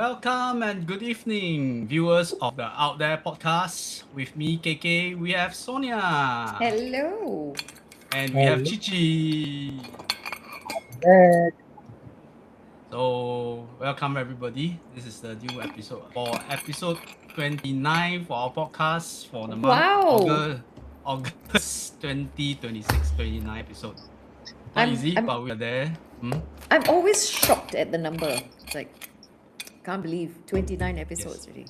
Welcome and good evening, viewers of the Out There podcast. With me, KK, we have Sonia. Hello. And we have Chichi. So, welcome everybody. This is the new episode for episode 29 for our podcast for the month August 2026, 29 episode. Not easy, but we are there. I'm always shocked at the number. It's like, can't believe 29 episodes already.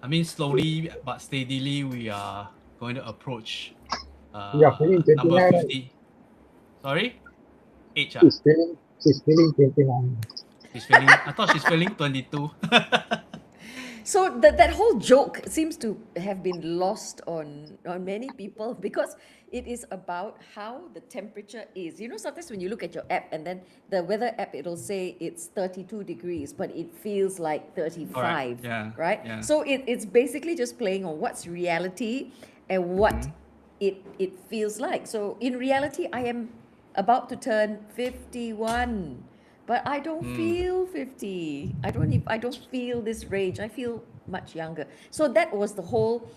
I mean, slowly but steadily, we are going to approach number 50. Sorry? Age? She's feeling 29. I thought she's feeling 22. So that whole joke seems to have been lost on many people because it is about how the temperature is. You know, sometimes when you look at your app and then the weather app, it'll say it's 32 degrees, but it feels like 35, right? Yeah. So it's basically just playing on what's reality and what it feels like. So in reality, I am about to turn 51. But I don't feel 50. I don't feel this rage. I feel much younger. So that was the whole,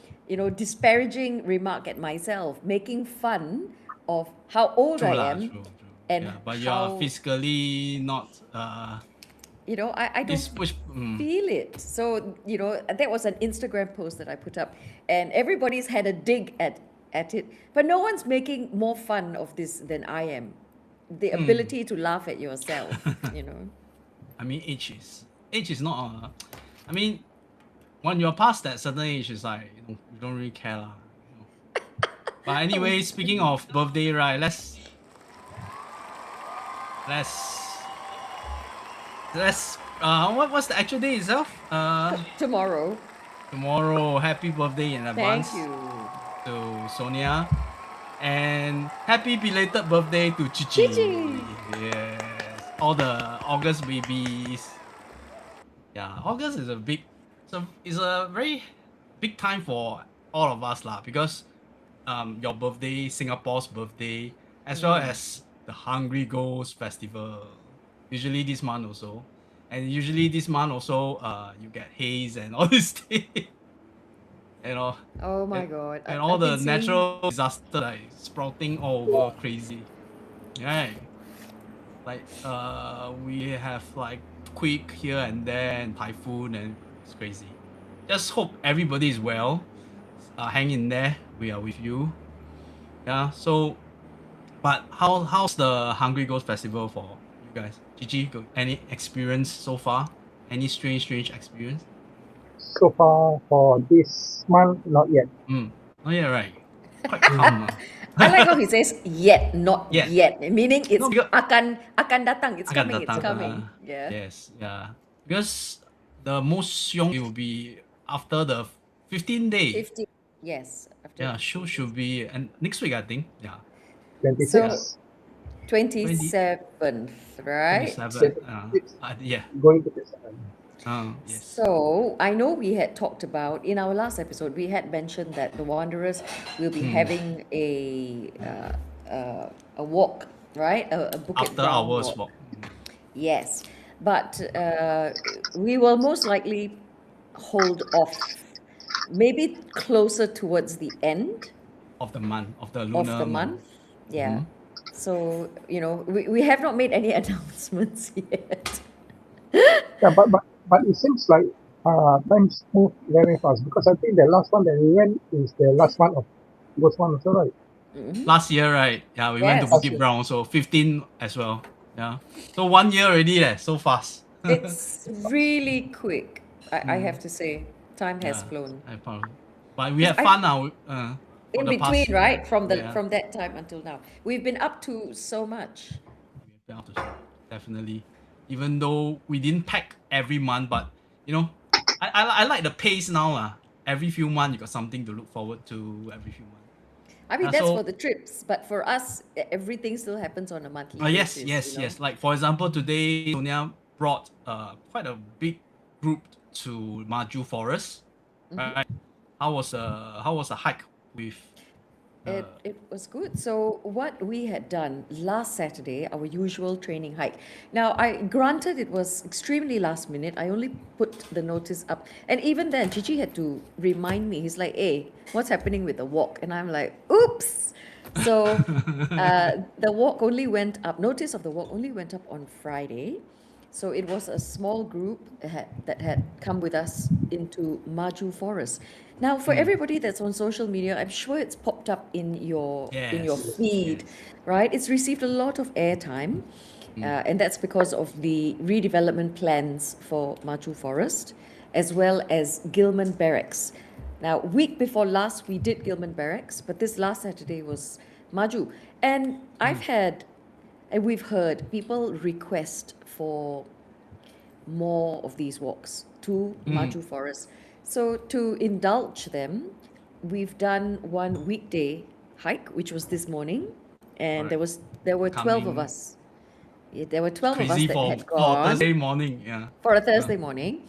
disparaging remark at myself, making fun of how old I am. True. And but you are physically not. I don't feel it. So that was an Instagram post that I put up, and everybody's had a dig at it, but no one's making more fun of this than I am. The ability to laugh at yourself, I mean, age is not. I mean, when you're past that certain age, it's like you don't really care lah. But anyway, speaking of birthday, right? Let's. What's the actual day itself? Tomorrow. Happy birthday in advance. Thank you to Sonia. And happy belated birthday to Chichi. Yes. All the August babies. Yeah, August is it's a very big time for all of us lah, because your birthday, Singapore's birthday, as well as the Hungry Ghost Festival. Usually this month also. And usually this month also you get haze and all this thing. Oh my God. And all the natural disaster like sprouting all over crazy. Right. Like we have like quake here and there and typhoon, and it's crazy. Just hope everybody is well. Hang in there. We are with you. Yeah. So but how's the Hungry Ghost Festival for you guys? Gigi, any experience so far? Any strange experience? So far for this month, not yet. Not yet, right? Quite calm. I like how he says yet, not yet. Meaning it's akan datang. It's akan coming. datang, It's coming. Yes, yeah. Because the most young it will be after the 15 day. 50. Yes. Should be and next week I think. Yeah. 26. So 27th, right? 27. Yeah. Going to 27. Yes. So I know we had talked about in our last episode. We had mentioned that the Wanderers will be having a walk, right? A Bukit After Brown hours walk. Yes, but we will most likely hold off, maybe closer towards the end of the month, of the lunar month. Yeah. So we have not made any announcements yet. Yeah, but it seems like times move very fast, because I think the last one that we went is the last one of Ghost One also, right? Last year, right? Yeah, we went to Bukit Brown, so 15 as well. Yeah. So 1 year already, so fast. It's really quick. I have to say, time has flown. But we had I fun now for in the between, past. right? From Yeah. from that time until now, we've been up to so much. We've been out to see, definitely. Even though we didn't pack every month, but you know, I like the pace now. Every few months you got something to look forward to every few months. I mean, that's So for the trips, but for us, everything still happens on a monthly yes, basis, yes, yes. Like for example, today Sonia brought quite a big group to Maju Forest. Mhm. Right? How was the hike with the It was good. So what we had done last Saturday, our usual training hike. Now, I granted it was extremely last minute. I only put the notice up, and even then, Gigi had to remind me. He's like, "Hey, what's happening with the walk?" And I'm like, "Oops." So the walk only went up. Notice of the walk only went up on Friday. So it was a small group that had come with us into Maju Forest. Now, for everybody that's on social media, I'm sure it's popped up in your yes, feed, yes. right? It's received a lot of airtime, and that's because of the redevelopment plans for Maju Forest, as well as Gilman Barracks. Now, week before last, we did Gilman Barracks, but this last Saturday was Maju, and we've heard people request for more of these walks to Maju Forest. So to indulge them, we've done one weekday hike, which was this morning, and Correct. there were 12 of Coming us. Yeah, there were 12 of us crazy that for had for gone Thursday morning. Yeah. for a Uh, Thursday morning.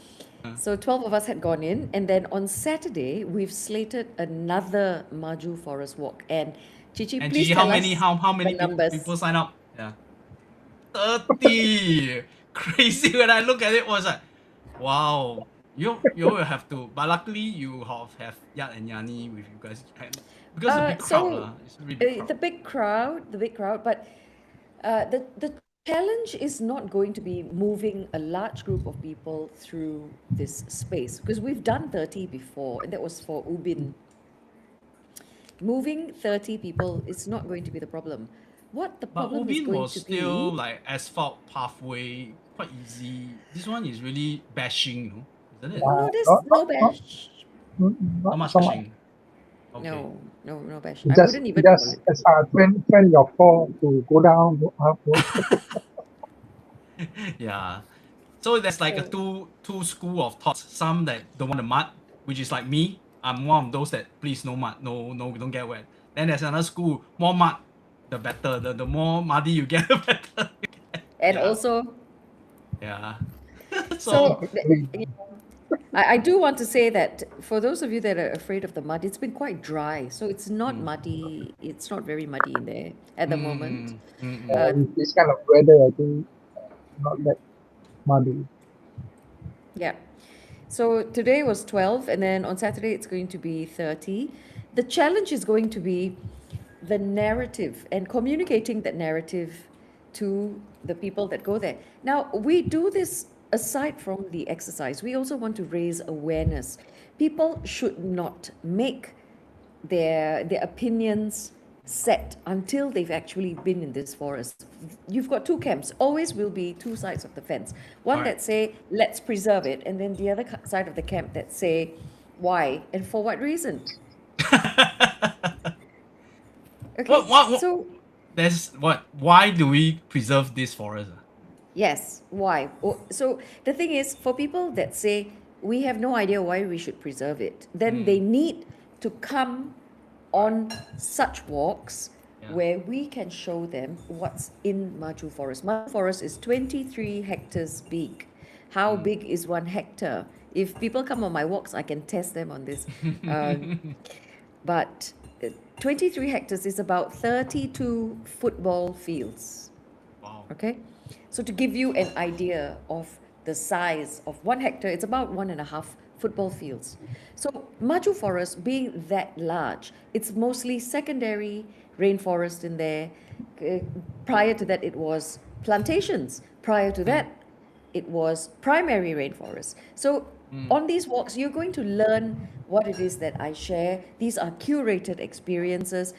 So 12 of us had gone in, and then on Saturday we've slated another Maju Forest walk. And Chichi, and please Gigi, how tell many us how the many numbers. people sign up? Yeah. 30. Crazy. When I look at it, was like, wow. You will have to, but luckily you have Yat and Yani with you guys, and because it's a big crowd So it's a really big crowd. the big crowd, but the challenge is not going to be moving a large group of people through this space because we've done 30 before, and that was for Ubin. Moving 30 people is not going to be the problem. What the But problem is Ubin going was to still be, like asphalt pathway, quite easy. This one is really bashing, isn't it? no, there's Not, no not, not, bash. Not not much so much. bashing. Okay. No bash. I Just, wouldn't even call just it. as train your core to go down, go up, go. Yeah. So there's like a So, two school of thoughts. Some that don't want the mud, which is like me. I'm one of those that please no mud, no, don't get wet. Then there's another school, more mud, the better. The more muddy you get, the better. and Yeah, also, yeah. So so I do want to say that for those of you that are afraid of the mud, it's been quite dry. So it's not muddy. It's not very muddy in there at the moment. Uh, With this kind of weather, I think not that muddy. yeah. So today was 12, and then on Saturday it's going to be 30. The challenge is going to be the narrative and communicating that narrative to the people that go there. Now, we do this aside from the exercise, we also want to raise awareness. People should not make their opinions set until they've actually been in this forest. You've got two camps. Always will be two sides of the fence. One correct. that say let's preserve it, and then the other side of the camp that say why and for what reason. Okay, what so there's what why do we preserve this forest? yes, why? So the thing is, for people that say we have no idea why we should preserve it, then they need to come on such walks Yeah. where we can show them what's in Maju Forest. Maju Forest is 23 hectares big. How big is 1 hectare? If people come on my walks, I can test them on this. But 23 hectares is about 32 football fields. Wow. Okay, so to give you an idea of the size of 1 hectare, it's about 1.5 football fields. So Maju Forest being that large, it's mostly secondary rainforest in there. Prior to that, it was plantations. Prior to that, it was primary rainforest. So on these walks, you're going to learn what it is that I share. These are curated experiences.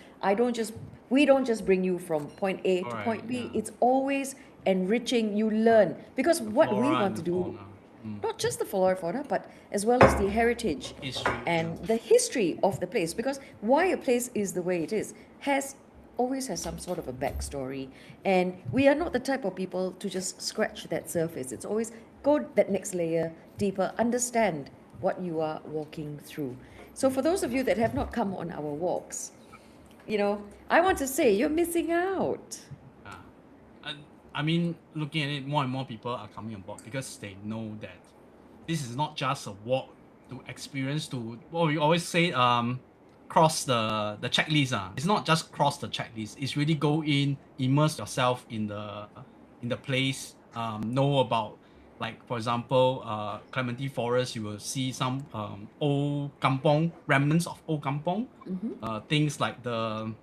We don't just bring you from point A to Alright, point B. yeah. It's always enriching. You learn because what we Flora want and to the do, fauna. not just the flora and fauna, but as well as the heritage History, and the history of the place. Because why a place is the way it is always has some sort of a backstory, and we are not the type of people to just scratch that surface. It's always go that next layer deeper, understand what you are walking through. So for those of you that have not come on our walks, I want to say you're missing out. I mean, looking at it, more and more people are coming on board because they know that this is not just a walk to experience to what we always say, cross the checklist. It's not just cross the checklist. It's really go in, immerse yourself in the place, know about, like, for example, Clementi Forest, you will see some old kampong, remnants of old kampong, things like the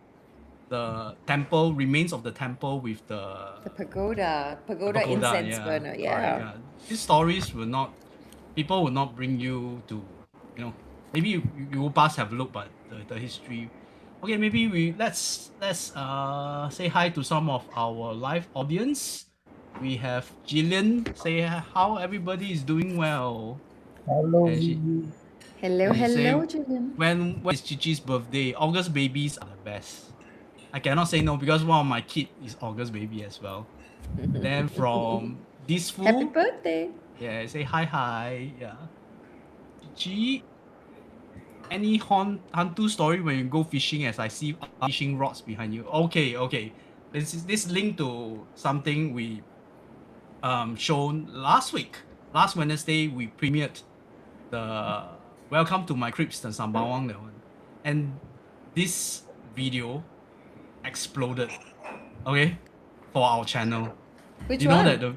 temple, remains of the temple with The pagoda pagoda, incense yeah, burner, correct, yeah. These stories people will not bring you to, maybe you will pass have a look, but the history. Okay, maybe let's say hi to some of our live audience. We have Jillian, say how everybody is doing well. Hello, And she Hello, say, Julian. when is Chichi's birthday? August babies are the best. I cannot say no because one of my kid is August baby as well. Then from this Happy fool, birthday. yeah, say hi, yeah. Chichi, any hantu story when you go fishing? As I see fishing rods behind you. Okay. This link to something we shown last week. Last Wednesday we premiered the Welcome to My Cribs, the Sembawang that one, and this video exploded. Okay, for our channel. Which You know one? that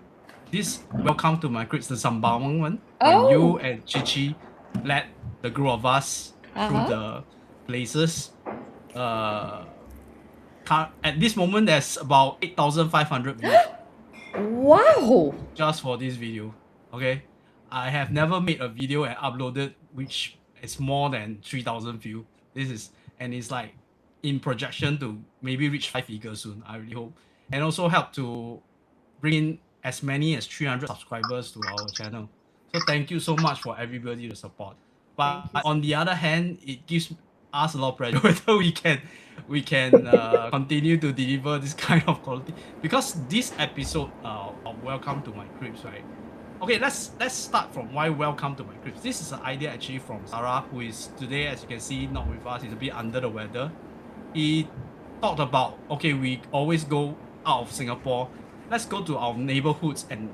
this Welcome to My Cribs, the Sembawang one, when Oh. you and Chichi led the group of us through the places. At this moment, there's about 8,500 views Wow. just for this video. Okay, I have never made a video and uploaded which is more than 3,000 views. And it's like in projection to maybe reach 5 figures soon. I really hope, and also help to bring in as many as 300 subscribers to our channel. So thank you so much for everybody to support. But on the other hand, it gives us a lot of pressure whether we can continue to deliver this kind of quality, because this episode of Welcome to My Cribs, right? Okay, let's start from why Welcome to My Cribs. This is an idea actually from Sarah, who is today, as you can see, not with us. He's a bit under the weather. He talked about, okay, we always go out of Singapore. Let's go to our neighborhoods and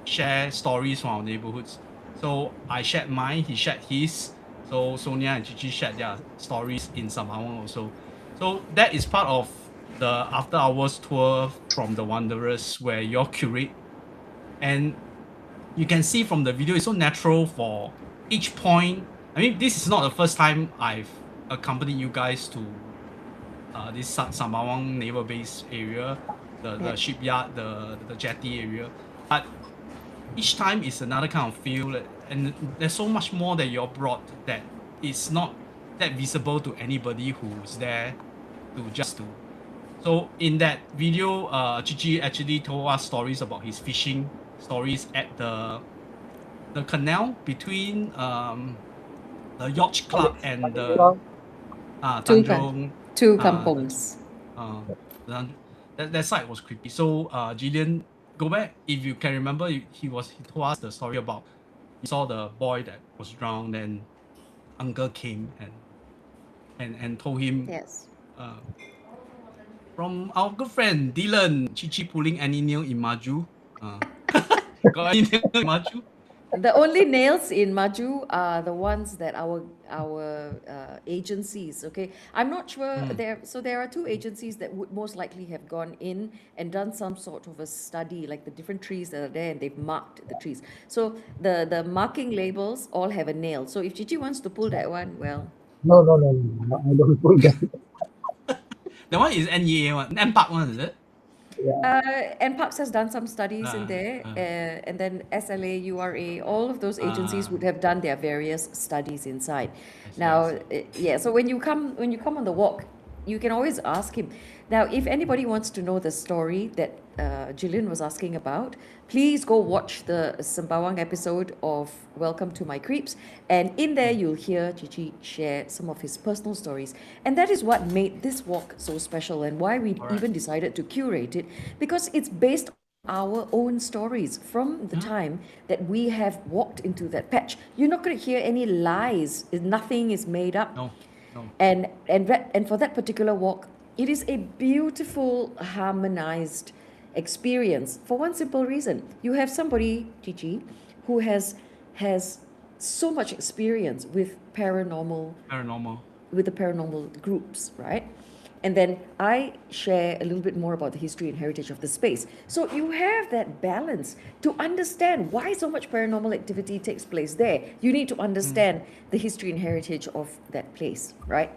share stories from our neighborhoods. So I shared mine, he shared his. So Sonia and Chichi shared their stories in Sembawang also. So that is part of the after hours tour from the Wanderers, where you're curate, and you can see from the video it's so natural for each point. I mean, this is not the first time I've accompanied you guys to this Sembawang naval base area, the shipyard, the jetty area, but each time is another kind of feel, and there's so much more that you're brought that it's not that visible to anybody who's there to just do. So in that video, Chichi actually told us stories about his fishing stories at the canal between the yacht club and the Tanjong. Two kampongs. That side was creepy. So Jillian, go back if you can remember. He told us the story about he saw the boy that was drowned, and uncle came and told him. Yes. From our good friend Dylan, Chichi pulling any nail in Maju. Got any nail in Maju? The only nails in Maju are the ones that our agencies. Okay, I'm not sure there. So there are two agencies that would most likely have gone in and done some sort of a study, like the different trees that are there, and they've marked the trees. So the marking labels all have a nail. So if Chichi wants to pull that one, well. No, I don't pull that. That one is NEA one, NPAC one, is it? NPAPS has done some studies in there, and then SLA, URA, all of those agencies would have done their various studies inside. Now, yeah. So when you come on the walk, you can always ask him. Now, if anybody wants to know the story that Gillian was asking about, please go watch the Sembawang episode of Welcome to My Creeps. And in there, you'll hear Chichi share some of his personal stories. And that is what made this walk so special and why we Correct. even decided to curate it, because it's based on our own stories from the time that we have walked into that patch. You're not going to hear any lies. Nothing is made up. No, no. And for that particular walk, it is a beautiful harmonized experience for one simple reason. You have somebody, Gigi, who has so much experience with Paranormal. the paranormal groups, right? And then I share a little bit more about the history and heritage of the space. So you have that balance to understand why so much paranormal activity takes place there. You need to understand the history and heritage of that place, right?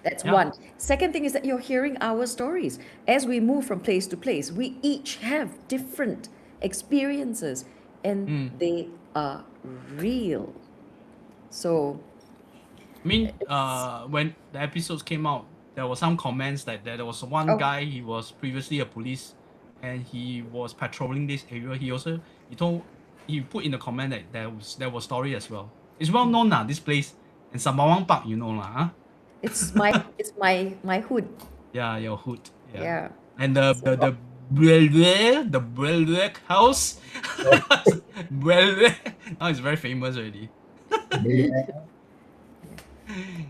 That's Yeah. one. Second thing is that you're hearing our stories. As we move from place to place, we each have different experiences and they are real. So I mean, when the episodes came out, there were some comments that there was one guy, he was previously a police and he was patrolling this area. He put in the comment that there was story as well. It's well known now, this place. And Sembawang Park, you know lah, huh? it's my hood. Yeah, your hood. Yeah. And the Brelwek house. Brelwek. Now it's very famous already.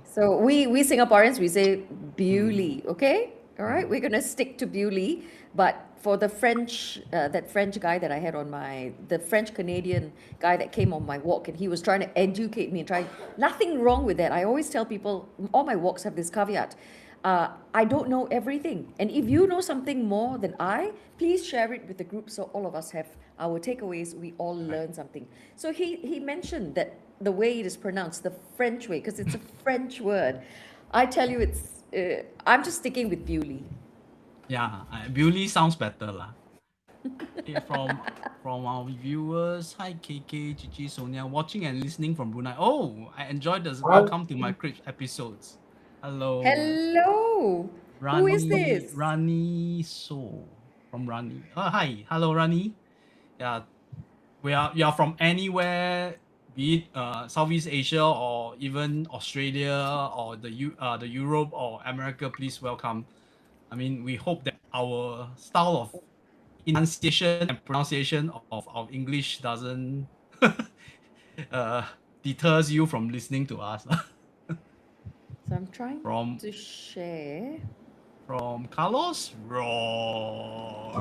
So we Singaporeans, we say Bewley, okay? All right, we're gonna stick to Bewley. But for the French, that French guy that I had on the French Canadian guy that came on my walk, and he was trying to educate me and nothing wrong with that. I always tell people, all my walks have this caveat. I don't know everything. And if you know something more than please share it with the group so all of us have our takeaways, we all learn something. So he mentioned that the way it is pronounced, the French way, because it's a French word. I tell you, I'm just sticking with Bewley. Yeah, Bewley sounds better lah. Okay, from our viewers, hi KK, Gigi, Sonia, watching and listening from Brunei. Oh, I enjoyed the Welcome to My Cribs episodes. Hello. Hello. Who is this? Rani So from Rani. Oh, hi. Hello, Rani. Yeah, you are from anywhere, be it Southeast Asia or even Australia or the Europe or America. Please welcome. I mean, we hope that our style of enunciation and pronunciation of English doesn't deters you from listening to us. So I'm trying to share. From Carlos, roar.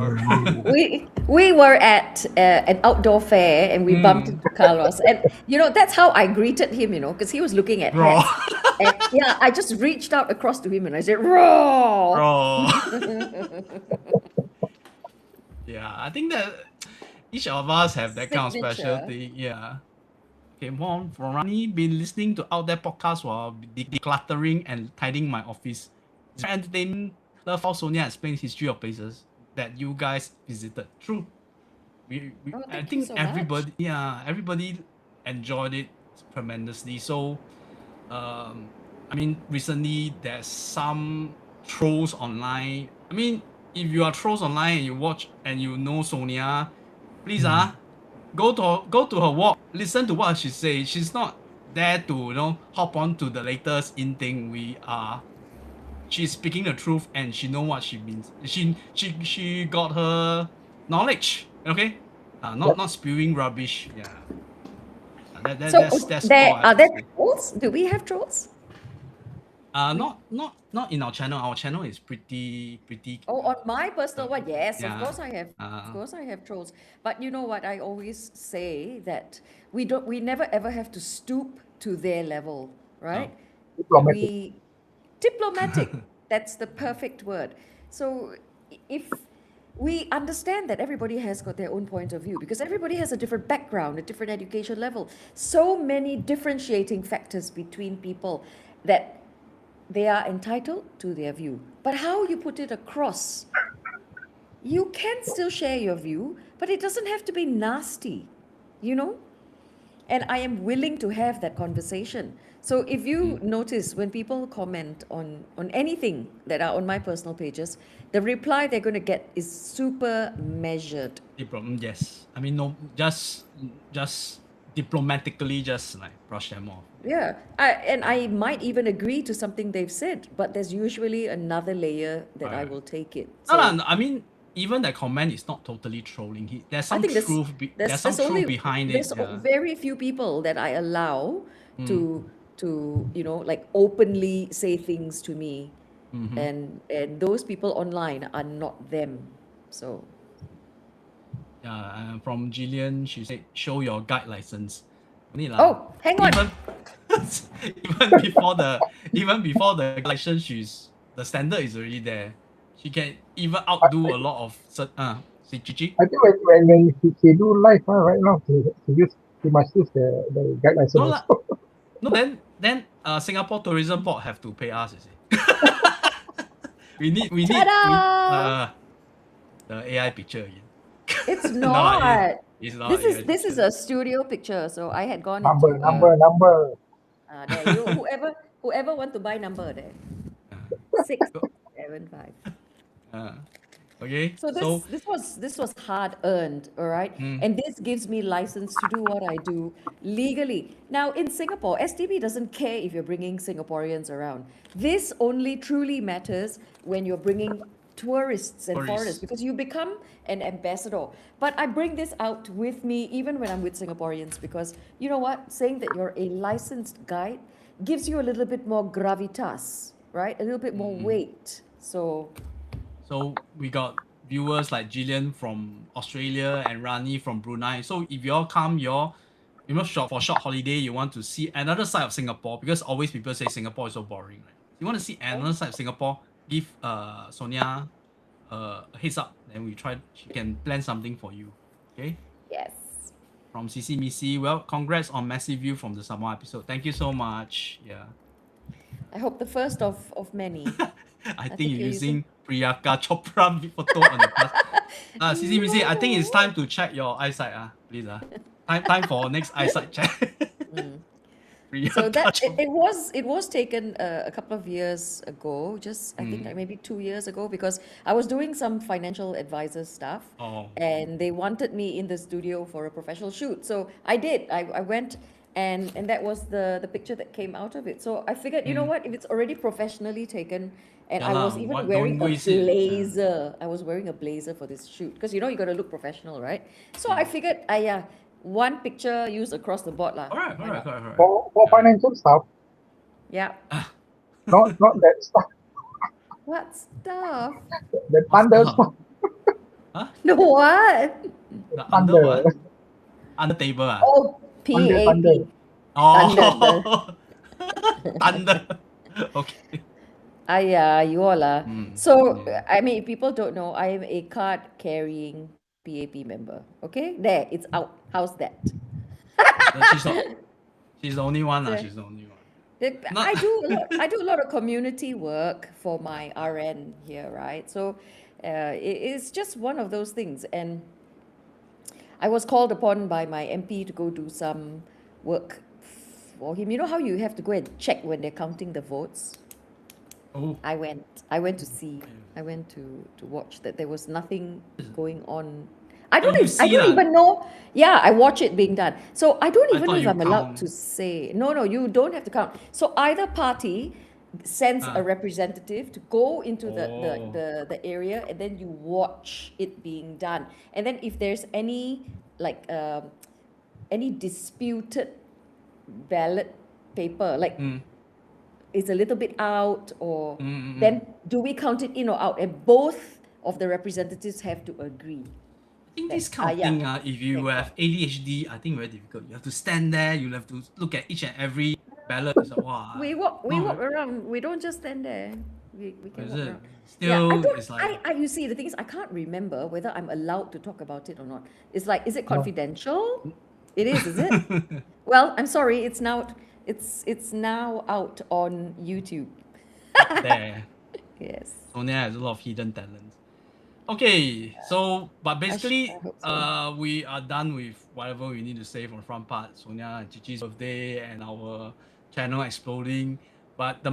We were at an outdoor fair and we bumped into Carlos, and that's how I greeted him, because he was looking at hats. And yeah, I just reached out across to him and I said, "Roar!" Yeah, I think that each of us have that kind of special Signature. thing. Yeah. Okay, from Rani, been listening to Out There podcast while decluttering and tidying my office. It's very entertaining. Love how Sonia explains history of places that you guys visited. True. I Thank think you so everybody, much. everybody enjoyed it tremendously. So, I mean, recently there's some trolls online. I mean, if you are trolls online and you watch and you know Sonia, please go to her walk, listen to what she says. She's not there to hop on to the latest in thing. She's speaking the truth and she know what she means. She got her knowledge. Okay, not spewing rubbish. Yeah. That's all I Are have there to say. trolls? Do we have trolls? Not in our channel. Our channel is pretty. Oh, on my personal one, yes, yeah. of course I have. Of course I have trolls. But you know what? I always say that we never ever have to stoop to their level, right? Diplomatic. That's the perfect word. So if we understand that everybody has got their own point of view, because everybody has a different background, a different education level, so many differentiating factors between people that they are entitled to their view. But how you put it across, you can still share your view, but it doesn't have to be nasty, and I am willing to have that conversation. So if you notice when people comment on anything that are on my personal pages, the reply they're going to get is super measured. Yes. I mean, no, just diplomatically, just like brush them off. Yeah, I might even agree to something they've said, but there's usually another layer that I Right. will take it. No, So no, I mean, even that comment is not totally trolling. There's I some think truth. There's some there's truth only behind it. Yeah. very few people that I allow Mm. to like openly say things to me, Mm-hmm. and those people online are not them. So Yeah. From Jillian, she said, "Show your guide license." Only lah. oh, hang on. Even even before the license, the standard is already there. She can even outdo a lot of say Chichi. I think when he do live right now, he must use the guide No license lah. also. No, then Singapore Tourism Board have to pay us, you see. we need Ta-da! the AI picture again. It's No lah, not. it's not This AI is picture. a studio picture. So I had gone Number, into number. there you whoever want to buy number there Go- 675. okay, So so this was hard earned, all right, and this gives me license to do what I do legally. Now in Singapore, STB doesn't care if you're bringing Singaporeans around. This only truly matters when you're bringing tourists and Tourists. foreigners because you become an ambassador. But I bring this out with me even when I'm with Singaporeans because you know what? Saying that you're a licensed guide gives you a little bit more gravitas, right? A little bit more weight. So we got viewers like Jillian from Australia and Rani from Brunei. So if you all come, for short holiday, you want to see another side of Singapore because always people say Singapore is so boring, right? You want to see another side of Singapore, give Sonia a heads up, then she can plan something for you. Okay? yes. From CC Missy, well, congrats on massive view from the Samoa episode. Thank you so much. Yeah. I hope the first of many. I think think you're you're using Priyanka Chopra photo on the past. CC Missy, I think it's time to check your eyesight, please. Time for next eyesight check. So Priyanka that Chopra. it was taken a couple of years ago, just I think like maybe 2 years ago, because I was doing some financial advisor stuff, Oh. and they wanted me in the studio for a professional shoot. So I did. I went, and that was the picture that came out of it. So I figured, you know what, if it's already professionally taken, and Yeah I lah, was even don't wearing a waste it. blazer. I was wearing a blazer for this shoot because you know you got to look professional, right? So I figured, one picture used across the board lah. Alright. For financial stuff, Yeah. not that stuff, What stuff? the What thunder stuff? stuff. Huh? The what? The under Thunder. what? Under table Oh, Thunder. PAP. Oh. Thunder. Okay. You all are. So, yeah. I mean, if people don't know, I am a card carrying PAP member. Okay? There, it's out. How's that? She's the only one. So- She's the only one. I do a lot of community work for my RN here, right? So it's just one of those things. And I was called upon by my MP to go do some work for him. You know how you have to go and check when they're counting the votes? Oh. I went to see. I went to watch that there was nothing going on. I don't even know. Yeah, I watch it being done. So I don't even know if I'm allowed to say. No, you don't have to count. So either party sends a representative to go into the area, and then you watch it being done. And then if there's any any disputed ballot paper, like it's a little bit out, or then do we count it in or out? And both of the representatives have to agree. I think this kind of thing, if you have ADHD, I think very difficult. You have to stand there, you have to look at each and every ballot. It's like, wow. We walk around. We don't just stand there. We can walk around. Still, it's like... you see, the thing is, I can't remember whether I'm allowed to talk about it or not. It's like, is it confidential? It is it? Well, I'm sorry. It's now out on YouTube. There. Yes. Sonia has a lot of hidden talents. Okay, so but basically, I hope so. we are done with whatever we need to say from the front part. Sonia and Gigi's birthday and our channel exploding. But uh,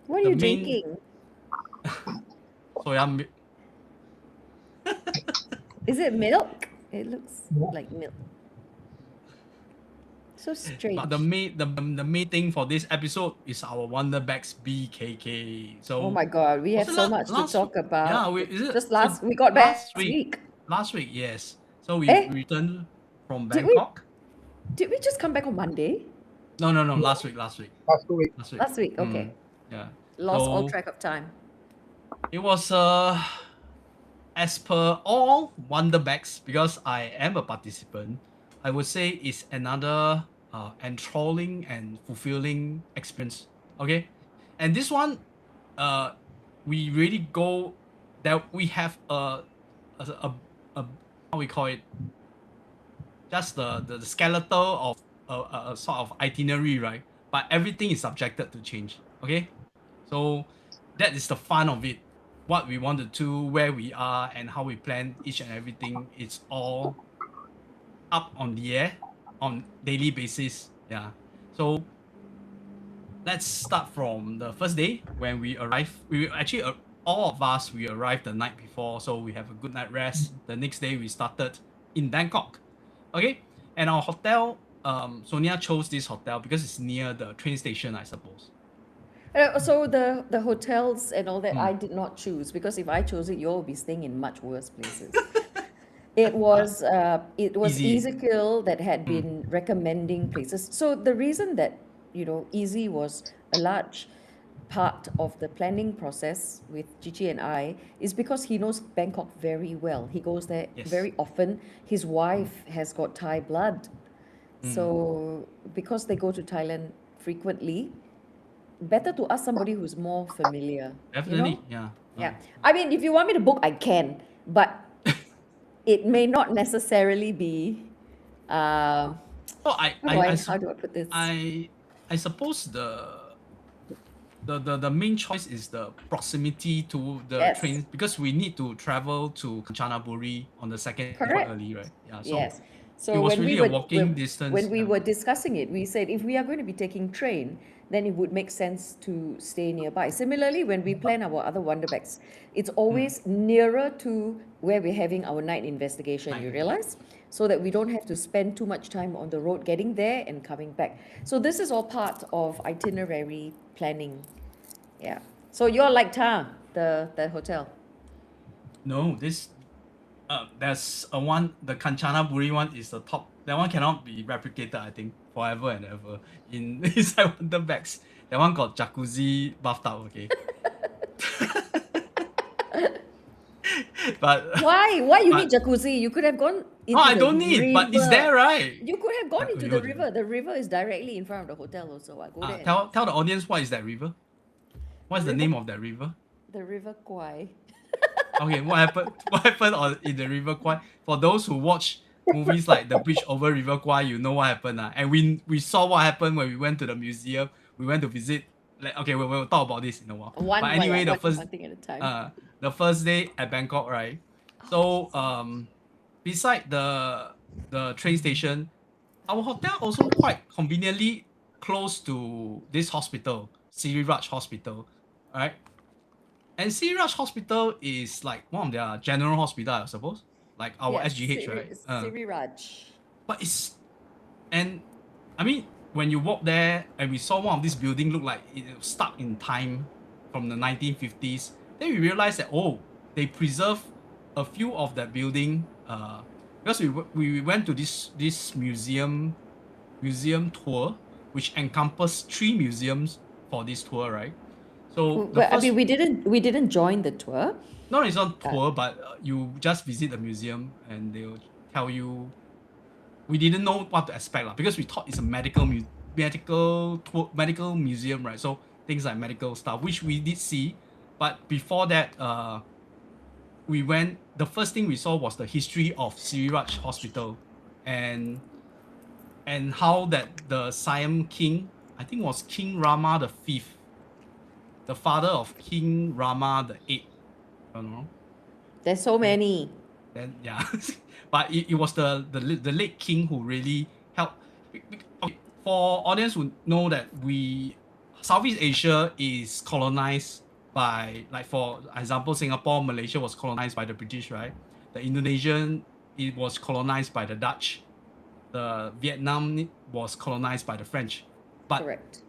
What are the you main drinking? soya Is it milk? It looks Yeah. like milk. So but the strange. main the main thing for this episode is our Wanderbex BKK. Oh So my God, we was have it so much to last talk about. yeah, is it Just so we got back last last week? week. Last week, yes. So we Eh, returned from did we Bangkok. did we just come back on Monday? No, Yeah. last week, last week. Last 2 weeks. Last week. Last week, okay. Yeah. Lost all So track of time. it was as per all Wanderbex, because I am a participant, I would say it's another enthralling and fulfilling experience. Okay, and this one, uh, we really go that we have a how we call it, just the skeletal of a sort of itinerary, right? But everything is subjected to change. Okay, so that is the fun of it. What we want to do, where we are, and how we plan each and everything. It's all up on the air on daily basis. Yeah. So let's start from the first day when we arrived. We actually all of us we arrived the night before, so we have a good night rest. The next day we started in Bangkok. Okay, and our hotel. Sonia chose this hotel because it's near the train station, I suppose. So the hotels and all that Mm. I did not choose because if I chose it, you all would be staying in much worse places. It was Easy. Ezekiel that had Mm. been recommending places. So the reason that Easy was a large part of the planning process with Gigi and I is because he knows Bangkok very well. He goes there Yes. very often. His wife has got Thai blood. Mm. So because they go to Thailand frequently, better to ask somebody who's more familiar. Definitely. Yeah. Yeah. I mean, if you want me to book, I can, but it may not necessarily be. Uh, So how do I put this? I suppose the main choice is the proximity to the Yes. train, because we need to travel to Kanchanaburi on the second quite Correct. early, right? Yeah. So Yes. it So was when really we a were walking distance. when we Yeah. were discussing it, we said if we are going to be taking train, then it would make sense to stay nearby. Similarly, when we plan our other Wanderbex, it's always nearer to where we're having our night investigation. Night You investigation. realize? So that we don't have to spend too much time on the road getting there and coming back. So this is all part of itinerary planning. Yeah. So you're like the hotel. No, there's a one, the Kanchanaburi one is the top. That one cannot be replicated, I think, forever and ever in inside Wanderbex. That one got jacuzzi bathtub, okay. But Why? Why you but- need jacuzzi? You could have gone into I the don't need, but it's river. there, right? You could have gone into You the go to- river. The river is directly in front of the hotel also. I go there. and- Tell the audience what is that river? What's the river- name of that river? The river Kwai. Okay, what happened? What happened in the River Kwai? For those who watch movies like The Bridge Over River Kwai, you know what happened. And we saw what happened when we went to the museum. We went to visit. Like, okay, we'll talk about this in a while. One, But anyway, one thing at a time. the first day at Bangkok, right? So beside the train station, our hotel also quite conveniently close to this hospital, Siriraj Hospital, right? And Siriraj Hospital is like one of their general hospital, I suppose, like our Yes, SGH, right? Siri Raj. But it's, and I mean, when you walk there and we saw one of these building look like it was stuck in time from the 1950s, then we realized that they preserve a few of that building, because we went to this museum tour, which encompassed 3 museums for this tour, right? So the Well, I first, mean, we didn't join the tour. no, it's not tour, but you just visit the museum and they'll tell you. We didn't know what to expect, because we thought it's a medical museum, right? So things like medical stuff, which we did see. But before that, we went. The first thing we saw was the history of Siriraj Hospital, and how that the Siam king, I think was King Rama the Fifth, the father of King Rama the Eighth, I don't know. There's so many. Then yeah, but it was the late king who really helped. Okay, for audience who know that Southeast Asia is colonized by, like, for example, Singapore, Malaysia was colonized by the British, right? The Indonesian, it was colonized by the Dutch. The Vietnam was colonized by the French, but Correct.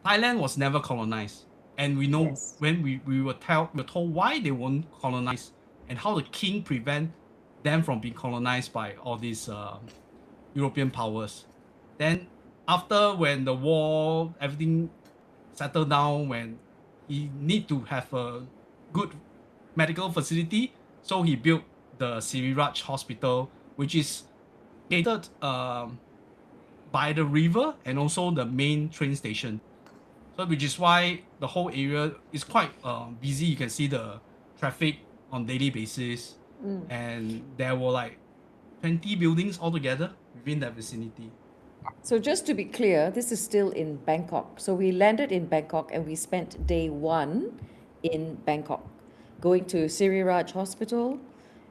Thailand was never colonized, and we know Yes. when we were told why they weren't colonized and how the king prevent them from being colonized by all these European powers. Then after, when the war, everything settled down, when he need to have a good medical facility, so he built the Siriraj Hospital, which is catered by the river and also the main train station. So which is why the whole area is quite busy. You can see the traffic on daily basis, and there were like 20 buildings altogether within that vicinity. So just to be clear, this is still in Bangkok. So we landed in Bangkok and we spent day 1 in Bangkok, going to Siriraj Hospital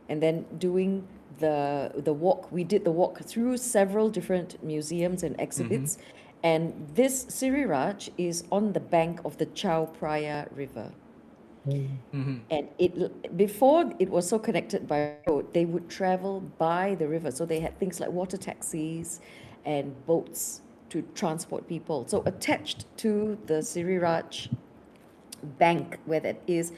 and then doing the walk. We did the walk through several different museums and exhibits. And this Siriraj is on the bank of the Chao Phraya River. And before it was so connected by road, they would travel by the river. So they had things like water taxis and boats to transport people. So attached to the Siriraj bank where that is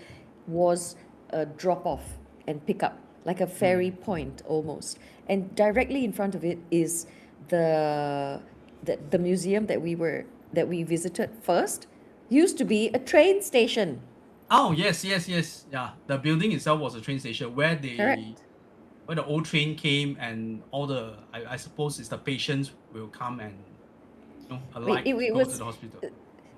was a drop off and pick up, like a ferry point almost. And directly in front of it is the museum that we visited first. Used to be a train station. Oh yes. Yeah, the building itself was a train station where Correct. where the old train came, and all the I suppose it's the patients will come and alight It go to was the hospital.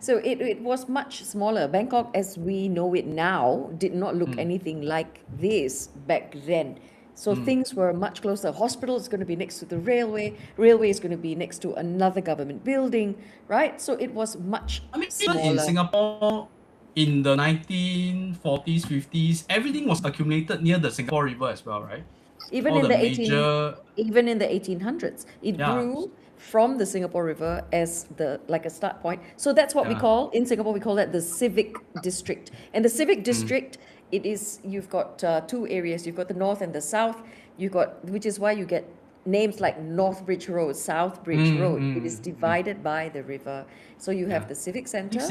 so it was much smaller. Bangkok, as we know it now, did not look anything like this back then. So things were much closer. Hospital is going to be next to the railway. Railway is going to be next to another government building, right? So it was much I mean, even in smaller. Singapore, in the 1940s, 50s, everything was accumulated near the Singapore River as well, right? Even All in the the major, even in the 1800s, it yeah, grew from the Singapore River as like a start point. So that's what we yeah. call in Singapore, we call that the civic district. And the civic district, you've got 2 areas. You've got the north and the south. Which is why you get names like North Bridge Road, South Bridge Road. It is divided by the river. So you have Yeah. the civic I think center.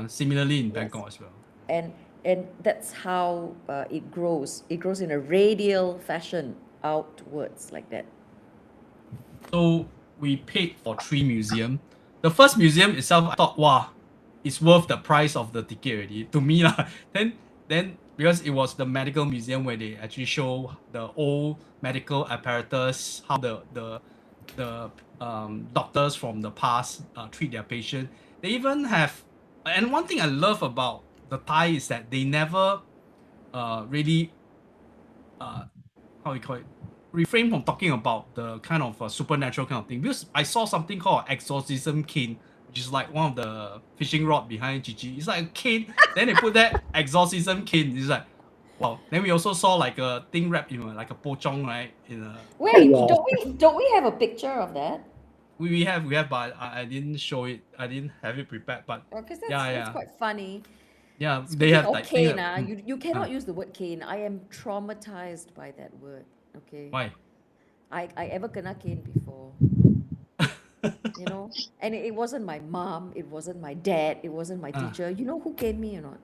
similarly in Yes. Bangkok as well. and and that's how it grows. It grows in a radial fashion outwards like that. So we paid for 3 museums. The first museum itself, I thought, wow, it's worth the price of the ticket already. To me, lah. Then because it was the medical museum where they actually show the old medical apparatus, how the doctors from the past treat their patient. They even have, and one thing I love about the Thai is that they never really how we call it, refrain from talking about the kind of supernatural kind of thing, because I saw something called exorcism cane, which is like one of the fishing rod behind Gigi. It's like a cane. Then they put that exorcism cane. It's like, wow. Then we also saw like a thing wrapped in like a pochong, right? In a Wait, Yeah. don't we have a picture of that? we have, but I didn't show it. I didn't have it prepared. But Because that's yeah, quite funny. they Speaking have of like thing. cane, you cannot use the word cane. I am traumatized by that word. Okay, Why? I ever kena cane before, and it wasn't my mom, it wasn't my dad, it wasn't my teacher. You know who caned me or not?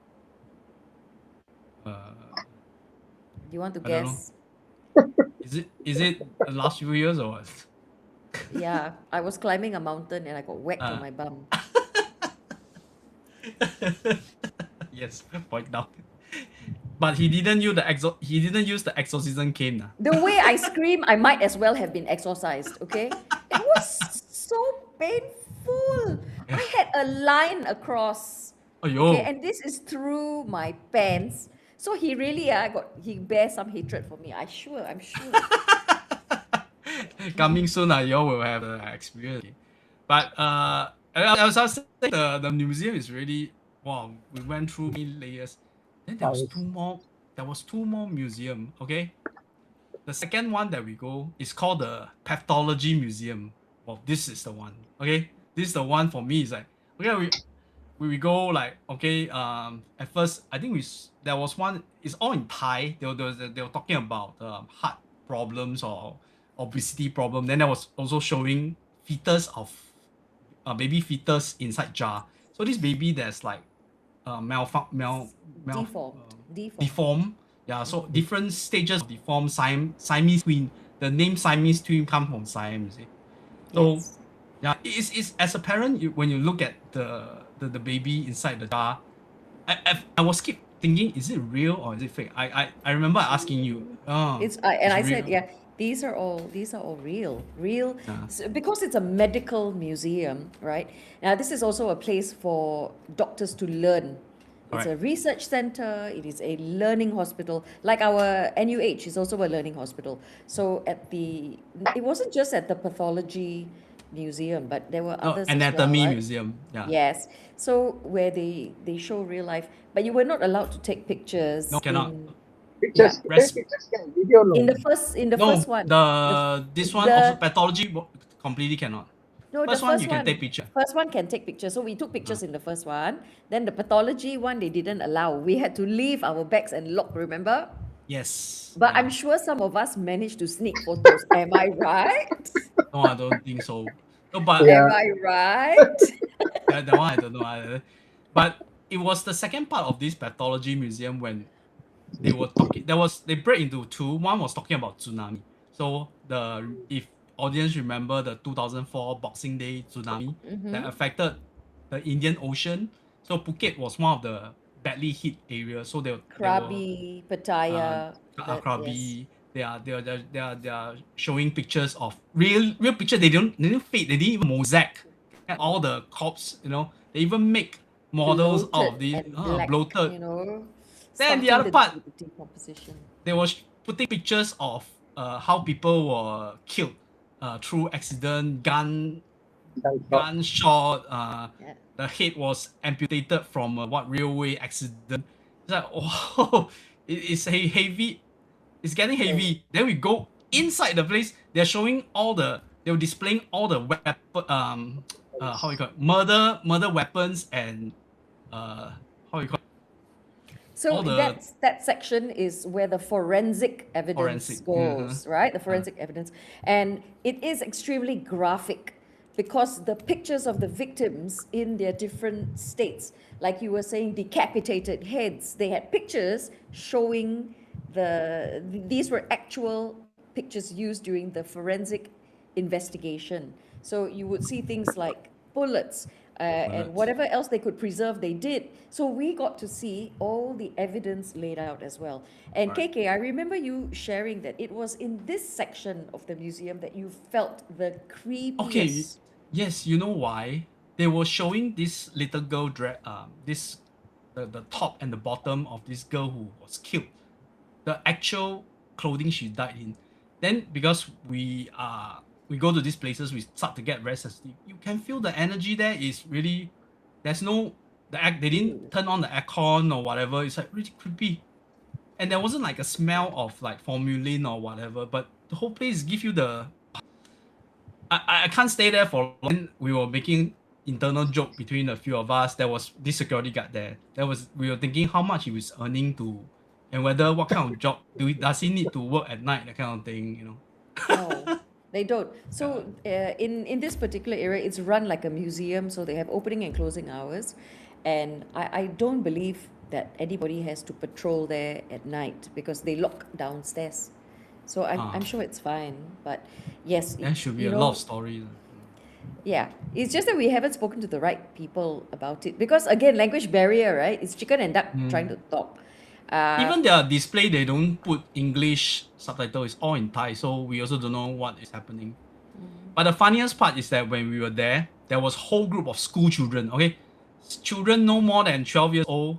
You want to I don't know. guess? Is it the last few years or what? Yeah, I was climbing a mountain and I got whacked on my bum. Yes, point down. But he didn't use the exorcism cane. The way I scream, I might as well have been exorcised, okay? It was so painful. I had a line across, Aiyo. okay, and this is through my pants. So he really he bears some hatred for me. I'm sure. Coming soon, you all will have the experience. But I was saying the museum is really, wow. We went through many layers. Then there was Nice. 2 more there was 2 more museum. Okay, the second one that we go is called the Pathology Museum. Well, this is the one. Okay, this is the one for me. Is like, okay, we go like, okay, at first I think there was one. It's all in Thai. They were talking about heart problems or obesity problem. Then there was also showing fetus of baby fetus inside jar. So this baby that's like Default. deformed. Yeah, so different stages of deformed Siamese twin. The name Siamese twin come from Siam, you see. So Yes. yeah, it's as a parent, when you look at the baby inside the jar, I was keep thinking, is it real or is it fake? I remember asking you, And it's I said, real. yeah, these are all real, Yeah. because it's a medical museum, right? Now this is also a place for doctors to learn. It's a Correct. research center. It is a learning hospital, like our NUH is also a learning hospital. So it wasn't just at the pathology museum, but there were No, others as well, anatomy right? museum. Yeah. Yes. So where they show real life, but you were not allowed to take No, pictures cannot. yeah, Pictures can video in no. the No, first one. The this one also the pathology completely cannot. no the First one you first can take one. picture. First one can take pictures. So we took Uh, pictures in the first one. Then the pathology one they didn't allow. We had to leave our bags and lock, remember? yes. But I'm Yeah. sure some of us managed to sneak photos. Am I right? No, I don't think so. No, but Yeah. Am I right? yeah, that one I don't know either. But it was the second part of this pathology museum when they were talking. They break into two. One was talking about tsunami. So if audience remember the 2004 Boxing Day tsunami that affected the Indian Ocean. So Phuket was one of the badly hit areas. So they were Krabi, uh, Pattaya, that yes. Krabi. They are showing pictures of real picture. They didn't fake. They didn't even mosaic all the corpse. They even make models out Bloated of the and black, bloated. Then the starting other the part, decomposition. they were putting pictures of how people were killed through accident, gunshot. Yeah. The head was amputated from what railway accident. It's like, oh, it's heavy. It's getting Oh. heavy. Then we go inside the place. They're showing they were displaying all the weapon, how you call it, murder weapons and how you call it, So all the that section is where the forensic evidence forensic. Uh-huh. goes, right? The forensic evidence, and it is extremely graphic because the pictures of the victims in their different states, like you were saying, decapitated heads. They had pictures showing these were actual pictures used during the forensic investigation. So you would see things like bullets, and Bullets. whatever else they could preserve, they did. So we got to see all the evidence laid out as well. And Right. KK, I remember you sharing that it was in this section of the museum that you felt the creepiest. Okay, yes, you know why? They were showing this little girl the top and the bottom of this girl who was killed. The actual clothing she died in. Then because we go to these places, we start to get very sensitive. You can feel the energy there is really there's no they didn't turn on the aircon or whatever. It's like really creepy. And there wasn't like a smell of like formalin or whatever, but the whole place give you the I can't stay there for long. We were making internal joke between a few of us. There was this security guard there. We were thinking how much he was earning and whether what kind of job does he need to work at night, that kind of thing. No, they don't. So in this particular area, it's run like a museum. So they have opening and closing hours, and I don't believe that anybody has to patrol there at night because they lock downstairs. So I'm sure it's fine. But yes, There should be a lot of stories. yeah, it's just that we haven't spoken to the right people about it because again, language barrier, right? It's chicken and duck trying to talk. Even their display, they don't put English subtitle. It's all in Thai, so we also don't know what is happening. But the funniest part is that when we were there was whole group of school children. Okay, children no more than 12 years old.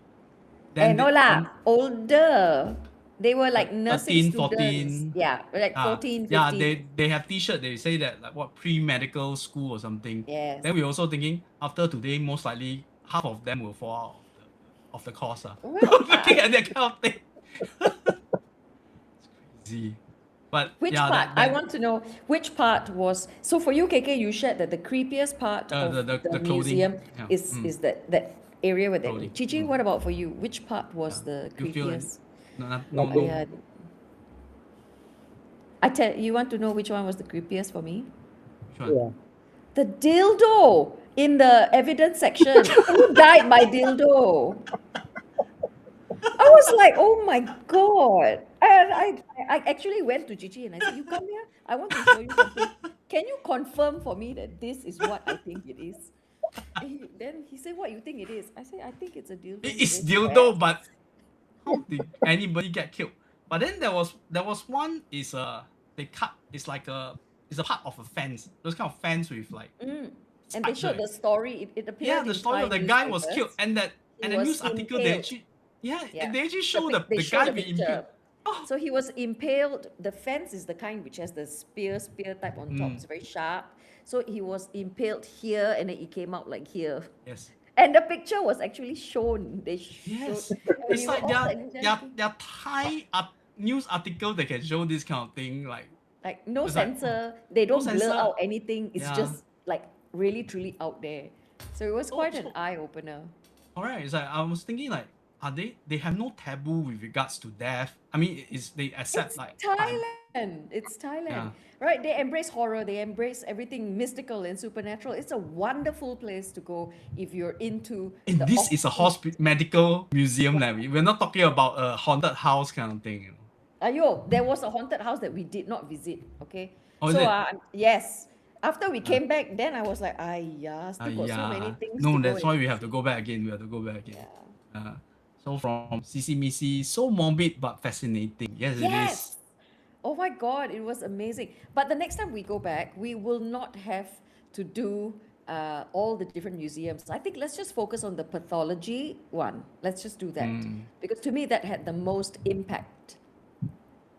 And no lah, older. They were like nursing 13, students. 14. Yeah, like 14, 15. Yeah, they have t-shirt. They say that like what pre-medical school or something. Yes. Then we also thinking after today, most likely half of them will fall out of the course. Well, Looking at that kind of thing. Crazy. But Which yeah, part? I want to know which part was. So for you, KK, you shared that the creepiest part of the the clothing. museum Yeah. is that area where Clothing. that. Chichi, what about for you? Which part was Yeah. the You feel creepiest? no. Nothing. Yeah. You want to know which one was the creepiest for me? Which one? Yeah. The dildo in the evidence section. Who died by dildo? I was like, oh my God. And I actually went to Gigi and I said, you come here. I want to show you something. Can you confirm for me that this is what I think it is? Then he said, what you think it is? I said, I think it's a dildo. He It's said, dildo, yes. but how did anybody get killed? But then there was one is they cut. It's a part of a fence. Those kind of fence with like And they spikes, showed right? the story. It Yeah, appeared the in story of Thai the guy was killed, newspapers. and He the was news article they impaled. actually they actually Yeah. show They the show guy the being impaled. picture. So he was impaled. The fence is the kind which has the spear type on top. It's very sharp. So he was impaled here and then he came out like here. Yes. And the picture was actually shown. They showed. Yes. And It's we were like all like, their Thai news article that can show this kind of thing. like no It's like, censor. They no don't blur censor. out anything. It's Yeah. just like really truly out there. So it was quite an so- eye opener. Alright, it's like I was thinking like, are they have no taboo with regards to death? I mean, they accept It's like Thailand. It's Thailand. Yeah. Right? They embrace horror. They embrace everything mystical and supernatural. It's a wonderful place to go if you're into and the this is a medical museum. Like, we're not talking about a haunted house kind of thing. You know? Ayo, there was a haunted house that we did not visit. Okay. Oh, is So it? yes. After we came back, then I was like, yeah, still got so many things No, to go that's why and we have to go back again. We have to go back again. Yeah. So from Sisi Missy, so morbid but fascinating. Yes, it is. Yes. Oh my God, it was amazing. But the next time we go back, we will not have to do all the different museums. I think let's just focus on the pathology one. Let's just do that. Because to me, that had the most impact.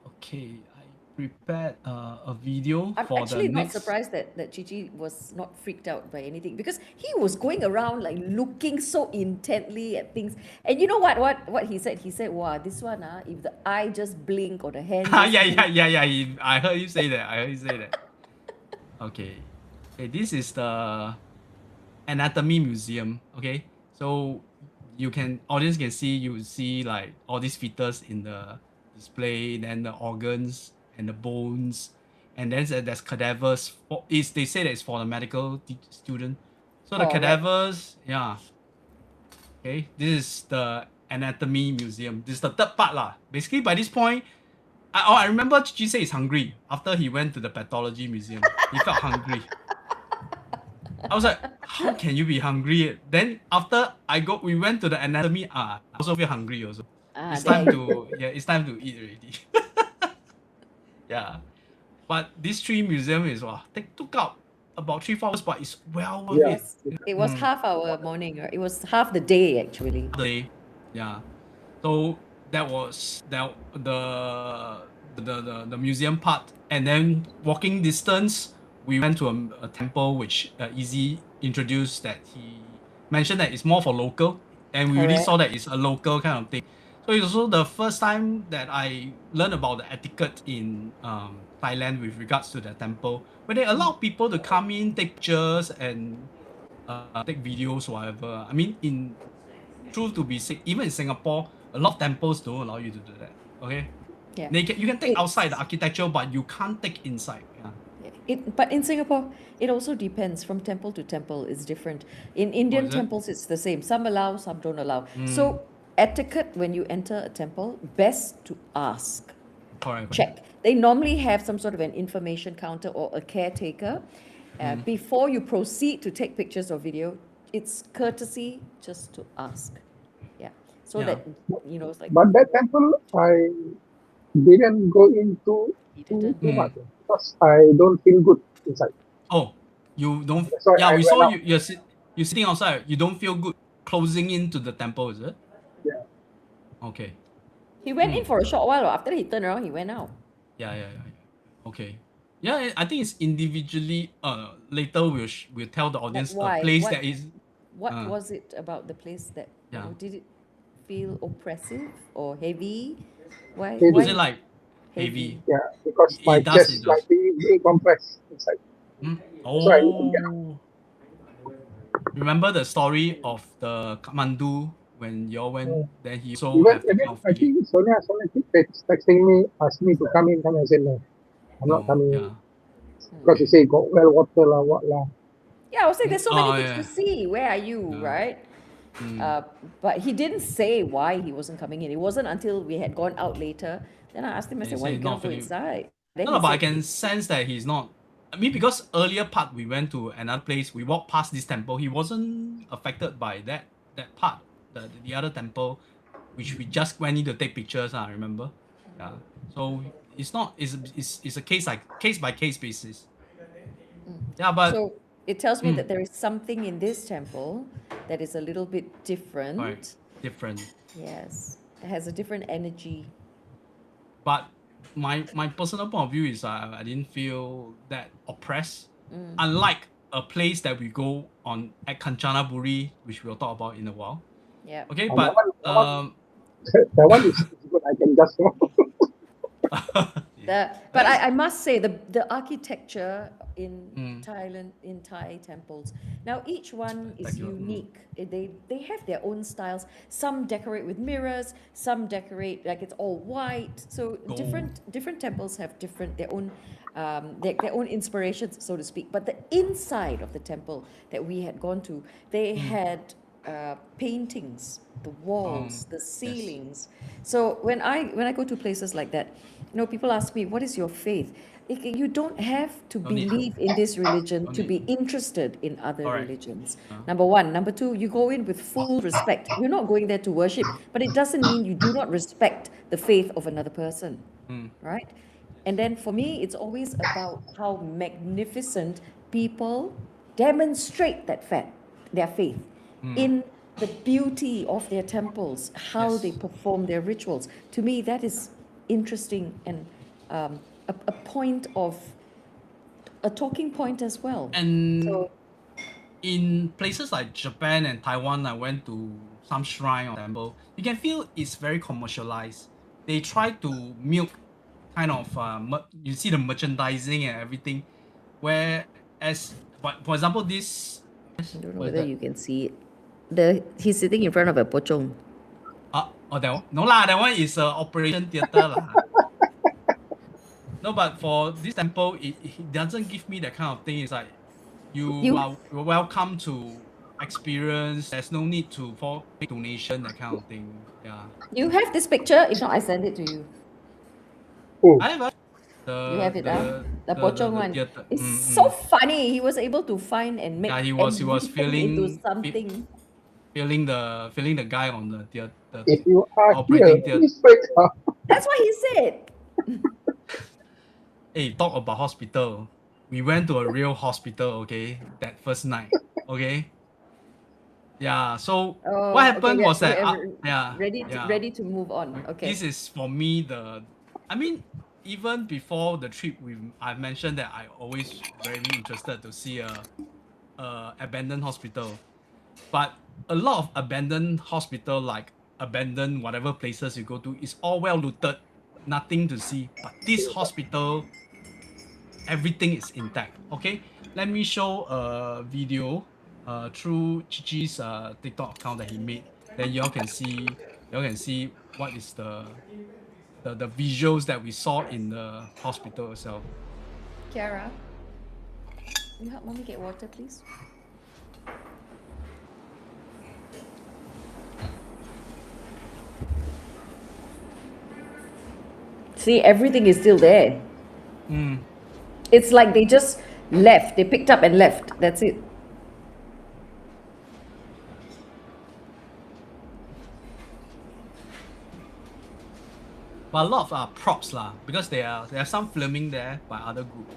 Okay, I prepared a video I'm for actually the not next. surprised that Chichi was not freaked out by anything because he was going around like looking so intently at things. And you know what he said? He said, wow, this one, if the eye just blink or the hand just blink, I heard you say that. Okay. Okay, this is the anatomy museum. Okay, so audience can see like all these fetus in the display, then the organs and the bones, and then there's cadavers. They say that it's for the medical student. So the Correct. cadavers, yeah. Okay, this is the anatomy museum. This is the third part lah. Basically, by this point, I remember Chichi said he's hungry after he went to the pathology museum. He felt hungry. I was like, how can you be hungry? Then after we went to the anatomy. I also feel hungry also. It's time to eat already. Yeah, but these three museums they took out about 3-4 hours, but it's well worth it. It was half our morning, right? It was half the day actually. Yeah. So that was the museum part, and then walking distance, we went to a temple which Easy introduced that he mentioned that it's more for local, and we really Correct. saw that it's a local kind of thing. So it's also the first time that I learned about the etiquette in Thailand with regards to the temple, where they allow people to come in, take pictures, and take videos, whatever. I mean, truth to be said, even in Singapore, a lot of temples don't allow you to do that. Okay, Yeah. you can take outside the architecture, but you can't take inside. Yeah. But in Singapore, it also depends from temple to temple. It's different. In Indian is it? temples, it's the same. Some allow, some don't allow. So etiquette when you enter a temple, best to ask. Correct. Check. They normally have some sort of an information counter or a caretaker. Before you proceed to take pictures or video, it's courtesy just to ask. Yeah. So Yeah. that, it's like, But that temple, I didn't go into you too didn't. much because I don't feel good inside. Oh, you don't. That's why Yeah, I we went saw out. you're sitting outside. You don't feel good closing into the temple, is it? Yeah. Okay. He went in for a short while. After he turned around, he went out. Yeah. Okay. Yeah, I think it's individually. Later we'll tell the audience why? a place What- that is. What was it about the place that, Yeah. did it feel oppressive or heavy? Why? Heavy. Was Why it like heavy? heavy? Yeah, because my It does. It chest does. like being compressed inside. Hmm? That's why I need to get up. Oh, remember the story of the Kamandu when y'all went? Mm. Then he also Even have that and then kind of I feeling. think Sonia keep texting me, ask me to come in. Come I said no, I'm not No, coming in yeah, because he okay. say got well water lah, what lah. Yeah, I was like, there's so many Oh things to yeah, see. Where are you, yeah. right? Mm. But he didn't say why he wasn't coming in. It wasn't until we had gone out later. Then I asked him, I And he said, why said you he's cannot not go feeling. inside? Then No, he but I said, can sense that he's not. I mean, because earlier part we went to another place, we walked past this temple. He wasn't affected by that part, the other temple, which we just went in to take pictures. I remember. Yeah. So it's not. It's a case by case basis. Yeah, but so it tells me mm, that there is something in this temple that is a little bit right, different. different. Yes, it has a different energy. But my personal point of view is I didn't feel that oppressed. Unlike a place that we go on at Kanchanaburi, which we'll talk about in a while. Yeah. Okay, And but that one is good. I can just But I must say the architecture in mm, Thailand, in Thai temples, now each one is spectacular. unique. They have their own styles. Some decorate with mirrors, some decorate like it's all white. So Gold. different temples have different their own inspirations, so to speak. But the inside of the temple that we had gone to, they had paintings, the walls, the Yes. ceilings. So when I go to places like that, people ask me, what is your faith? You don't have to No need. believe in this religion No to need. be interested in other Correct. religions. Uh, Number one. Number two, you go in with full respect. You're not going there to worship, but it doesn't mean you do not respect the faith of another person, mm, right? And then for me, it's always about how magnificent people demonstrate their faith in the beauty of their temples, how they yes. perform their rituals. To me, that is interesting and a point of a talking point as well. And So in places like Japan and Taiwan, I went to some shrine or temple. You can feel it's very commercialized. They try to milk kind of you see the merchandising and everything. Whereas, but for example, this I don't know what is whether that? you can see it. He's sitting in front of a pochong. Oh, that one? No lah, that one is operation theater lah. No, but for this temple, it doesn't give me that kind of thing. It's like You you're welcome to experience. There's no need for make donation, that kind of thing. Yeah, you have this picture? If not, I send it to you. oh, I have You have it, the pocong the one. theater. It's so funny. He was able to find and make Yeah, he was everything into something. feeling the guy on the if you are here, operating theater. please wake up. That's what he said. Hey, talk about hospital. We went to a real hospital. Okay, that first night. Okay. Yeah. So what Oh, okay. happened was that yeah, yeah. Ready to move on. Okay. This is for me I mean, even before the trip I mentioned that I always very interested to see a abandoned hospital. But a lot of abandoned hospital, like abandoned whatever places you go to, is all well looted, nothing to see. But this hospital, everything is intact. Okay, let me show a video through Chichi's TikTok account that he made. Then y'all can see what is the visuals that we saw in the hospital itself. Kiara, can you help mommy get water, please? See, everything is still there. It's like they just left. They picked up and left. That's it. But a lot of props lah, because there are some filming there by other group.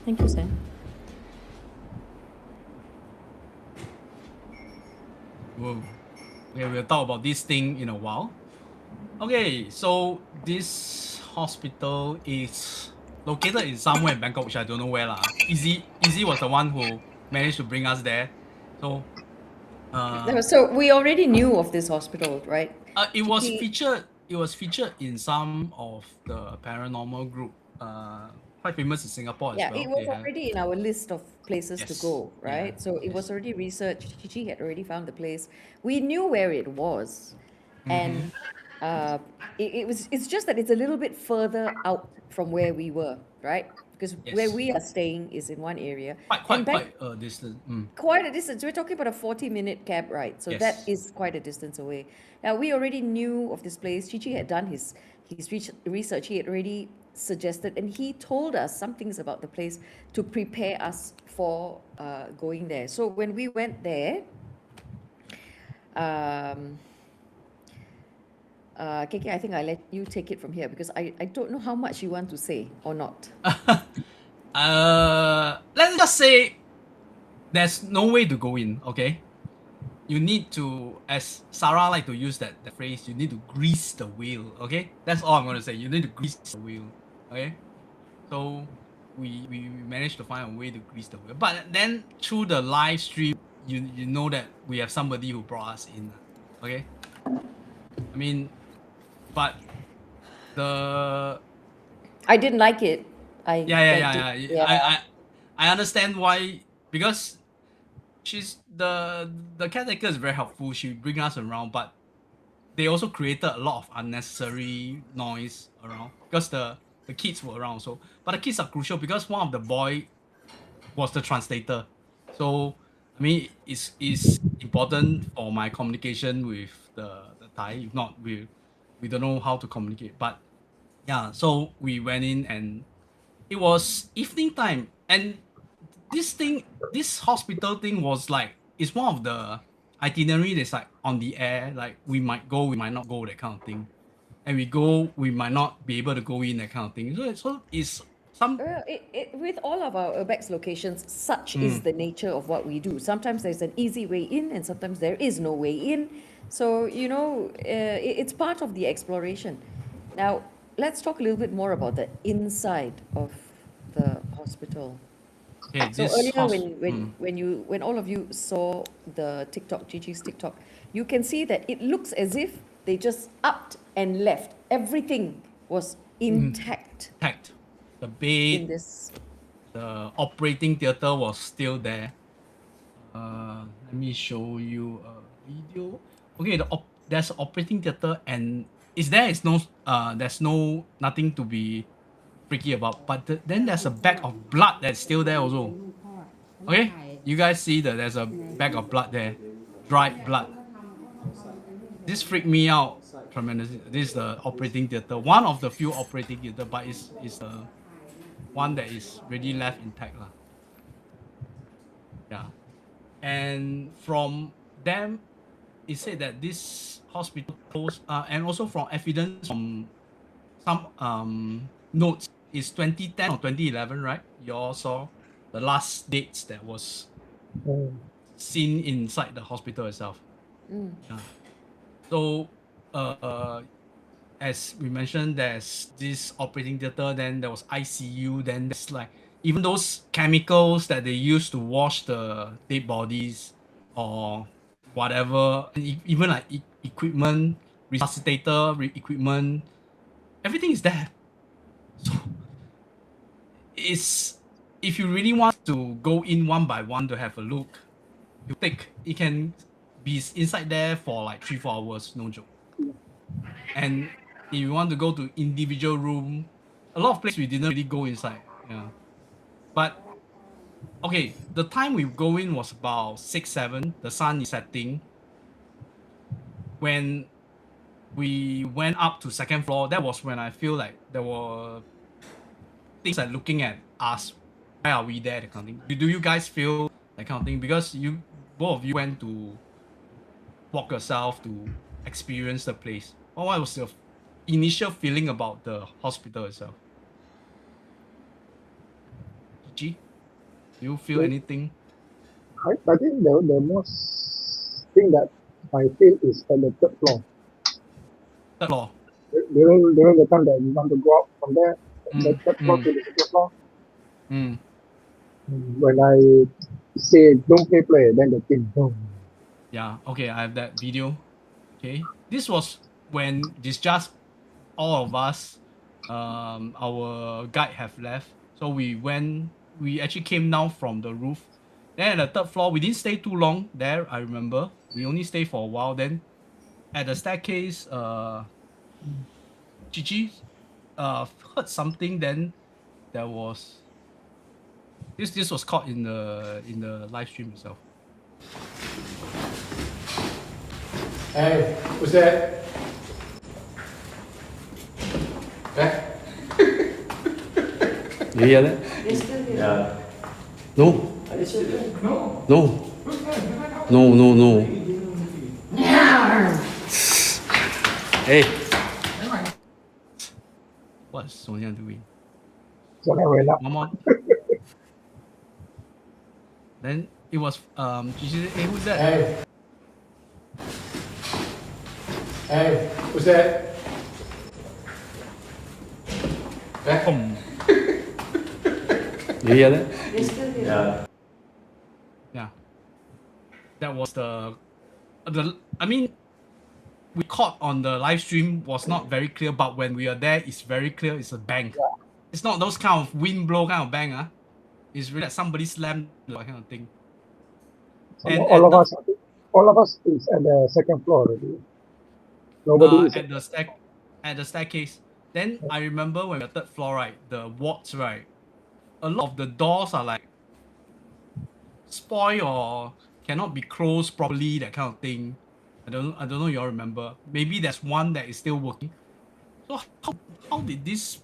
Thank you, Sam. Whoa. Okay, we'll talk about this thing in a while. Okay, so this hospital is located in somewhere in Bangkok, which I don't know where lah. Easy was the one who managed to bring us there. So So we already knew of this hospital, right? it was He- featured. It was featured in some of the paranormal group. Quite famous in Singapore as Yeah, it well. was They have already in our list of places to yes, go, yeah, right? So it was yes. already researched. Chichi had already found the place. We knew where it was, Mm-hmm. and uh, it's just that it's a little bit further out from where we were, right? Because where Yes, we are staying is in one area, and quite a distance. quite a distance. We're talking about a 40-minute cab ride, so that Yes. is quite a distance away. Now we already knew of this place. Chichi had done his research. He had already suggested, and he told us some things about the place to prepare us for going there. So when we went there, um, KK, I think I let you take it from here because I don't know how much you want to say or not. Let's just say there's no way to go in. Okay, you need to, as Sarah like to use that phrase, you need to grease the wheel. Okay, that's all I'm gonna say. You need to grease the wheel. Okay, so we managed to find a way to grease the wheel. But then through the live stream, you know that we have somebody who brought us in. Okay, I mean, but the I didn't like it. I yeah, yeah, begged it. yeah, yeah. Yeah. I understand why, because she's the caretaker is very helpful. She bring us around, but they also created a lot of unnecessary noise around because the kids were around. So, but the kids are crucial because one of the boy was the translator. So, I mean, it's important for my communication with the Thai. If not, we don't know how to communicate. But yeah, so we went in and it was evening time, and this hospital thing was like, it's one of the itinerary that's like on the air, like we might go, we might not go, that kind of thing, and we go, we might not be able to go in, that kind of thing. So it's some Well, with all of our urbex locations, such is mm, the nature of what we do. Sometimes there's an easy way in, and sometimes there is no way in. So, it's part of the exploration. Now, let's talk a little bit more about the inside of the hospital. okay, So this earlier, house when all of you saw the TikTok, Gigi's TikTok, you can see that it looks as if they just upped and left. Everything was intact intact, the in bed, this. the operating theater was still there. Let me show you a video. Okay, there's operating theater, and is no there's no nothing to be freaky about. But then there's a bag of blood that's still there also. Okay, you guys see that there's a bag of blood there, dried blood. This freaked me out tremendously. This is the operating theater, one of the few operating theater, but it's the one that is really left intact lah. Yeah. And from them, it said that this hospital closed, and also from evidence from some notes, is 2010 or 2011, right? You all saw the last dates that was Mm. seen inside the hospital itself. Yeah. So, as we mentioned, there's this operating theater, then there was ICU, then there's like even those chemicals that they use to wash the dead bodies or whatever, and even like equipment, resuscitator equipment, everything is there. So it's, if you really want to go in one by one to have a look, it can be inside there for like 3-4 hours, no joke. And if you want to go to individual room, a lot of places we didn't really go inside. Yeah. But okay, the time we go in was about 6-7. The sun is setting. When we went up to second floor, that was when I feel like there were things like looking at us. Why are we there? That kind of thing. Do you guys feel that kind of thing? Because you both of you went to walk yourself to experience the place. What was your initial feeling about the hospital itself? Gigi, do you feel Mm. anything? I think the most thing that I feel is at the third floor. Third floor. During the time that we want to go up from there, the third floor to the second floor. Mm. When I say don't play, then the thing boom. Yeah, okay, I have that video. Okay. This was when it's just all of us, our guide have left. So we actually came down from the roof. Then at the third floor, we didn't stay too long there, I remember. We only stayed for a while. Then at the staircase, Gigi heard something. Then there was this was caught in the live stream itself. Hey, who's that? Eh? You hear that? Yeah. No. Are you still there? No. No. No. Hey. What's Sonia doing? So I went up. One more. Then it was Gigi said, hey, who's that? Hey. Hey, who's that? Eh? Boom. You hear that? Yeah. Yeah. That was the I mean we caught on the live stream was not very clear, but when we are there it's very clear it's a bang. Yeah. It's not those kind of wind blow kind of bang, It's really like somebody slammed the kind of thing. So And all at of us is at the second floor already. Nobody is at the staircase. Then I remember when we were third floor, right, the wards, right, a lot of the doors are like spoil or cannot be closed properly, that kind of thing. I don't know you all remember. Maybe there's one that is still working. So how did this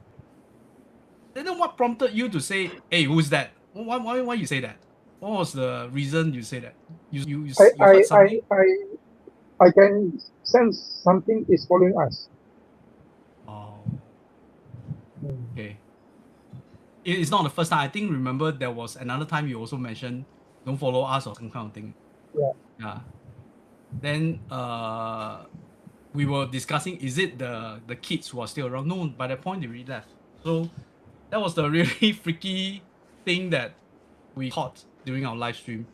then what prompted you to say, hey, who's that? Why you say that? What was the reason you say that? You heard something? I can sense something is following us. Oh, okay. It's not the first time. I think remember there was another time you also mentioned don't follow us or some kind of thing. Yeah. Yeah. Then we were discussing, is it the kids who are still around? No, by that point they already left. So that was the really freaky thing that we caught during our live stream.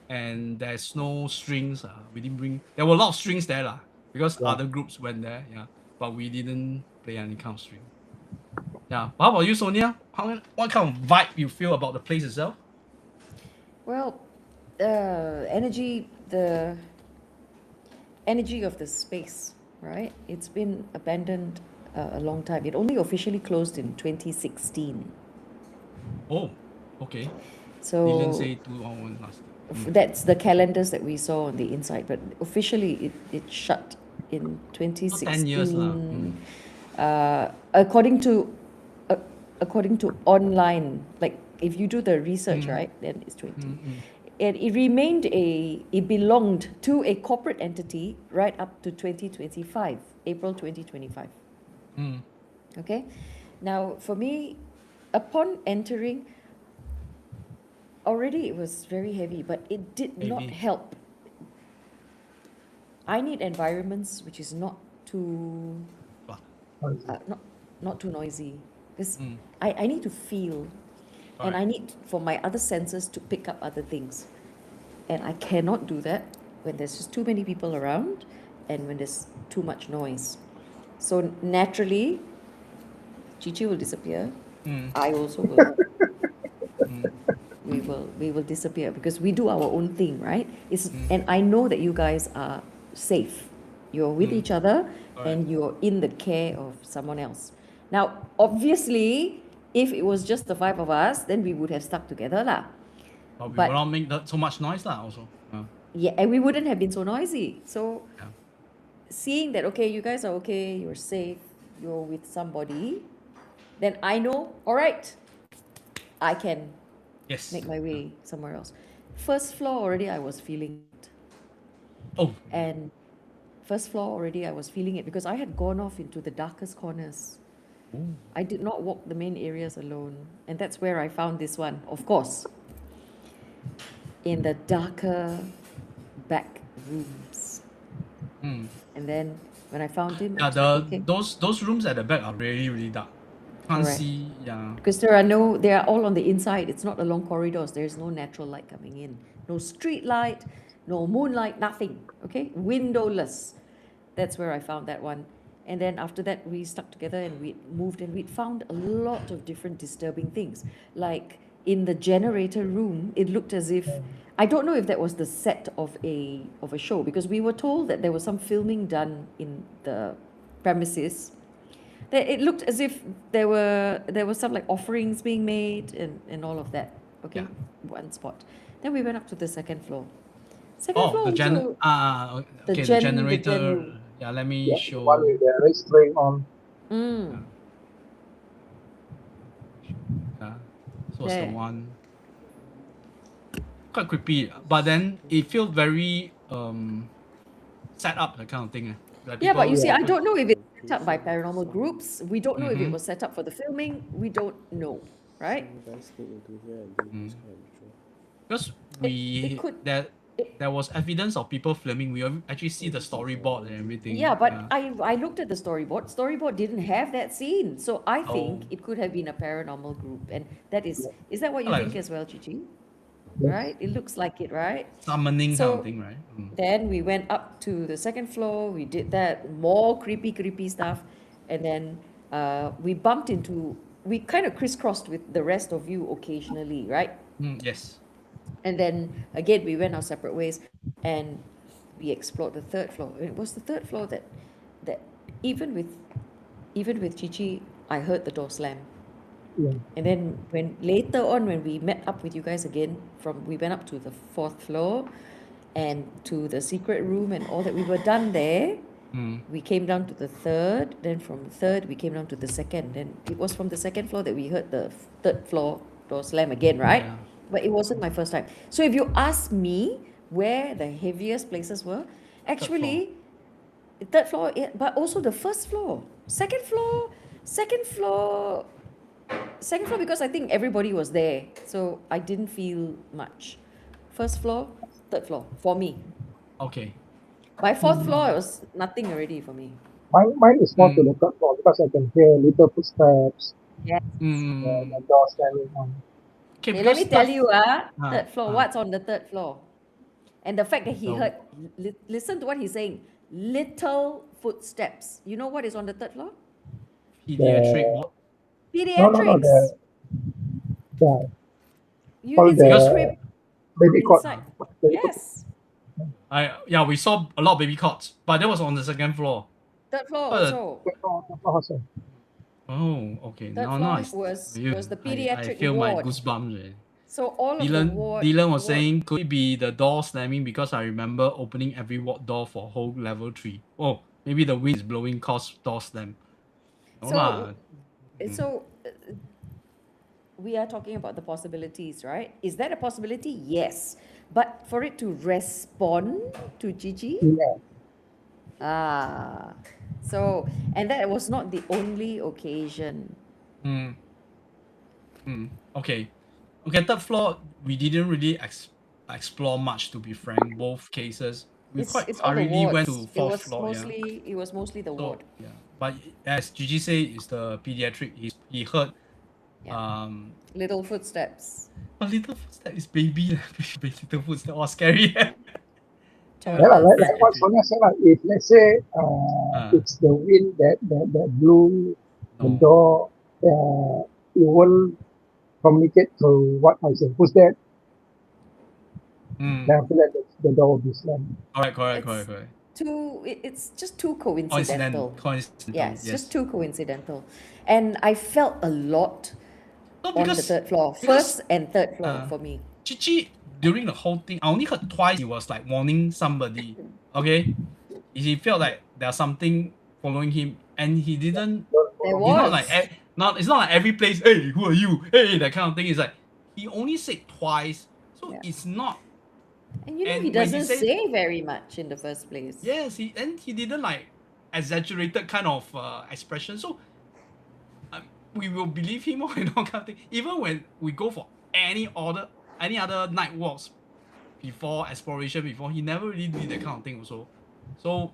And there's no strings. We didn't bring. There were a lot of strings there, because Yeah. other groups went there. Yeah, but we didn't play any kind of string. Yeah. How about you, Sonia? What kind of vibe you feel about the place itself? Well, the energy of the space, right? It's been abandoned a long time. It only officially closed in 2016. Oh, okay. So Didn't say 2 hours last. that's the calendars that we saw on the inside, but officially it shut in 2016. 10 years lah. According to online, like if you do the research, right, then it's 20. And it belonged to a corporate entity right up to 2025, April 2025. Okay, now for me, upon entering, already it was very heavy, but it did not Heavy. help. I need environments which is not too not too noisy, because I need to feel, and I need for my other senses to pick up other things, and I cannot do that when there's just too many people around and when there's too much noise. So naturally, Chichi will disappear. I also will. We will disappear because we do our own thing, right? And I know that you guys are safe. You're with each other and you're in the care of someone else. Now, obviously, if it was just the five of us, then we would have stuck together lah. But we But- will not make that so much noise lah also. Yeah, and we wouldn't have been so noisy. So seeing that, okay, you guys are okay, you're safe, you're with somebody, then I know, all right, I can Yes. make my way somewhere else. First floor already I was feeling it. Oh, And first floor already I was feeling it because I had gone off into the darkest corners. I did not walk the main areas alone. And that's where I found this one, of course. In the darker back rooms. And then when I found him, I yeah. was like, okay. Those rooms at the back are really really dark. Can't Correct. see. Yeah. Because they are all on the inside. It's not along corridors. There's no natural light coming in. No street light, no moonlight, nothing. Okay? Windowless. That's where I found that one. And then after that, we stuck together and we moved and we found a lot of different disturbing things. Like in the generator room, it looked as if, I don't know if that was the set of a show, because we were told that there was some filming done in the premises. That it looked as if there were some like offerings being made and all of that. Okay, Yeah. one spot. Then we went up to the second floor. Second Oh, floor the also, the okay, the gen generator. room. Yeah, let me Yeah, the show. one with the restraint on. Mm. Yeah, so it's the There. one. Quite creepy, but then it feels very set up, that kind of thing. Like Yeah, but you see, Yeah. I don't know if it's set up by paranormal groups. We don't know if it Mhm. was set up for the filming. We don't know, right? Some guys sneak into here and do this kind of ritual. Because It could. there was evidence of people filming. We actually see the storyboard and everything. Yeah, but I looked at the storyboard. Storyboard didn't have that scene, so I think Oh. it could have been a paranormal group, and that is that what you Like- think as well, Chichi? Yes. Right? It looks like it, right? Summoning kind So- of thing, right? Then we went up to the second floor. We did that more creepy stuff, and then we bumped into. We kind of crisscrossed with the rest of you occasionally, right? Yes. And then again, we went our separate ways, and we explored the third floor. It was the third floor that even with Chichi, I heard the door slam. Yeah. And then later on when we met up with you guys again, we went up to the fourth floor, and to the secret room and all that. We were done there. We came down to the third. Then from the third, we came down to the second. Then it was from the second floor that we heard the third floor door slam again, right? Yeah. But it wasn't my first time. So if you ask me where the heaviest places were, actually, third floor, yeah, but also the first floor, second floor, because I think everybody was there, so I didn't feel much. First floor, third floor for me. Okay. By fourth floor, it was nothing already for me. Mine is more to the third floor because I can hear little footsteps, Yeah. the door slamming on. Okay, Okay, let me because tell you, Ah, third floor. ah. What's on the third floor? And the fact that he So- heard, listen to what he's saying. Little footsteps. You know what is on the third floor? pediatric what? Pediatrics. Yeah, You all can see the a crib baby cot. inside. Baby cot. Yes. We saw a lot of baby cots, but that was on the second floor. Third floor Uh, also. Third floor also. Oh, okay. Third Now floor I was the I pediatric feel my ward. goosebumps. Eh. So all of the ward. Dylan was ward- saying, could it be the door slamming because I remember opening every ward door for whole level 3. Oh, maybe the wind is blowing cause door slam. No So- lah. So we are talking about the possibilities, right? Is that a possibility? Yes. But for it to respond to Gigi, Yeah. so, and that was not the only occasion. Okay. Okay, third floor, we didn't really explore much, to be frank. Both cases. We It's quite all the thoroughly went wards. to fourth floor. It was mostly the So, ward. yeah. But as Gigi said, it's the pediatric. He heard Yeah. Little footsteps. a little footstep is baby. Little footstep. Oh, scary. Yeah, like what Sonia said, if let's say it's the wind that blew the No. door, it won't communicate to what I said. Who's that? Then after that, the door will be slammed. Correct. It's just too coincidental. Coincidental. Yeah, it's just too coincidental. And I felt a lot No, on the third floor. First and third floor for me. Chichi, during the whole thing, I only heard twice he was like warning somebody. Okay? He felt like there's something following him, and he didn't. There It's was. it's not like every place, hey, who are you? Hey, that kind of thing. It's like he only said twice. So Yeah. it's not. And you know And he when he doesn't said- say very much in the first place. Yes, he didn't like exaggerated kind of expression. So we will believe him or kind of thing. Even when we go for any other night walks before exploration, he never really did that kind of thing also. So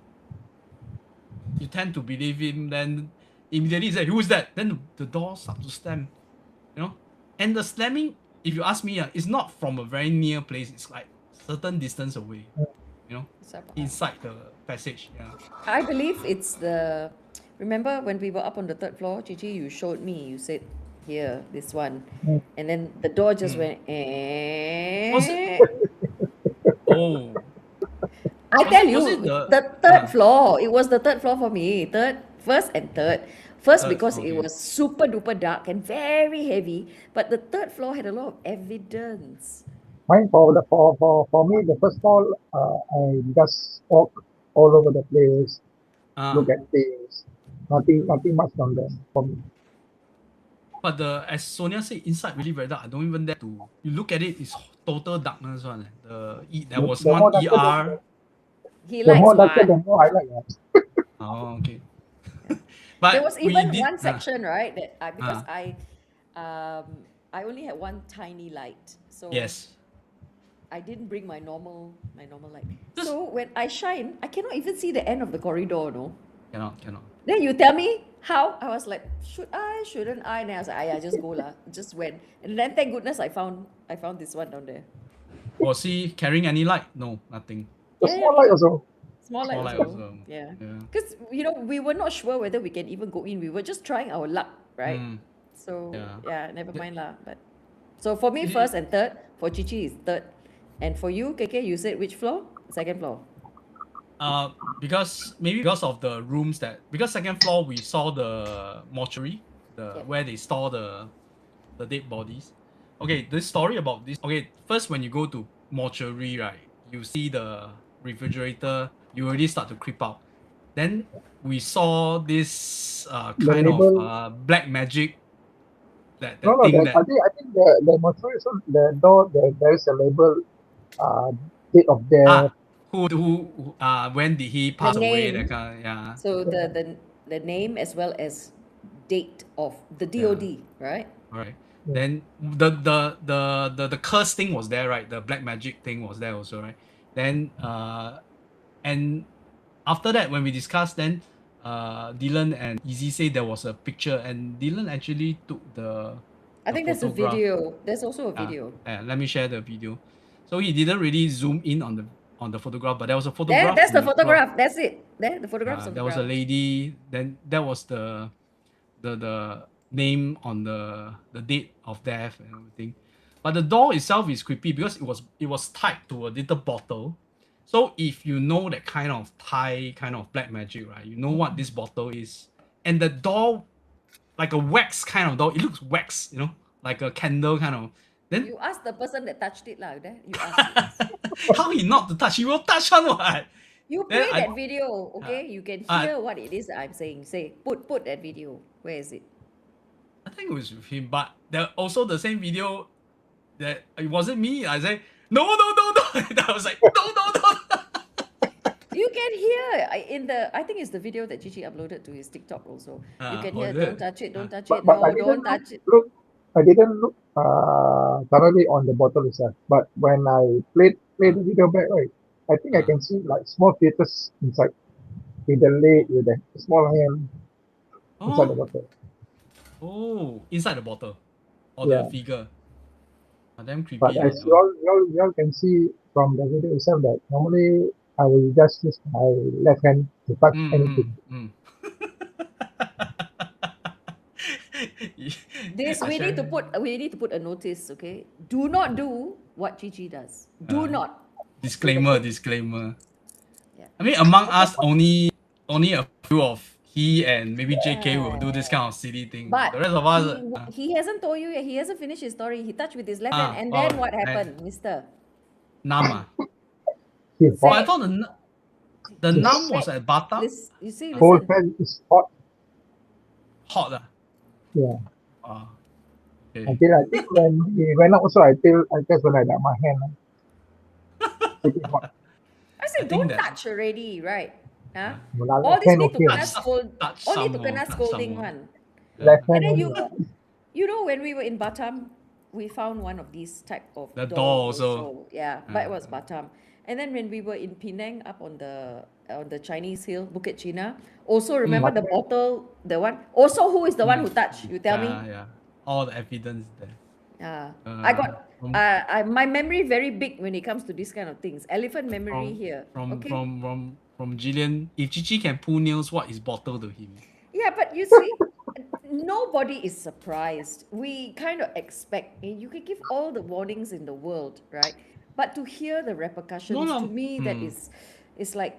you tend to believe him. Then immediately said, "Who's that?" Then the door starts to slam, you know. And the slamming, if you ask me, it's not from a very near place. It's like certain distance away, you know, inside the passage. Yeah. I believe it's the. Remember when we were up on the third floor, Gigi, you showed me. You said, "Here, this one," Mm. and then the door just went. Was it? Oh. I Was tell it- was you, it the- the third floor. It was the third floor for me. First and third. First Third, because it okay. was super duper dark and very heavy, but the third floor had a lot of evidence. Mine for me, the first floor, I just walk all over the place, look at things. Nothing much on there for me. But as Sonia said, inside really very dark. I don't even dare to. You look at it, it's total darkness one. There was The one more darker, ER. He the likes more darker, what? the more I like. Oh, okay. But There was we even did, one section, right? That because uh. I only had one tiny light, so Yes. I didn't bring my normal light. Just- So when I shine, I cannot even see the end of the corridor, no. Cannot. Then you tell me how? I was like, should I? Shouldn't I? And I was like, yeah, just go lah. Just went. And then thank goodness I found this one down there. Was he carrying any light? No, nothing. The Yeah, small light also. Small light Small light also. also. Yeah. Yeah. Because we were not sure whether we can even go in. We were just trying our luck, right? So Yeah. never mind lah. But so for me, first and third. For Chichi is third, and for you, KK, you said which floor? Second floor. Because of the rooms because second floor we saw the mortuary, where they store the dead bodies. Okay, this story about this. Okay, first when you go to mortuary, right, you see the refrigerator, you already start to creep out. Then we saw this kind of label. black magic. That No, thing I think the mortuary, so the door, there is a label, date of death. who when did he pass away? name. That kind. Yeah. So the name as well as date of the DOD, right? Right. Then the curse thing was there, right? The black magic thing was there also, right? Then and after that when we discussed, then Dylan and Easy say there was a picture, and Dylan actually took the I think there's a photograph. video. There's also a video. Let me share the video. So he didn't really zoom in on the photograph, but there was a photograph. That's the on photograph. That's it. There, the photograph's on the there was a ground. lady. Then that was the name on the date of death and everything. But the door itself is creepy because it was tied to a little bottle. So if you know that kind of Thai kind of black magic, right? You know what this bottle is. And the door, like a wax kind of door, it looks wax, like a candle kind of. Then You ask the person that touched it lah. There, you ask. how he not to touch? He will touch on what? You Then play I- that video, okay? You can hear what it is that I'm saying. Say, put that video. Where is it? I think it was with him, but there also the same video that it wasn't me. I said, no. And I was like, no. You can hear in the. I think it's the video that Gigi uploaded to his TikTok also. You can hear, is don't it? touch it, don't touch But, it. but I No, didn't don't touch it. look. I didn't look thoroughly on the bottle itself. But when I played the video back, right, I think I can see like small fetus inside, with the leg, with the small hand inside the bottle. Oh, inside the bottle. Or Yeah. the figure. Damn creepy. But as you all can see from the video itself, that normally I will just use my left hand to touch anything. This we need to put a notice, okay? Do not do what Gigi does. Do not. Disclaimer. Yeah. I mean, among us, only a few of he and maybe JK will do this kind of silly thing. But the rest of us, he hasn't told you yet. He hasn't finished his story. He touched with his left hand, and wow, then what right. happened, Mister? Nama. He's Oh, hot. I thought the Nam was at Batam. You see, Whole listen. hand is hot. Hot. Yeah. Okay. Until I think when he went out also, I just when I got my hand. Pretty hot. I said, I think don't that- touch already, right? Huh? Well, All left this hand need to okay. kena scold. Touch All need to some kena more, touch scolding some more. one. Left hand And then only. you know, when we were in Batam, we found one of these type of The door door also. Yeah, but it was Batam. And then when we were in Penang, up on the Chinese hill, Bukit China, also remember the bottle, the one. Also, who is the one who touched? You tell me. Yeah. All the evidence there. I got From my memory very big when it comes to these kind of things. Elephant memory from here. from Okay. from Jillian. If Chichi can pull nails, what is bottle to him? Yeah, but you see, nobody is surprised. We kind of expect, you can give all the warnings in the world, right? But to hear the repercussions, to No, me, that is like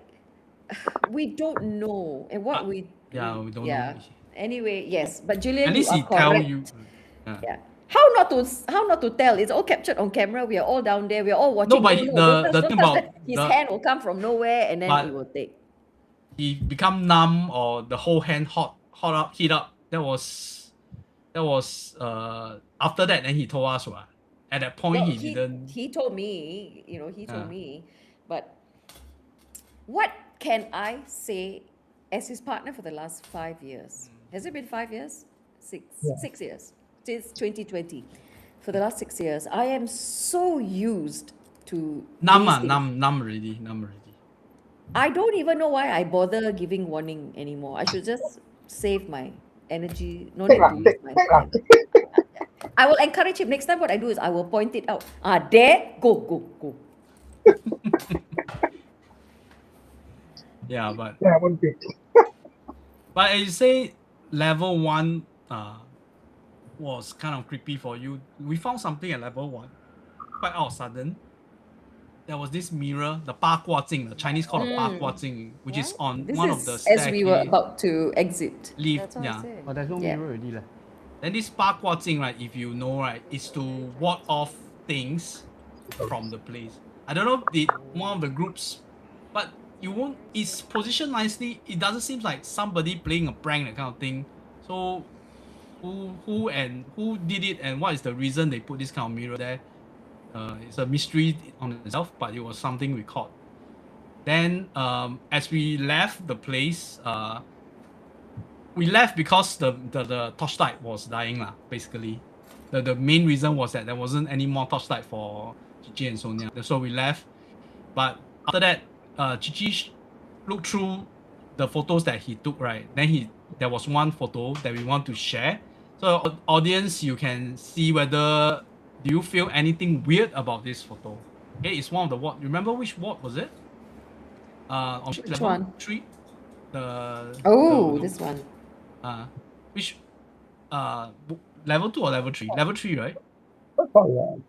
we don't know, and what yeah, we don't know. yeah. Anyway, yes, but At Julian, you least are he tell you. correct. Yeah. Yeah. How not to tell? It's all captured on camera. We are all down there. We are all No, watching. but Oh no, don't touch, the don't thing touch about that. His the hand will come from nowhere, and then it but will take. he become numb or the whole hand heat up. That was after that. Then he told us what. At that point, Well, he didn't. he told me, he told Yeah. me, but what can I say as his partner for the last 5 years? Has it been 5 years? Yeah. 6 years since 2020. For the last 6 years, I am so used to Numb, these things. numb already. I don't even know why I bother giving warning anymore. I should just save my energy. No need to use my time. I will encourage him. Next time, what I do is I will point it out. There, go. Yeah, but Yeah, one bit. but as you say, level 1 was kind of creepy for you. We found something at level 1 quite out of sudden. There was this mirror, the 八卦镜, the Chinese call it 八卦镜, which is on This one of the is as we were staircase about to exit. lift. That's what I Yeah. said. Oh, there's no Yeah. mirror already. Then this 八卦镜, right, if you know, right, is to ward off things from the place. I don't know if one of the groups, but you won't. It's positioned nicely. It doesn't seem like somebody playing a prank, that kind of thing. So, who did it, and what is the reason they put this kind of mirror there? It's a mystery on itself, but it was something we caught. Then, as we left the place, we left because the torchlight was dying lah. Basically, the main reason was that there wasn't any more torchlight for Chichi and Sonia, so we left. But after that, Chichi looked through the photos that he took, right? Then there was one photo that we want to share. So audience, you can see whether do you feel anything weird about this photo. Okay, it's one of the ward. Remember which ward was it? On Which level one? 3. This one. Which level 2 or level 3? Level 3, right? Oh, yeah.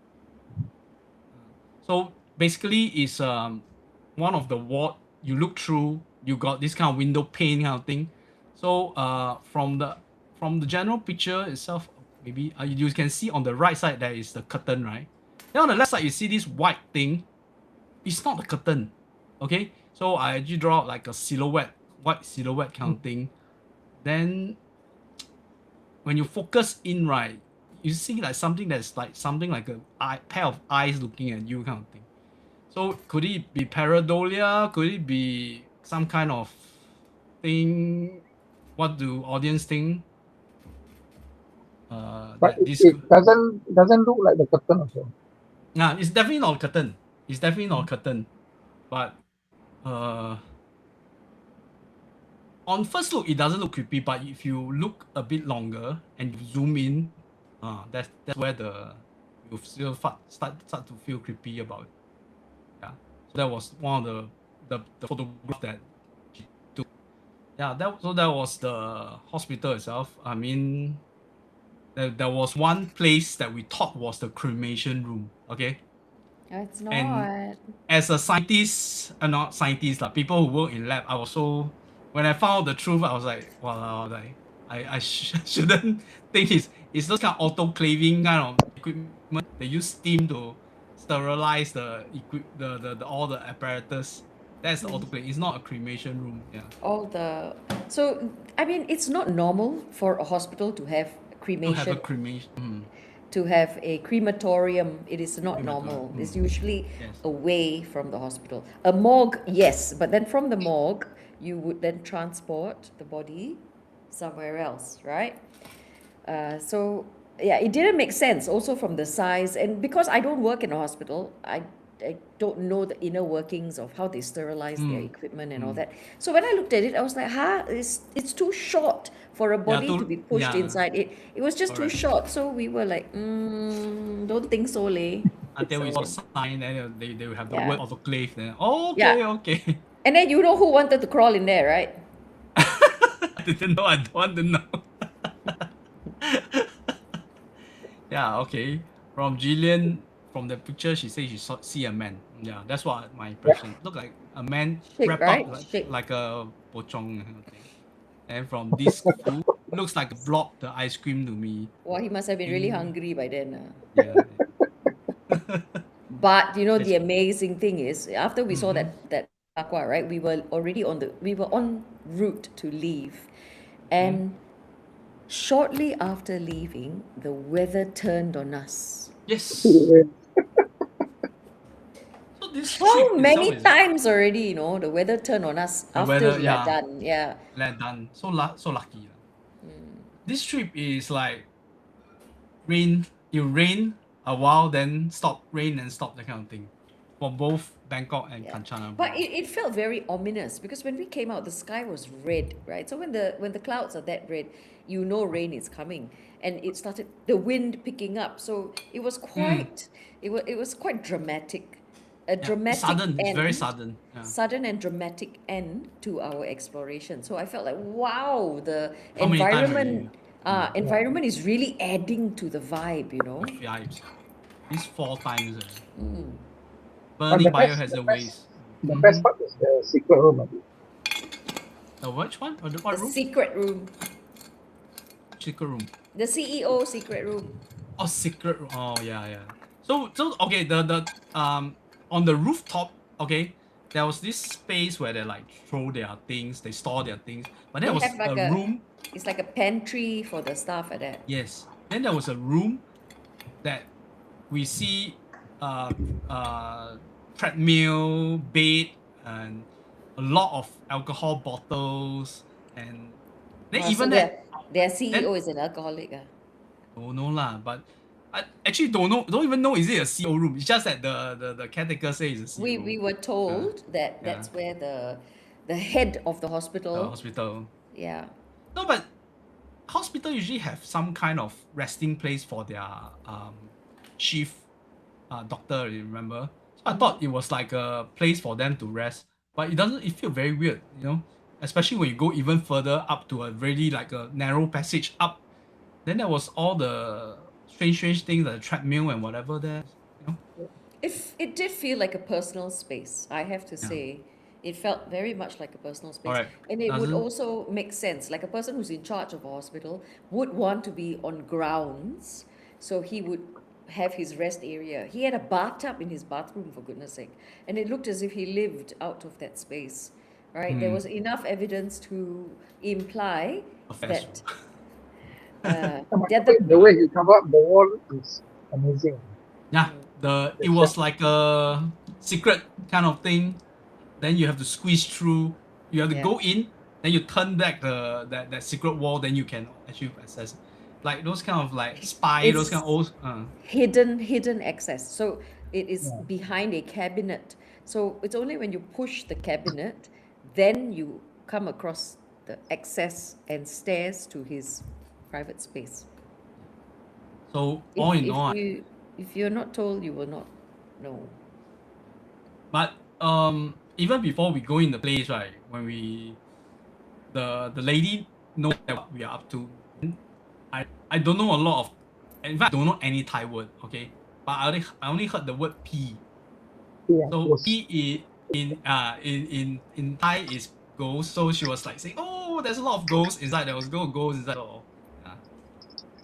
So basically, it's one of the ward you look through. You got this kind of window pane kind of thing. So from the general picture itself, maybe you can see on the right side there is the curtain, right? Then on the left side you see this white thing. It's not the curtain, okay? So I actually draw out like a silhouette, white silhouette kind of thing. Then when you focus in, right, you see like something that's like something like a pair of eyes looking at you kind of thing. So could it be pareidolia? Could it be some kind of thing? What do audience think? But That it doesn't look like the curtain also. Yeah, it's definitely not a curtain. It's definitely not a curtain. But on first look, it doesn't look creepy. But if you look a bit longer and you zoom in, that's where you still start to feel creepy about it. Yeah. So that was one of the photograph that she took. Yeah. That was the hospital itself. I mean, there was one place that we thought was the cremation room. Okay. It's not. And as a scientist, not scientist, people who work in lab, I was so, when I found out the truth, I was like, wow, like I shouldn't think it's those kind of autoclaving kind of equipment. They use steam to sterilize the all the apparatus. That's the autoclave. It's not a cremation room. Yeah. So I mean, it's not normal for a hospital to have cremation. To have a cremation. To have a crematorium, it is not normal. It's usually away from the hospital. A morgue, yes, but then from the morgue, you would then transport the body somewhere else, right? So yeah, it didn't make sense also from the size, and because I don't work in a hospital, I I don't know the inner workings of how they sterilize their Mm. equipment and all that. So when I looked at it, I was like, it's too short for a Yeah, body to be pushed yeah, inside. It was just too correct. short. So we were like, don't think so, leh. Until we saw So sign, and they will have the word yeah, autoclave. Then okay, yeah. okay. And then you know who wanted to crawl in there, right? I didn't know. I don't want to know. Yeah, okay. From Jillian, from the picture, she says she see a man. Yeah, that's what my impression. Look like a man Shake, wrap up right? Shake. like a pocong kind of thing. And from this view, looks like a blob the ice cream to me. Well, he must have been really Think- hungry by then. Yeah. But you know, Yes. the amazing thing is, after we saw Mhm. that aqua, right? We were already we were on route to leave, Mm. and shortly after leaving, the weather turned on us. Yes. Yeah. So this How trip many itself is times already, you know, the weather turned on us the after weather, we are yeah, done. Yeah. done. So lucky. This trip is like rain. You rain a while, then stop. Rain and stop, that kind of thing. For both Bangkok and Yeah. Kanchanaburi. But it felt very ominous because when we came out, the sky was red, right? So when the clouds are that red, you know rain is coming, and it started the wind picking up. So it was quite it was quite dramatic, a Yeah, dramatic sudden. It's very end, sudden. Yeah. sudden and dramatic end to our exploration. So I felt like wow, the How many times already? environment is really adding to the vibe, you know. Vibes. This 4 times. But Burning biohazard waste. the best part is the secret room. I think. The which one? Or the The what room? secret room, Secret room. the CEO secret room. Oh, secret room. Oh, yeah. So okay, the on the rooftop, okay, there was this space where they like throw their things, they store their things. But there They was have like a room. it's like a pantry for the staff at that. Yes. Then there was a room that we see treadmill, bed, and a lot of alcohol bottles, and then So even that. their CEO is an alcoholic. Don't know lah, but I actually don't know. Don't even know is it a CO room. It's just that the caretaker says it's a CO We room. were told that that's where the head of the The hospital. hospital. Yeah. No, but hospital usually have some kind of resting place for their chief doctor. You remember? So I thought it was like a place for them to rest, but it doesn't. It feel very weird, you know. Especially when you go even further up to a really like a narrow passage up. Then there was all the strange things, like the treadmill and whatever there. You know? It did feel like a personal space, I have to Yeah. say. It felt very much like a personal space. Alright. And it would Doesn't- also make sense. Like a person who's in charge of a hospital would want to be on grounds. So he would have his rest area. He had a bathtub in his bathroom, for goodness sake. And it looked as if he lived out of that space. Right? There was enough evidence to imply A fast that But that the the way he covered up the wall is amazing. Yeah, it was like a secret kind of thing. Then you have to squeeze through. You have to Yeah. go in. Then you turn back that secret wall. Then you can actually access. Like those kind of like spy. Those kind of old. hidden access. So it is Yeah. behind a cabinet. So it's only when you push the cabinet, then you come across the access and stairs to his private space. So all in all, If you're not told, you will not know. but even before we go in the place, right, when the lady knows what we are up to. I don't know a lot of, in fact I don't know any Thai word, okay, but I only heard the word P. Yeah, So was, P in Thai is ghost. So she was like saying, "Oh, there's a lot of ghosts inside. There was ghosts inside." Oh, yeah.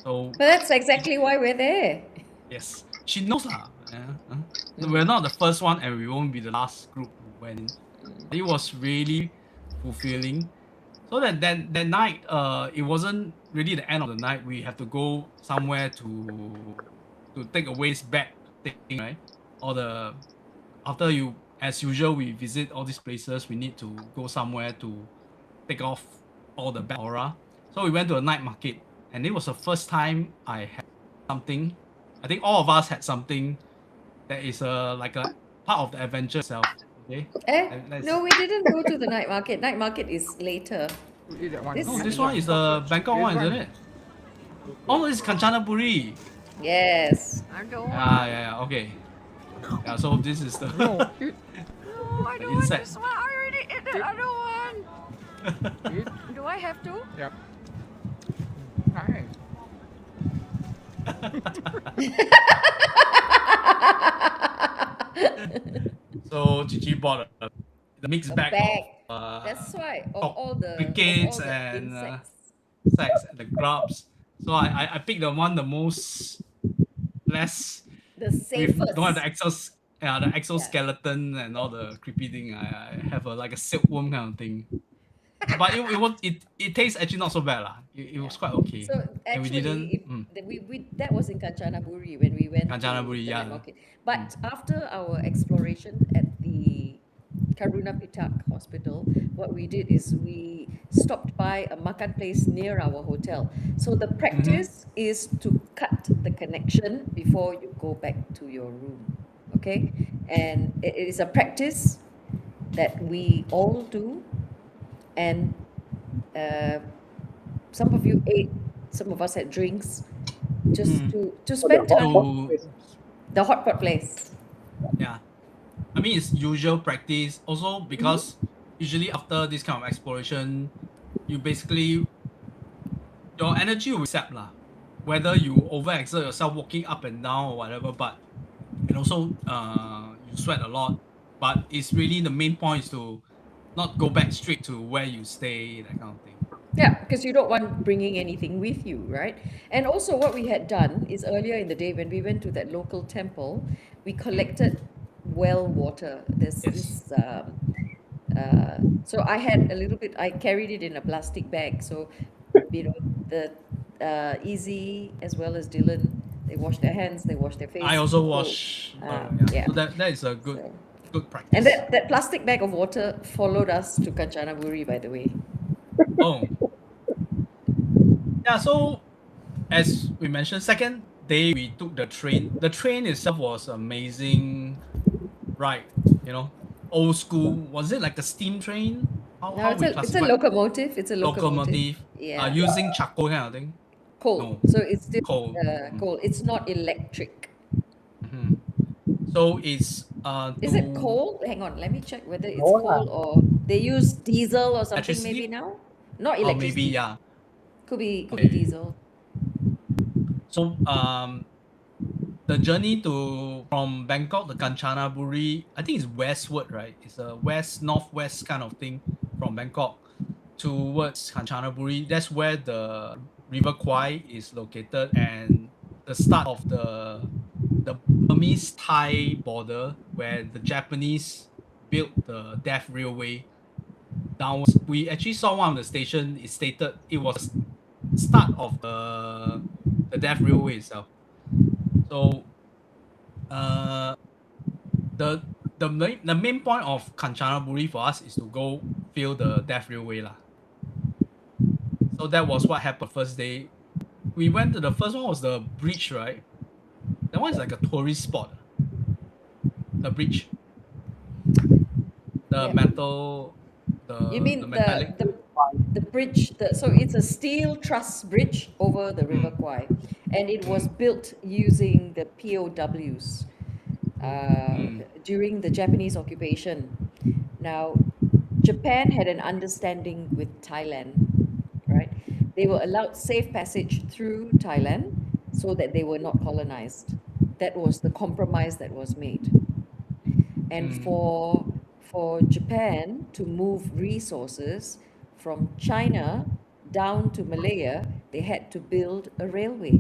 So But that's exactly why we're there. yes, she knows lah. Yeah. We're not the first one, and we won't be the last group who went in. It was really fulfilling. So that night, it wasn't really the end of the night. We have to go somewhere to take a waste bag thing, right? After you, as usual, we visit all these places. We need to go somewhere to take off all the bad aura. So we went to a night market, and it was the first time I had something. I think all of us had something that is like a part of the adventure itself. Okay. No, we didn't go to the night market. Night market is later. We eat that one. This- No, This this one is the Bangkok one, isn't it? Oh, it's Kanchanaburi. Yes. I don't Yeah. Okay. Yeah. So this is the No, eat. No, I The don't want insect. this one. I already ate the other one. Eat. Do I have to? Yep. Nice. So Gigi bought the mixed A bag, bag. of That's why of pork all the briquettes and insects. insects and the grubs. So I picked the one the most less The with safest. don't have the exoskeleton and all the creepy thing. I have like a silkworm kind of thing. But it tastes actually not so bad lah. It was quite okay. So And we actually, didn't. we that was in Kanchanaburi when we went Kanchanaburi, to the yeah. night market. But after our exploration at the Karuna Pitak Hospital, what we did is we stopped by a makan place near our hotel. So the practice is to cut the connection before you go back to your room. Okay? And it is a practice that we all do. And some of you ate, some of us had drinks, just to spend time. The hot pot place. Yeah. I mean, it's usual practice. Also, because usually after this kind of exploration, you basically, your energy will sap lah. Whether you overexert yourself walking up and down or whatever, but and also you sweat a lot. But it's really the main point is to not go back straight to where you stay, that kind of thing. Yeah, because you don't want bringing anything with you, right? And also what we had done is earlier in the day when we went to that local temple, we collected well water. There's Yes. this so I had a little bit, I carried it in a plastic bag. So, the Easy as well as Dylan, they wash their hands, they wash their face. I also So, wash. yeah. So that is a good So- good practice. And that plastic bag of water followed us to Kanchanaburi, by the way. Oh. Yeah, so as we mentioned, second day we took the train. The train itself was amazing, right? Old school. Was it like a steam train? No, How we it's a classify it? locomotive. It's a locomotive. Locomotive. Yeah. Using charcoal kind of thing. Coal. No. So it's still Coal. coal. It's not electric. Mhm. So it's Is it to- coal? Hang on, let me check whether it's No coal or they use diesel or something Electricity? maybe now. Not Or electricity. maybe yeah. Could be Okay. diesel. So the journey from Bangkok to Kanchanaburi, I think it's westward, right? It's a northwest kind of thing from Bangkok towards Kanchanaburi. That's where the River Kwai is located and the start of the Burmese Thai border where the Japanese built the Death Railway downwards. We actually saw one of the station. It stated it was start of the Death Railway itself. So, the main point of Kanchanaburi for us is to go feel the Death Railway lah. So that was what happened first day. We went to the first one was the bridge, right? That one is like a tourist spot. The bridge, the Yeah. metal, You mean the metallic. the bridge? So it's a steel truss bridge over the River Kwai, and it was built using the POWs during the Japanese occupation. Now, Japan had an understanding with Thailand, right? They were allowed safe passage through Thailand so that they were not colonized. That was the compromise that was made. And for Japan to move resources from China down to Malaya, they had to build a railway.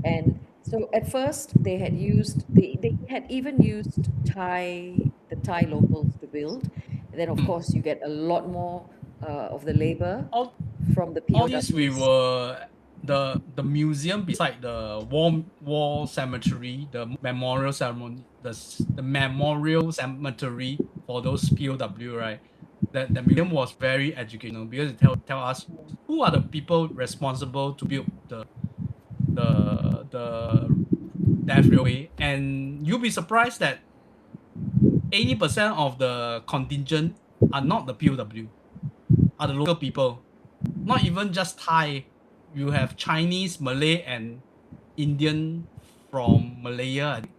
And so at first they had even used the Thai locals to build. And then of course you get a lot more of the labor All, from the all POWs. this we were the museum beside the war cemetery, the memorial ceremony, the memorial cemetery for those POW, right? That the museum was very educational because it tell us who are the people responsible to build the death railway, and you'll be surprised that 80% of the contingent are not the POW, are the local people. Not even just Thai. You have Chinese, Malay, and Indian from Malaya, I think.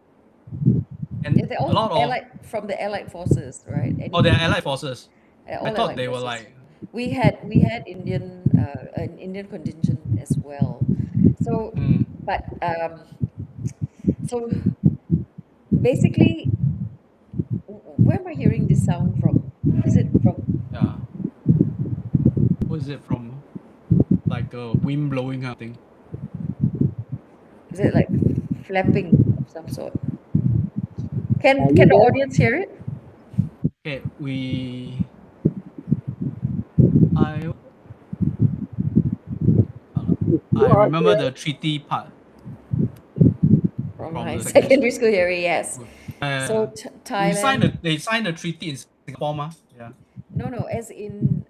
And They're a all lot of from the Allied forces, right? they're Anybody? allied forces. I All thought Allied they were forces. like We had an Indian contingent as well. So, mm, but so basically, where am I hearing this sound from? Is it from? yeah. What is it from? Like a wind blowing kind of thing. Is it like flapping of some sort? Are Can you the there? audience hear it? Okay, I You I are remember there. the treaty part From from my the secondary secondary school. school area, yes. So Thailand. They signed the treaty in Singapore, ma. Yeah. No, as in,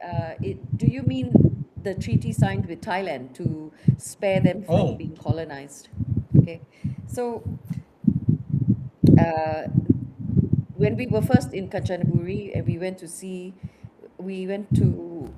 do you mean the treaty signed with Thailand to spare them from Oh. being colonized? Okay. So, uh, when we were first in Kanchanaburi and we went to,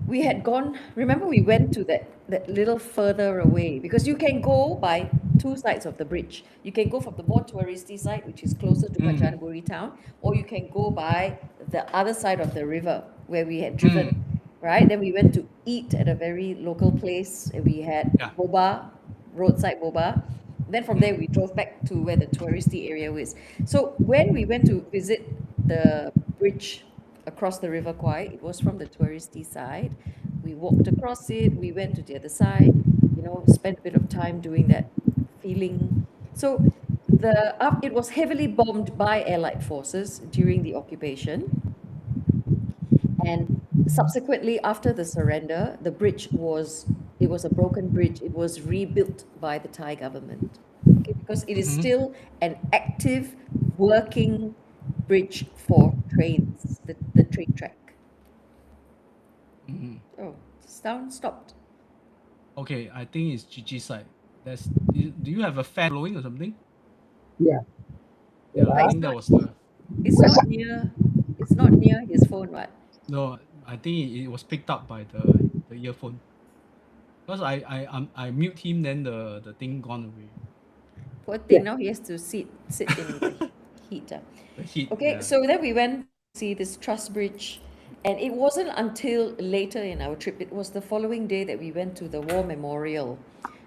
we had gone, remember we went to that little further away because you can go by two sides of the bridge. You can go from the more touristy side, which is closer to Mm. Kanchanaburi town, or you can go by the other side of the river where we had driven, Mm. right? Then we went to eat at a very local place. And we had Yeah. boba, roadside boba. Then from there, we drove back to where the touristy area was. So when we went to visit the bridge across the River Kwai, it was from the touristy side. We walked across it, we went to the other side, spent a bit of time doing that feeling. So it was heavily bombed by Allied forces during the occupation. And subsequently, after the surrender, it was a broken bridge. It was rebuilt by the Thai government. Okay, because it is still an active working bridge for trains, the train track. Oh, sound stopped. Okay, I think it's Gigi side. Do you have a fan blowing or something? Yeah. Yeah, Wait, I But ah. think that was the it's not near his phone, right? no. I think it was picked up by the earphone. Because I mute him, then the thing gone away. Poor Yeah. thing, now he has to sit in the heat. The heat. Okay, Yeah. so then we went to see this truss bridge, and it wasn't until later in our trip, it was the following day that we went to the war memorial,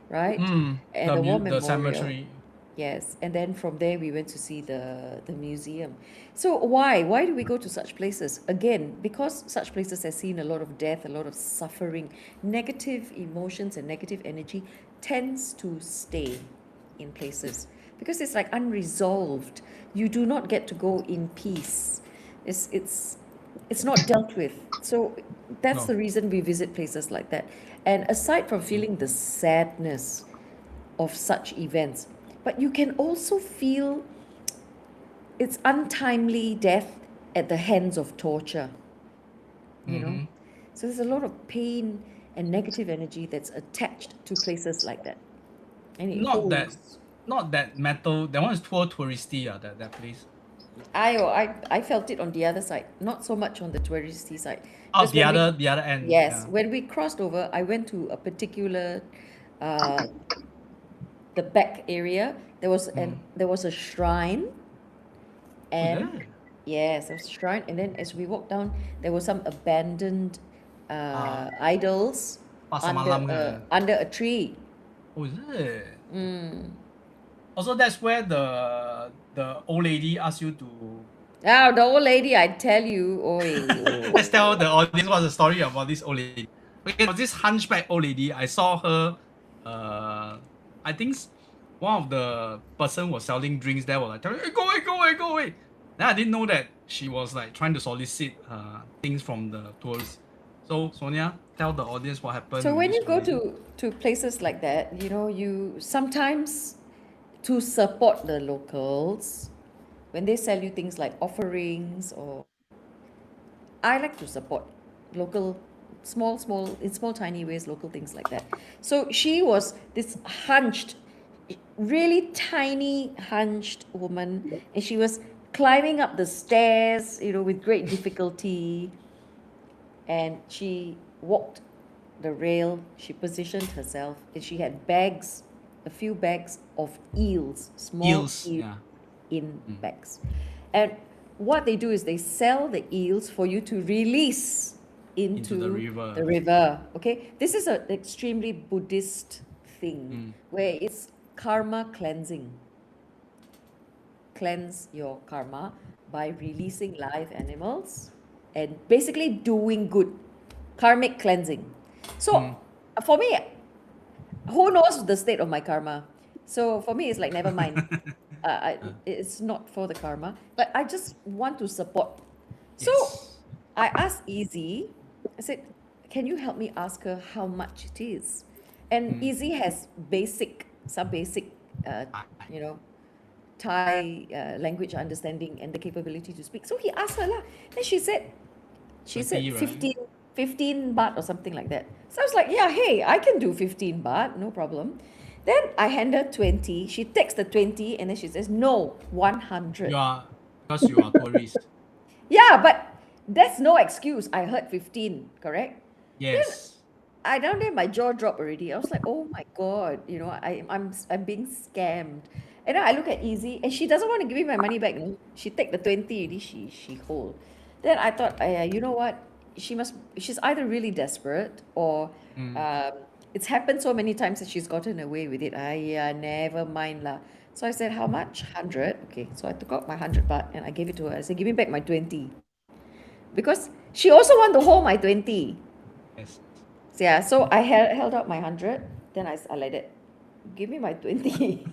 right? And the war The memorial. cemetery. Yes, and then from there we went to see the museum. So why do we go to such places? Again, because such places have seen a lot of death, a lot of suffering, negative emotions and negative energy tends to stay in places because it's like unresolved. You do not get to go in peace. It's not dealt with. So that's No. the reason we visit places like that. And aside from feeling the sadness of such events, but you can also feel it's untimely death at the hands of torture, you know? So there's a lot of pain and negative energy that's attached to places like that. And it Not that holds. not that metal. That one is touristy. That place. I felt it on the other side, not so much on the touristy side. Oh, Because when we the other end. yes, Yeah. when we crossed over, I went to a particular uh, the back area. There was a shrine, and there? yes, there was a shrine. And then as we walked down, there were some abandoned idols Pasar malam kan? under a tree. Oh, is it? Also, that's where the old lady asked you to. Now the old lady, I tell you, Let's tell the audience what's the story about this old lady. Okay, there was this hunchback old lady. I saw her. I think one of the person was selling drinks there. Was like, hey, go away, go away, go away. Then I didn't know that she was like trying to solicit things from the tourists. So Sonia, tell the audience what happened. So with when this you go old lady. to places like that, you sometimes to support the locals, when they sell you things like offerings, or I like to support local in small tiny ways, local things like that. So she was this hunched, really tiny, hunched woman, and she was climbing up the stairs, with great difficulty. And she walked the rail, she positioned herself, and she had bags, a few bags of eels, small Eels, eels yeah. in bags. And what they do is they sell the eels for you to release into the river. the river. Okay, this is an extremely Buddhist thing where it's karma cleansing. Cleanse your karma by releasing live animals and basically doing good, karmic cleansing. So for me, who knows the state of my karma? So for me, it's like never mind. It's not for the karma, but I just want to support. So Yes. I asked Easy, I said, can you help me ask her how much it is? And Easy has some basic, you know, Thai language understanding and the capability to speak. So he asked her lah. Then she said 30, right? 15 baht or something like that. So I was like, yeah, hey, I can do 15 baht, no problem. Then I hand her 20. She takes the 20 and then she says, no, 100. Because you are tourist. Yeah, but that's no excuse. I heard 15, correct? Yes. I down there, my jaw dropped already. I was like, oh my God, I'm being scammed. And then I look at Easy and she doesn't want to give me my money back. No? She take the 20 already, she hold. Then I thought, you know what? She's either really desperate or it's happened so many times that she's gotten away with it. Never mind lah. So I said, how much? 100. Okay, so I took out my 100 baht and I gave it to her. I said, give me back my 20. Because she also wanted to hold my 20. Yes. So yeah, so I held out my 100. Then I like that. Give me my 20.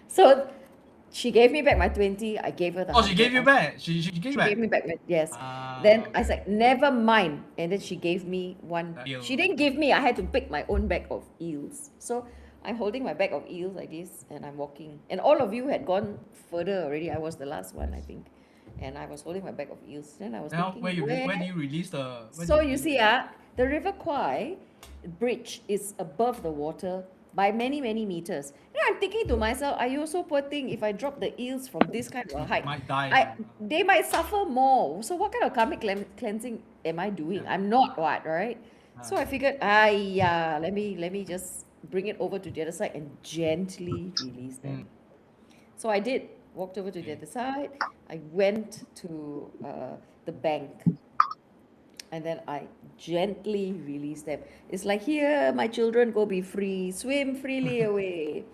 So she gave me back my 20. I gave her the 100. She gave you back. She gave She back. gave me back, yes. Then I Okay. said, never mind. And then she gave me one. Eel. She didn't give me, I had to pick my own bag of eels. So I'm holding my bag of eels like this and I'm walking. And all of you had gone further already. I was the last one, I think. And I was holding my bag of eels. Then I was Now, thinking, where do you release the? so you see, the River Kwai bridge is above the water by many, many meters. I'm thinking to myself, are you so poor thing? If I drop the eels from this kind of a height, might die. they might suffer more. So what kind of karmic cleansing am I doing? I'm not what, right? So I figured, let me just bring it over to the other side and gently release them. So I did. Walked over to the other side. I went to the bank. And then I gently released them. It's like, here, my children, go be free, swim freely away.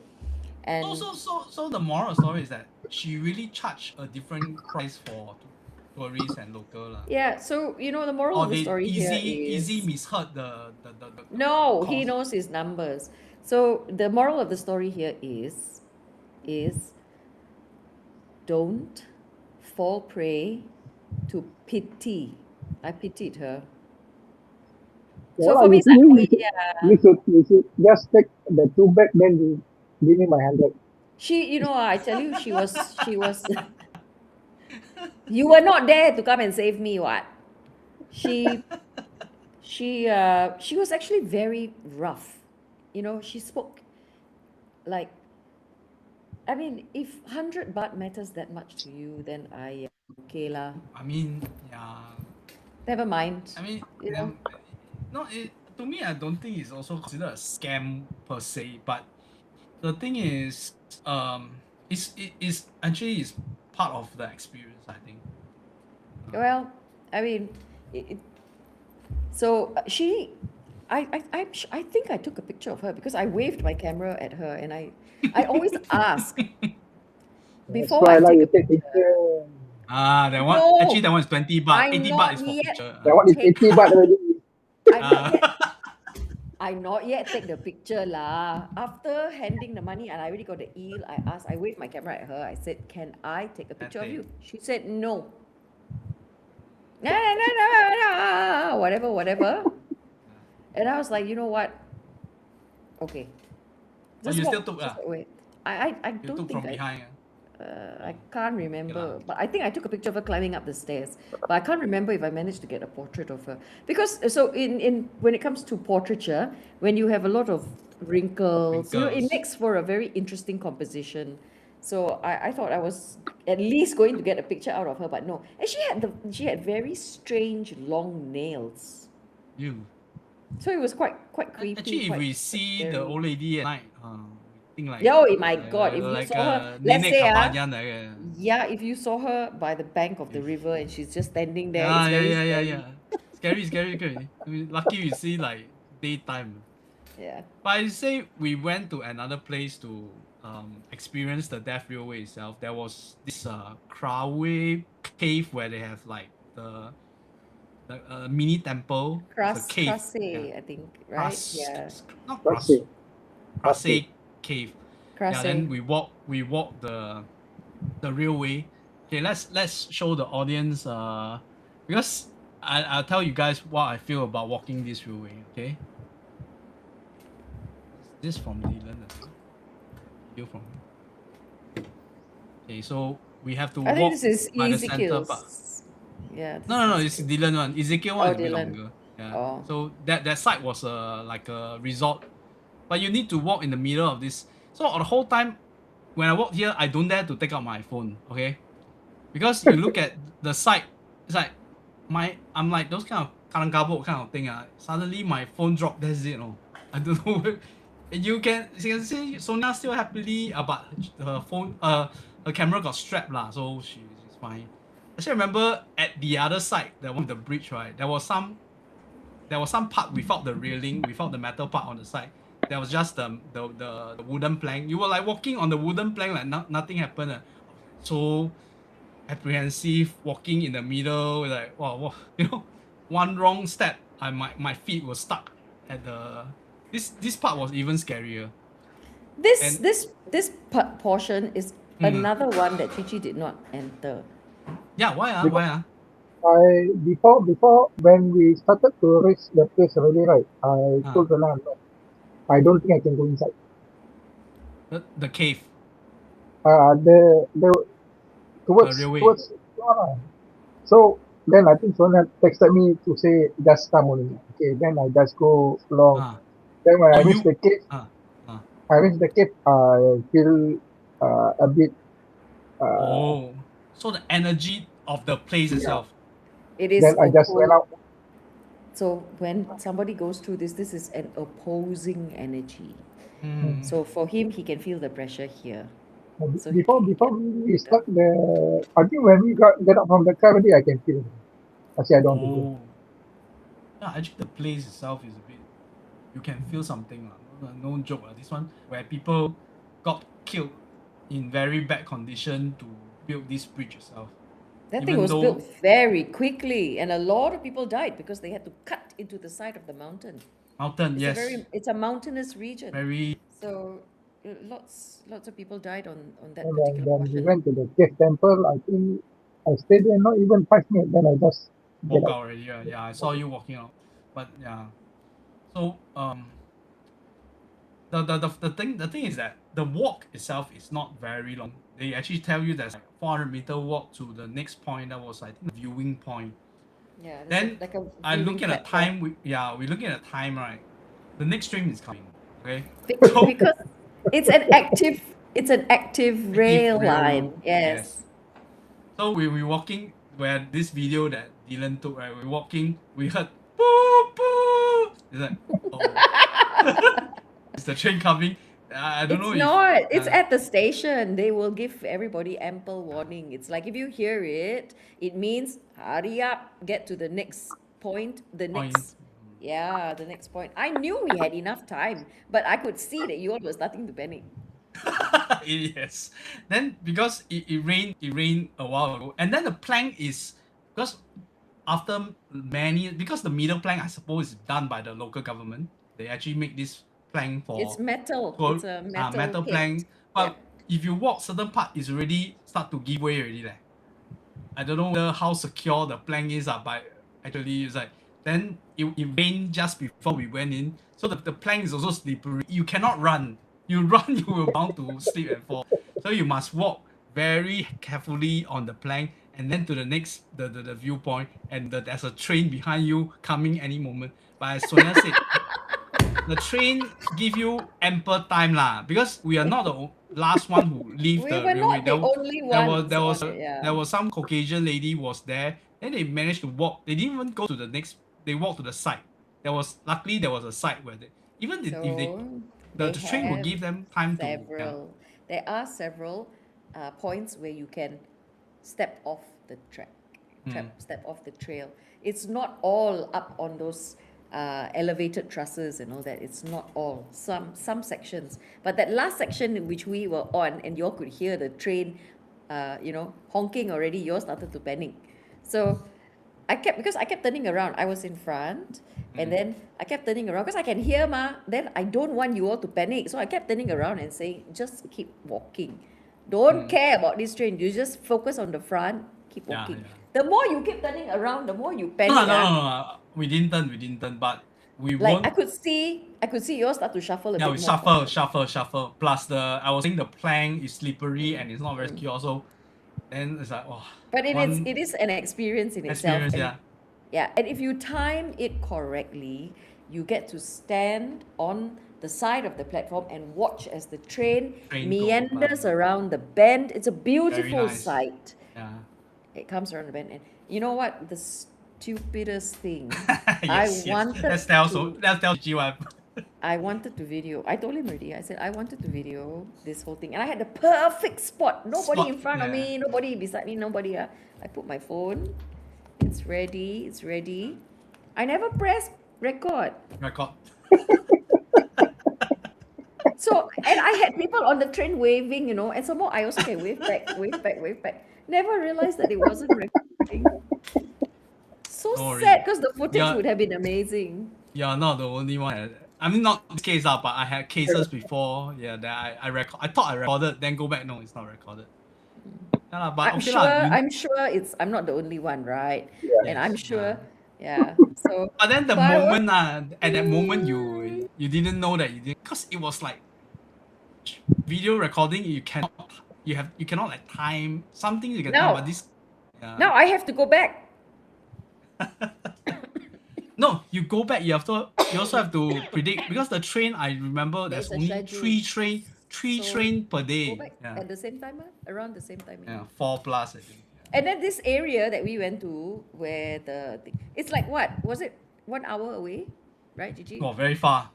And So the moral story is that she really charged a different price for tourists and local lah. yeah, so the moral of the story here is Easy misheard the no, he cost. knows his numbers. So the moral of the story here is don't fall prey to pity. I pitied her. So for me, it's like, you should just take the 2 back, then you give me my 100. I tell you, she was. You were not there to come and save me, what? She was actually very rough. She spoke like, I mean, if 100 baht matters that much to you, then okay lah. I mean, yeah. Never mind. I mean, to me, I don't think it's also considered a scam per se. But the thing is, it's actually is part of the experience, I think. Well, I mean, so she, I think I took a picture of her because I waved my camera at her and I always ask before That's why I you take a take picture. No. Actually that one is 20 baht. I'm 80 not baht is for yet. picture. That one is 80 baht already. I not yet take the picture lah. After handing the money and I already got the eel, I waved my camera at her. I said, can I take a picture of you? She said, no. No, whatever. And I was like, you know what? Okay. So you still took wait. I You don't took think from behind. I can't remember, but I think I took a picture of her climbing up the stairs. But I can't remember if I managed to get a portrait of her because so in when it comes to portraiture, when you have a lot of wrinkles. You know, it Wrinkles. makes for a very interesting composition. So I thought I was at least going to get a picture out of her, but no. And she had very strange long nails. You. So it was quite creepy. Actually, if quite, we quite see the scary. old lady at night, we think like Yeah, oh my God! If you like saw her, Nene let's say Kabayan like that. yeah, if you saw her by the bank of the river and she's just standing there, Yeah, it's yeah, very yeah, yeah, scary. yeah. Scary, scary, scary. Lucky we see like daytime. Yeah. But I say we went to another place to experience the Death Railway itself. There was this Krawe cave where they have like the mini temple. It's a cave. Yeah. I think, right? Yeah. Not Let's Kras, see. Krase cave. Yeah, Krase. then we walk the railway. Okay, let's show the audience because I'll tell you guys what I feel about walking this railway, okay? This from Dylan as well. Video from him. Okay, so we have to I think walk this is by the center part. Ezekiel's. Yeah. No, it's Dylan one. Ezekiel one Oh, is a bit Dylan. longer. Yeah. Oh. So that site was like a resort, but you need to walk in the middle of this. So the whole time, when I walk here, I don't dare to take out my phone. Okay, because you look at the site, it's like I'm like those kind of kalangkabut kind of thing. Suddenly my phone dropped. That's it. No, I don't know. You can see Sonia still happily about her phone. Her camera got strapped lah, so she's fine. Actually, remember at the other side, the one with the bridge, right? There was some part without the railing, without the metal part on the side. There was just the wooden plank. You were like walking on the wooden plank, like nothing happened. So apprehensive, walking in the middle, like wow, one wrong step, my feet were stuck at the. This part was even scarier. This portion is another one that Chichi did not enter. Yeah, why Before when we started to reach the place already, right? I told Rana, I don't think I can go inside. The cave. Towards railway. So then I think Sonia texted me to say just come only. Okay, then I just go along. Then when I reach the cave, I feel a bit. So the energy of the place itself. It is. Then I just went out. So when somebody goes through this is an opposing energy. So for him, he can feel the pressure here. So before we start I think when we get up from the car already, I can feel it. Actually, I don't think. Yeah, actually the place itself is a bit. You can feel something, no joke. This one where people got killed in very bad condition to build this bridge itself. That thing was built very quickly, and a lot of people died because they had to cut into the side of the mountain. Yes. It's a mountainous region. Very. So lots of people died on that And particular then portion. we went to the cave temple. I think I stayed there not even 5 minutes. Then I just walk out already. Yeah, I saw you walking out. But yeah, so the thing is that the walk itself is not very long. They actually tell you there's like 400-meter walk to the next point. That was, I think, the viewing point. Yeah. Then like a I look at the platform. time. We're looking at the time, right? The next train is coming. Okay. Because it's an active rail line. Yes. So we're walking where this video that Dylan took, right? We're walking, we heard boo boo. It's like, oh. Is the train coming? I don't know. It's not. It's at the station. They will give everybody ample warning. It's like if you hear it, it means hurry up, get to the next point, the next point. I knew we had enough time, but I could see that you all were starting to panic. Yes. Then because it rained a while ago, and then the plank is because after because the middle plank, I suppose, is done by the local government. They actually make this plank for it's metal. It's a metal plank. But if you walk certain part, it's already start to give way already. I don't know how secure the plank is, but actually it's like then it rained just before we went in. So the plank is also slippery. You cannot run. You run, you will bound to slip and fall. So you must walk very carefully on the plank and then to the next the viewpoint, and there's a train behind you coming any moment. But as Sonia said, the train give you ample time lah, because we are not the last one who leave We the were railway. not the only ones There was on it, there yeah. was some Caucasian lady was there, and they managed to walk. They didn't even go to the next. They walked to the side. Luckily there was a side where they even if they So the they train will have give them time to several. There are several points where you can step off the track, step off the trail. It's not all up on those elevated trusses and all that. It's not all. Some sections, but that last section in which we were on, and you all could hear the train, honking already. You all started to panic. So because I kept turning around. I was in front, and then I kept turning around because I can hear Then I don't want you all to panic, so I kept turning around and saying, "Just keep walking. Don't care about this train. You just focus on the front. Keep Yeah, walking." yeah. The more you keep turning around, the more you No, panic. no, no, no, no. We didn't turn, but we Like won't. I could see you all start to shuffle a Yeah, bit we more. shuffle. Plus I was saying the plank is slippery and it's not very secure. So then it's like, oh, But one it is an experience in itself. experience, And yeah. yeah, and if you time it correctly, you get to stand on the side of the platform and watch as the train Train meanders go by. around the bend. It's a Very beautiful nice. sight. Yeah. It comes around the bend, and you know what? The stupidest thing, Yes, yes. Let's tell Gigi what happened. I wanted to video. I told him already. I said I wanted to video this whole thing, and I had the perfect spot. Nobody Spot, in front of yeah. me. Nobody beside me. Nobody. I put my phone. It's ready. It's ready. I never press record. Record. So, and I had people on the train waving, and some more I also can wave back, wave back, wave back. Never realized that it wasn't recording. So Don't sad worry. because the footage Yeah. would have been amazing. You're not the only one. I mean, not this case, but I had cases before. Yeah, that I record. I thought I recorded, then go back. No, it's not recorded. Yeah, lah, but I'm okay sure. lah. I'm sure I'm not the only one, right? Yeah. And I'm Yes, sure. Yeah. So. But then the but I was- moment, at that moment, you didn't know that you didn't, because it was like video recording. You cannot like time something you can Now- time, but this. Yeah. Now I have to go back. No, you go back. You also have to predict, because the train. I remember there's There's a only schedule. three So, train per Go day. back Yeah, at the same time, around the same time. yeah, 4+ I think. And then this area that we went to, where it's like what was it? 1 hour away, right, Gigi? Oh, very far.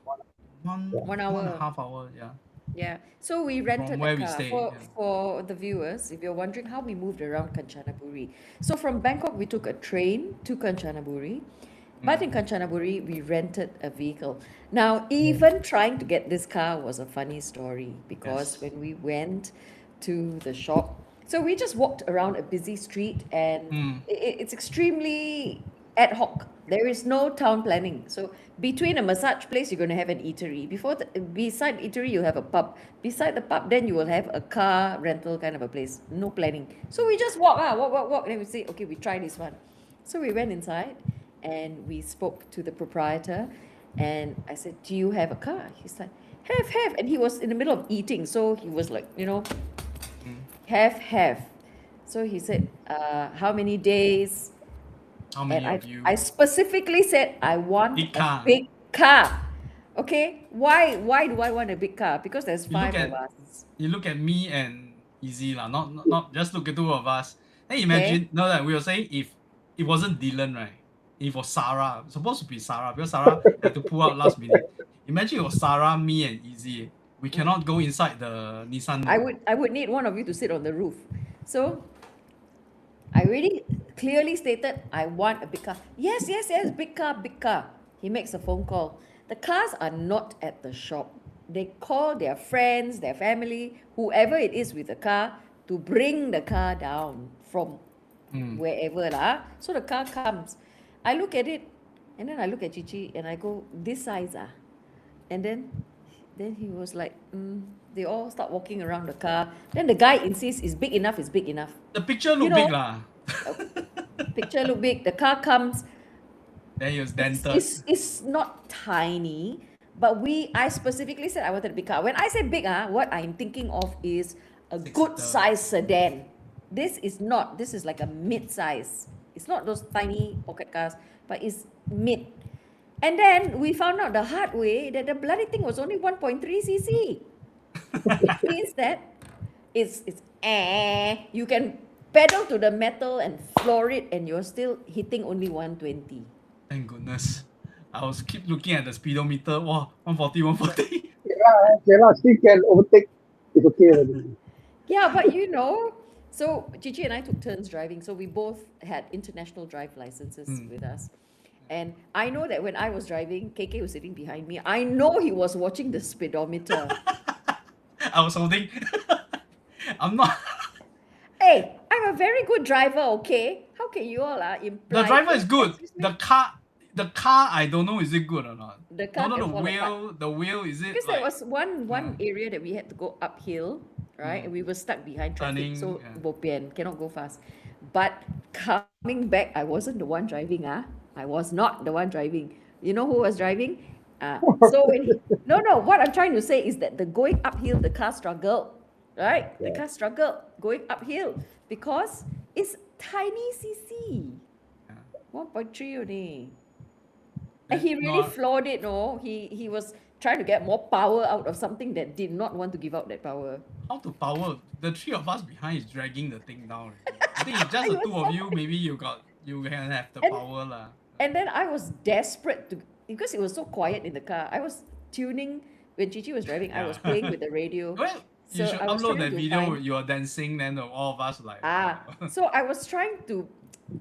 1 hour. 1.5 hour. Yeah. Yeah. So we rented where a we car stay, for, yeah. for the viewers, if you're wondering how we moved around Kanchanaburi. So from Bangkok, we took a train to Kanchanaburi. But in Kanchanaburi, we rented a vehicle. Now, even trying to get this car was a funny story, because Yes. when we went to the shop, so we just walked around a busy street, and it's extremely ad hoc. There is no town planning. So between a massage place, you're going to have an eatery. Beside eatery, you have a pub. Beside the pub, then you will have a car rental kind of a place. No planning. So we just walk. Then we say, okay, we try this one. So we went inside and we spoke to the proprietor, and I said, "Do you have a car?" He's like, have. And he was in the middle of eating. So he was like, have. So he said, how many days? How many And of you? I specifically said, I want Big a car. big car. Okay, why do I want a big car? Because there's You look 5 of at- us. You look at me and Easy lah, not just look at 2 of us. Then imagine, no, that we were saying, if it wasn't Dylan, right? If it was Sarah, supposed to be Sarah, because Sarah had to pull out last minute. Imagine it was Sarah, me, and Easy. We cannot go inside the Nissan. I would need one of you to sit on the roof. So I really clearly stated, I want a big car. Yes, big car. He makes a phone call. The cars are not at the shop. They call their friends, their family, whoever it is with the car, to bring the car down from wherever lah. So the car comes. I look at it, and then I look at Chichi, and I go, this size ah. And then he was like, they all start walking around the car. Then the guy insists, it's big enough. The picture look You big know, lah. Picture look big. The car comes. Then it was dented. It's not tiny, but I specifically said I wanted a big car. When I say big, what I'm thinking of is a good size sedan. This is not. This is like a mid-size. It's not those tiny pocket cars, but it's mid. And then we found out the hard way that the bloody thing was only 1.3 cc. Which means that you can pedal to the metal and floor it and you're still hitting only 120. Thank goodness. I was keep looking at the speedometer. Wow, 140, 140. Okay lah, still can overtake. It's okay already. Yeah, but so Gigi and I took turns driving, so we both had international drive licenses with us. And I know that when I was driving, KK was sitting behind me. I know he was watching the speedometer. I was holding. I'm not. Hey, I'm a very good driver, okay? How can you all imply? The driver is good. Excuse me? The car, I don't know, is it good or not? The car No, can the fall wheel, the wheel, is it Because like there was one area that we had to go uphill, right? And we were stuck behind traffic, Turning, so yeah. bo pian, cannot go fast. But coming back, I wasn't the one driving. I was not the one driving. You know who was driving? So what I'm trying to say is that the going uphill, the car struggled, right? The car struggled going uphill because it's tiny cc, 1.3 only. And he really floored it, no? He was trying to get more power out of something that did not want to give out that power. How to power? The three of us behind is dragging the thing down. I think it's just the two of you. Maybe you can have the power lah. And then I was desperate because it was so quiet in the car. I was tuning when Chichi was driving. I was playing with the radio. Well, you should I was upload trying that to video. find- You are dancing, then all of us like. So I was trying to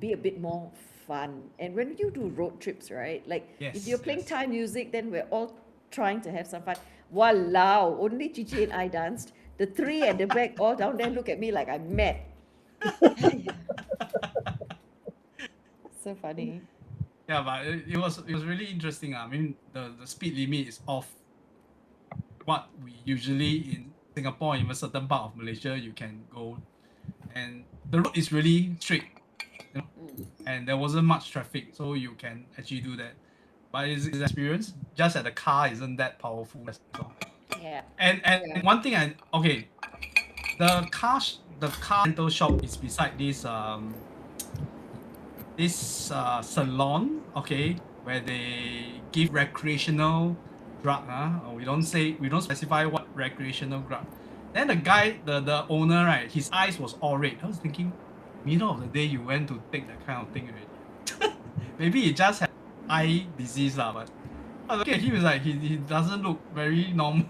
be a bit more fun. And when you do road trips, right? Like if you're playing Thai music, then we're all trying to have some fun. Walao, only Chichi and I danced. The three at the back all down there look at me like I'm mad. So funny. Yeah, but it was really interesting. I mean, the speed limit is off what we usually in Singapore, even certain part of Malaysia, you can go, and the road is really straight, and there wasn't much traffic, so you can actually do that. But it's experience, just that the car isn't that powerful. That's all. Yeah. And one thing the car rental shop is beside this salon, okay, where they give recreational drug. We don't specify what recreational drug. Then the guy, the owner, right, his eyes was all red. I was thinking, middle of the day you went to take that kind of thing already. Maybe he just had eye disease lah, but I was looking at him, is like he doesn't look very normal.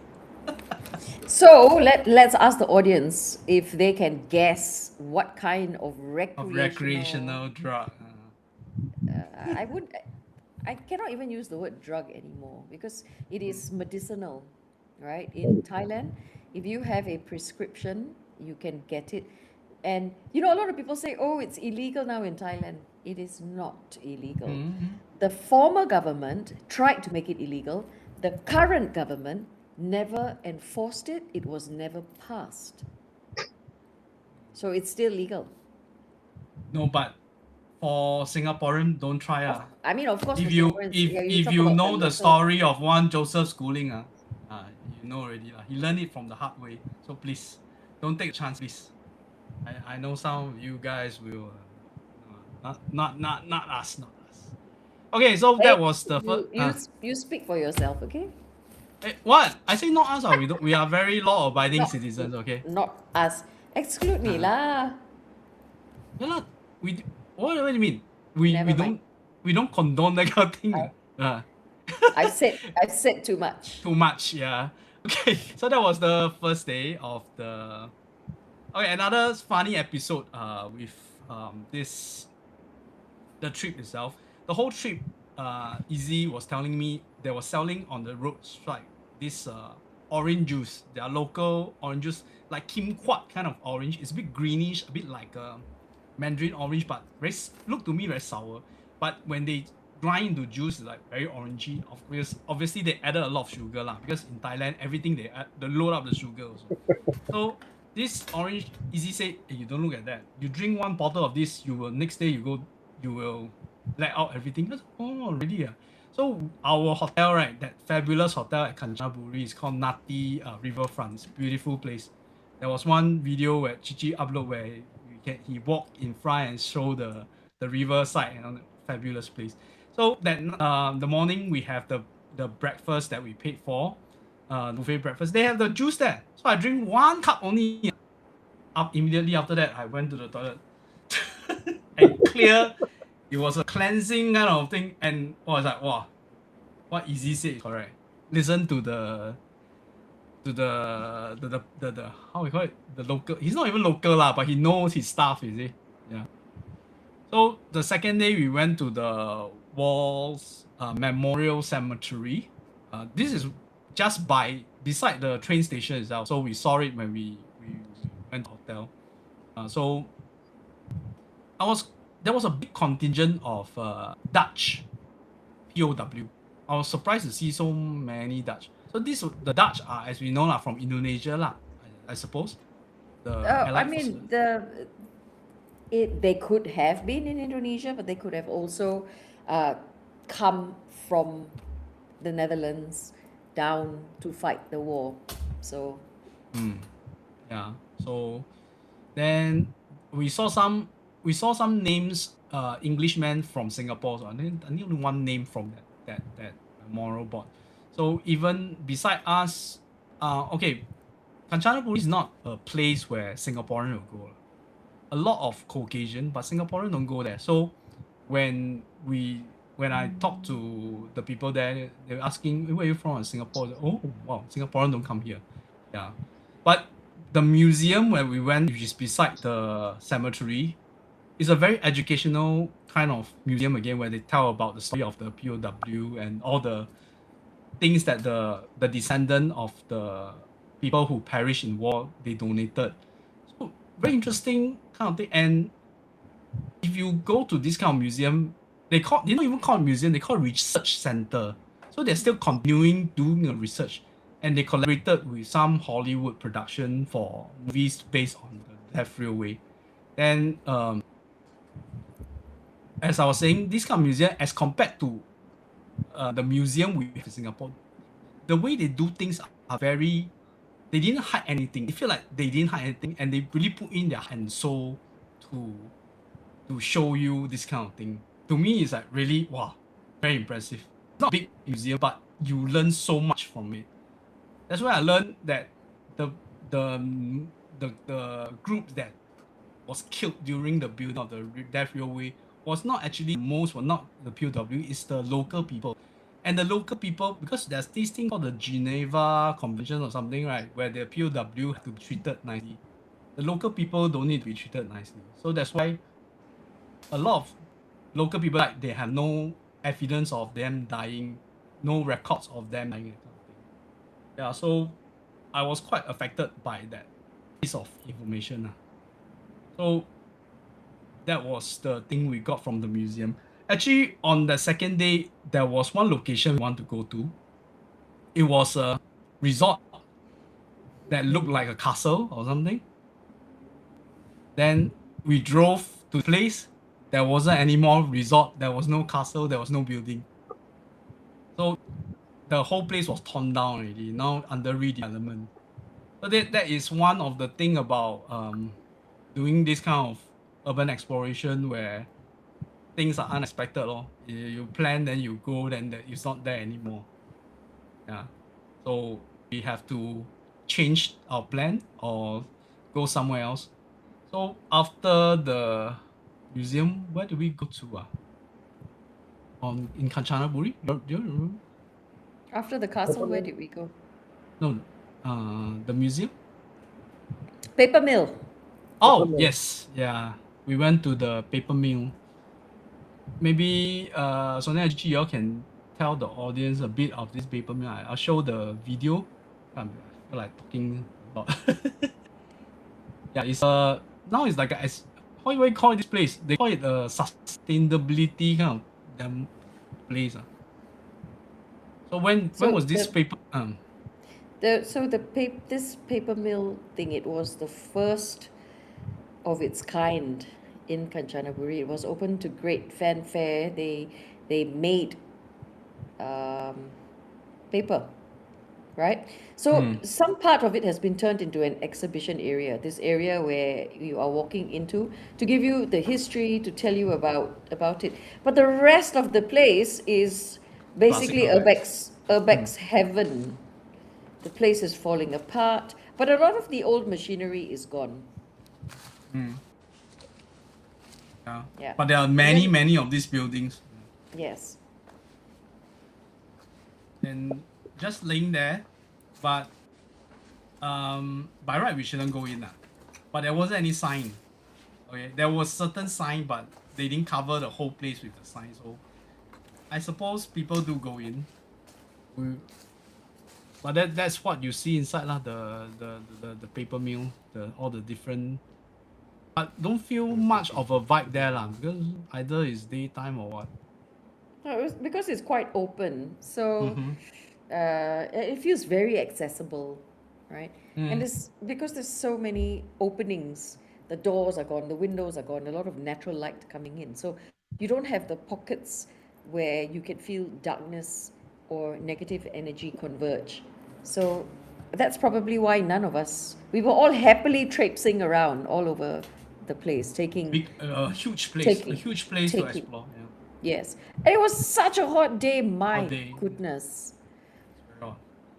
So let's ask the audience if they can guess what kind of Recreational drug. I cannot even use the word drug anymore because it is medicinal, right? In Thailand, if you have a prescription, you can get it. And a lot of people say, oh, it's illegal now in Thailand. It is not illegal. The former government tried to make it illegal. The current government never enforced it. It was never passed. So it's still legal. No, but for Singaporean, don't try. I mean, of course, If for you Singaporeans, if talk you about know the local- story of one Joseph Schooling, you know already. He learned it from the hard way. So please, don't take a chance, please. I know some of you guys will not us. Okay, so that was the first. You speak for yourself, okay? What? I say not us. We are very law-abiding citizens. Okay. Not us. Exclude me lah. Yeah, lah. What do you mean? We Never don't mind. we don't condone that kind of thing. I've said too much. Too much, yeah. Okay, so that was the first day of the. Okay, another funny episode. With the trip itself. The whole trip, Izzy was telling me they were selling on the roadside this orange juice. They are local orange juice, like kumquat kind of orange. It's a bit greenish, a bit like Mandarin orange, but look to me very sour. But when they grind into juice, it's like very orangey. Obviously they added a lot of sugar lah, because in Thailand everything they load up the sugar also. So this orange, Izzy said, hey, you don't look at that. You drink one bottle of this, next day you will let out everything. Said, oh, really? So our hotel, right, that fabulous hotel at Kanchanaburi is called Nati Riverfront. It's a beautiful place. There was one video where Chichi upload where he walked in front and show the riverside, and fabulous place. So that the morning we have the breakfast that we paid for, buffet breakfast. They have the juice there, so I drink 1 cup only. Up immediately after that, I went to the toilet and clear. It was a cleansing kind of thing, and I was like, wow, what Easy said is correct. Listen to the how we call it, the local. He's not even local lah, but he knows his stuff. You see, yeah. So the second day we went to the Walls Memorial Cemetery. This is just beside the train station itself. So we saw it when we went to the hotel. So there was a big contingent of Dutch POW. I was surprised to see so many Dutch. So the Dutch are, as we know lah, from Indonesia lah, I suppose. The I Allied mean, Forces. they could have been in Indonesia, but they could have also come from the Netherlands down to fight the war. So Yeah. So then we saw some names, Englishmen from Singapore. So I think only one name from that memorial board. So even beside us, okay, Kanchanaburi is not a place where Singaporean will go. A lot of Caucasian, but Singaporean don't go there. So when I talked to the people there, they were asking, where are you from? Singapore. Oh wow, Singaporean don't come here. Yeah. But the museum where we went, which is beside the cemetery, is a very educational kind of museum again, where they tell about the story of the POW and all the things that the descendant of the people who perished in war, they donated. So very interesting kind of thing. And if you go to this kind of museum, they don't even call it museum, they call it research center. So they're still continuing doing a research, and they collaborated with some Hollywood production for movies based on the Death Railway. Then as I was saying, this kind of museum, as compared to the museum we have in Singapore, the way they do things are very, they didn't hide anything. They feel like they didn't hide anything, and they really put in their heart and soul to show you this kind of thing. To me, it's like really, wow, very impressive. It's not a big museum, but you learn so much from it. That's why I learned that the group that was killed during the build of the Death Railway was not actually were not the POW, it's the local people. And the local people, because there's this thing called the Geneva Convention or something, right, where the POW have to be treated nicely. The local people don't need to be treated nicely. So that's why a lot of local people, like, they have no evidence of them dying, no records of them dying, that kind of thing. Yeah, so I was quite affected by that piece of information. So that was the thing we got from the museum. Actually, on the second day, there was one location we want to go to. It was a resort that looked like a castle or something. Then we drove to the place. There wasn't any more resort. There was no castle. There was no building. So the whole place was torn down already. Now under redevelopment. So that is one of the thing about doing this kind of urban exploration, where things are unexpected. You plan, then you go, then it's not there anymore. Yeah. So we have to change our plan or go somewhere else. So after the museum, where do we go to? In Kanchanaburi? Do you remember? after the castle, where did we go? No, the museum? Paper mill. Oh, mill. yes. Yeah. We went to the paper mill. Maybe Sonia and Gigi, you all can tell the audience a bit of this paper mill. I'll show the video. I feel like talking a lot. Yeah, it's now it's like how do I call this place? They call it a sustainability kind of place. So when was this paper? This paper mill thing, it was the first of its kind in Kanchanaburi. It was open to great fanfare. They made paper right? So some part of it has been turned into an exhibition area, this area where you are walking into to give you the history, to tell you about it. But the rest of the place is basically Classical bags. urbex heaven. The place is falling apart, but a lot of the old machinery is gone. Yeah. Yeah. But there are And many, then- many of these buildings. Yes. And just laying there, but by right we shouldn't go in. But there wasn't any sign. Okay, there was certain sign, but they didn't cover the whole place with the sign. So I suppose people do go in. But that's what you see inside lah, the paper mill, all the different. But don't feel much of a vibe there lah, because either it's daytime or what. No, because it's quite open, so it feels very accessible, right? And it's because there's so many openings. The doors are gone, the windows are gone, a lot of natural light coming in. So you don't have the pockets where you can feel darkness or negative energy converge. So that's probably why none of us, we were all happily traipsing around all over the place, taking Big, huge place, Taking- a huge place to taking- explore. Yeah. yes. And it was such a hot day, my Hot day. goodness. Very hot.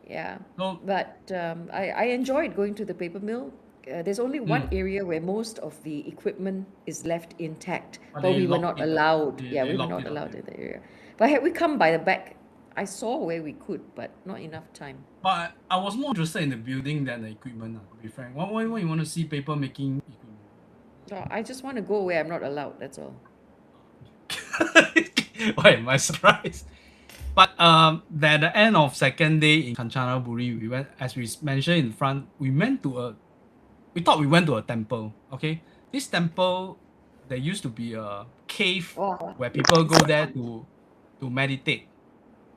Yeah. So But I enjoyed going to the paper mill. There's only one area where most of the equipment is left intact, But but they we were locked not it up. allowed. They We were locked not it up, allowed yeah. in the area. But had we come by the back, I saw where we could, but not enough time. but I was more interested in the building than the equipment, to be frank. Why you want to see paper making equipment? So I just want to go where I'm not allowed, that's all. Why am I surprised? But at the end of second day in Kanchanaburi, we went, as we mentioned in front, we thought we went to a temple. Okay, this temple, there used to be a cave Oh, where people go there to meditate,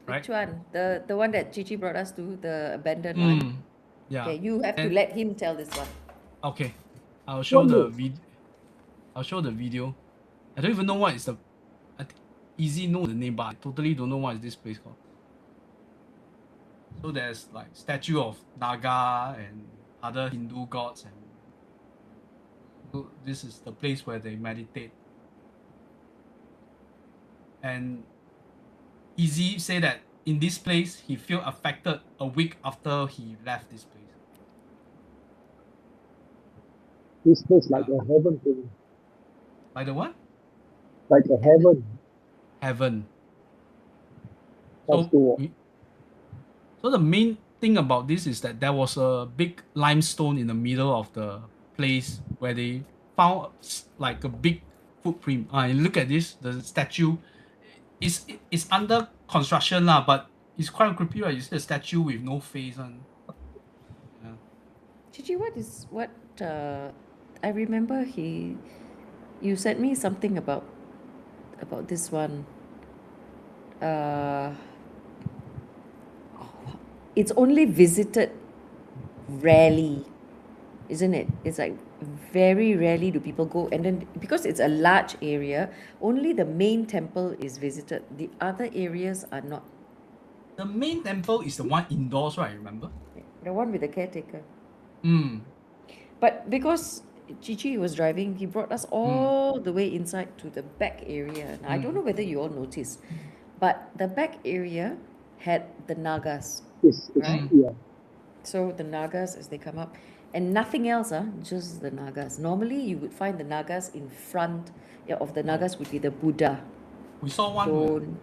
right? which one? The one that Chichi brought us to, the abandoned one? Yeah. Okay, you have to And- let him tell this one. Okay, I'll show One the more. I'll show the video. I don't even know what is the. I think Easy know the name, but I totally don't know what is this place called. So there's like statue of Naga and other Hindu gods, and so this is the place where they meditate. And Easy say that in this place he feel affected a week after he left this place. This place like a heaven to me. By the what? Like a heaven. Heaven. Has So, to so the main thing about this is that there was a big limestone in the middle of the place where they found like a big footprint. And look at this, the statue is under construction lah, but it's quite creepy, right? You see the statue with no face on. Chichi, I remember you sent me something about this one. It's only visited rarely, isn't it? It's like very rarely do people go, and then because it's a large area, only the main temple is visited. The other areas are not. The main temple is the one indoors, right? Remember? The one with the caretaker. Mm. But because Chichi was driving, he brought us all the way inside to the back area. Now, I don't know whether you all noticed, but the back area had the Nagas. it's Right. yeah. So the Nagas as they come up, and nothing else, just the Nagas. Normally, you would find the Nagas in front of the Nagas would be the Buddha. We saw one. Don't.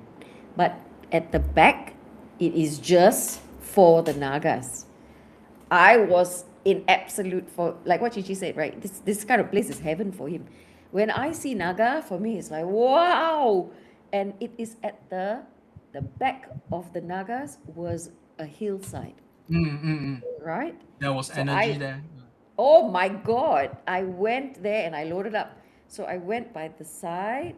But at the back, it is just for the Nagas. I was in absolute, for like what Chichi said, right? This kind of place is heaven for him. When I see Naga, for me, it's like, wow! And it is at the back of the Nagas was a hillside, right? There was So energy I- there. Oh my God. I went there and I loaded up. So I went by the side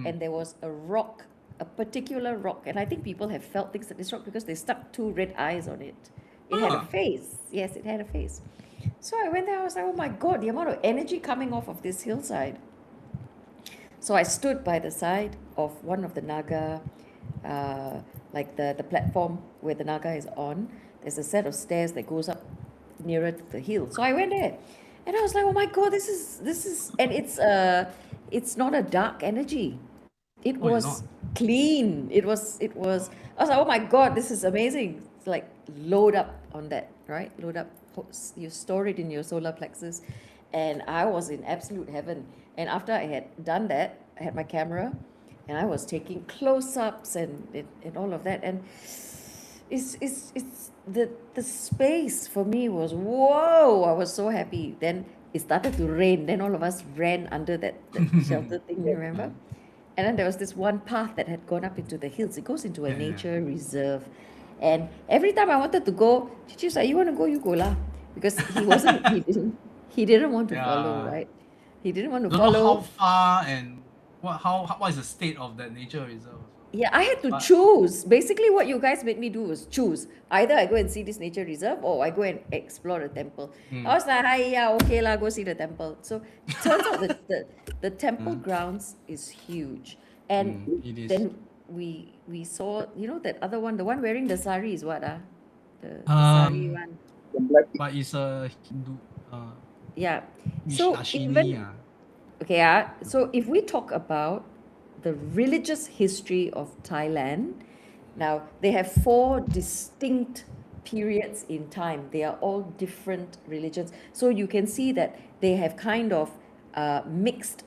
and there was a rock, a particular rock. And I think people have felt things at this rock because they stuck two red eyes on it. It had a Ah. face. Yes, it had a face. So I went there. I was like, oh my God, the amount of energy coming off of this hillside. So I stood by the side of one of the Naga, like the platform where the Naga is on. there's a set of stairs that goes up nearer to the hill. So I went there, and I was like, oh my god, this is, and it's not a dark energy. It Oh, it's was not. clean. It was. I was like, oh my god, this is amazing. It's like load up on that, right? Load up. You store it in your solar plexus, and I was in absolute heaven. And after I had done that, I had my camera, and I was taking close-ups and all of that. And it's the space for me was whoa. I was so happy. Then it started to rain. Then all of us ran under that shelter thing. You remember? And then there was this one path that had gone up into the hills. It goes into a Yeah, yeah. nature reserve. And every time I wanted to go, Chichi was like, you want to go, you go lah. Because he didn't want to follow, Yeah. right? He didn't want to Don't know how follow. far and what is the state of that nature reserve. Also. Yeah, I had to But choose. Basically, what you guys made me do was choose. Either I go and see this nature reserve or I go and explore the temple. I was like, hi, yeah, okay lah, go see the temple. So turns out that the temple grounds is huge. And it is. then we saw, you know, that other one, the one wearing the sari is what? The sari one. The black But it's a Hindu Yeah. So Ashini. even okay, so if we talk about the religious history of Thailand, now they have 4 distinct periods in time. They are all different religions. So you can see that they have kind of mixed,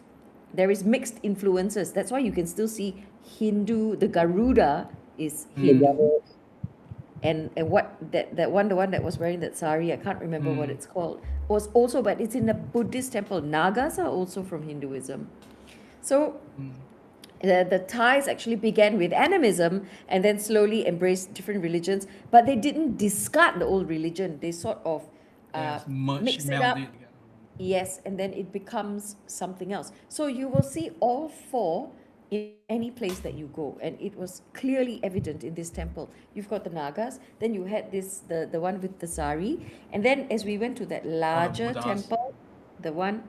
there is mixed influences. That's why you can still see Hindu, the Garuda is Hindu. And what that one, the one that was wearing that sari, I can't remember what it's called, was also, but it's in a Buddhist temple. Nagas are also from Hinduism. So the Thais actually began with animism and then slowly embraced different religions, but they didn't discard the old religion. They sort of mix it up. Melded. Yes, and then it becomes something else. So you will see all 4 in any place that you go, and it was clearly evident in this temple. You've got the Nagas, then you had this the one with the sari, and then as we went to that larger Buddhas. temple, the one,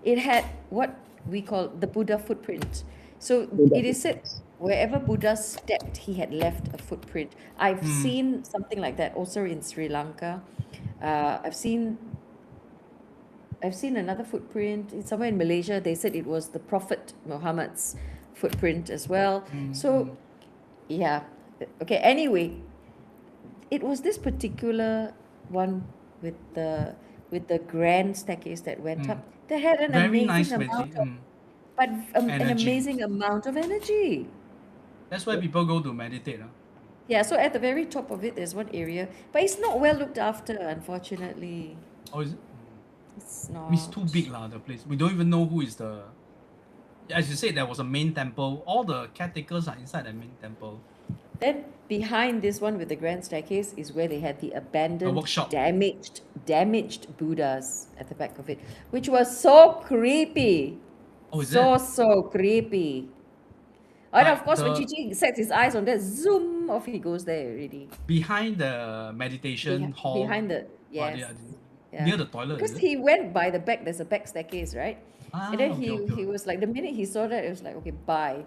it had what we call the Buddha footprint. So it is said wherever Buddha stepped, he had left a footprint. I've seen something like that also in Sri Lanka. I've seen another footprint somewhere in Malaysia. They said it was the Prophet Muhammad's footprint as well. So, yeah. Okay, anyway, it was this particular one with the grand staircase that went up. They had an Very nice amazing amount of, meditation. but an Energy. amazing amount of energy. That's why people go to meditate. Yeah, so at the very top of it, there's one area, but it's not well looked after, unfortunately. Oh, is it? It's not. It's too big, the place. We don't even know who is the. As you said, there was a main temple. All the caretakers are inside the main temple. Then behind this one with the grand staircase is where they had the abandoned, workshop. damaged Buddhas at the back of it, which was so creepy. Oh, is So creepy. And But of course, when the- Chichi sets his eyes on that, zoom, off he goes there already. Behind the meditation hall. Behind the, Oh, yes. yeah. Near the toilet. Because is it? he went by the back, there's a back staircase, right? And then okay, okay. he was like, the minute he saw that, it was like, okay, bye.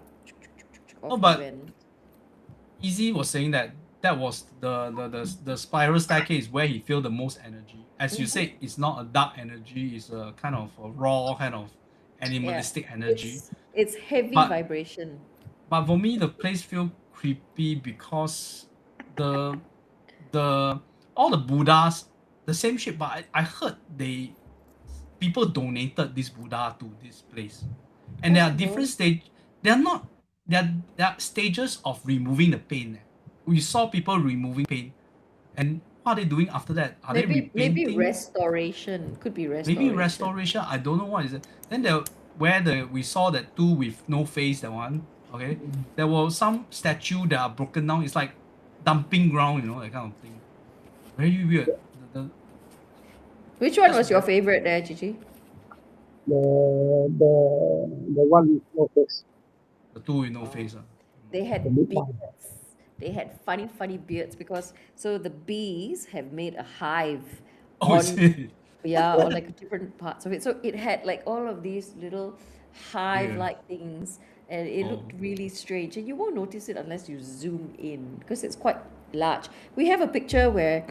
Off he but- went. Easy was saying that was the spiral staircase where he feel the most energy. As you said, it's not a dark energy, it's a kind of a raw kind of animalistic energy. It's heavy But- vibration. But for me, the place feel creepy because the all the Buddhas the same shape. But I heard people donated this Buddha to this place, and there are different stage. There are stages of removing the paint. We saw people removing paint, and what are they doing after that? Are they Maybe repainting? restoration. Could be restoration. Maybe restoration. I don't know what is it. Then we saw that 2 with no face, that one. Okay, there was some statue that are broken down. It's like dumping ground, that kind of thing. Very weird. Which one was your favorite there, Chichi? the one with no face. The 2 with no face. They had The big one. beards. They had funny beards because the bees have made a hive Oh, is it? on like different parts of it. So it had like all of these little hive-like things, and it looked really strange. And you won't notice it unless you zoom in because it's quite large. We have a picture where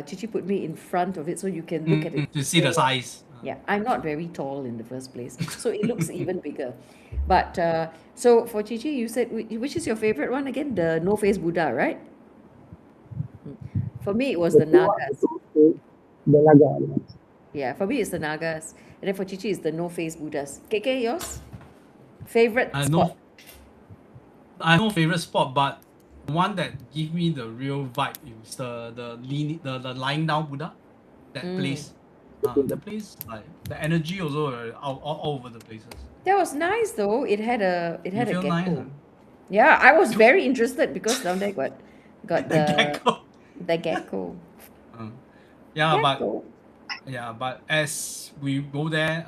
Chichi put me in front of it so you can look at it. To see the size. Yeah, I'm not very tall in the first place, so it looks even bigger. But so for Chichi, you said which is your favorite one again? The no face Buddha, right? For me, it was the Nagas. The Naga. Yes. Yeah, for me, it's the Nagas. And then for Chichi, it's the no face Buddhas. KK, yours? Favorite I spot? have no favorite spot, but one that give me the real vibe is the lying down Buddha. That place. The place, like the energy also all over the places. That was nice though. It had a You gecko. feel nice, huh? Yeah, I was very interested because down there got The the gecko. the gecko. Yeah, Gecko. but as we go there,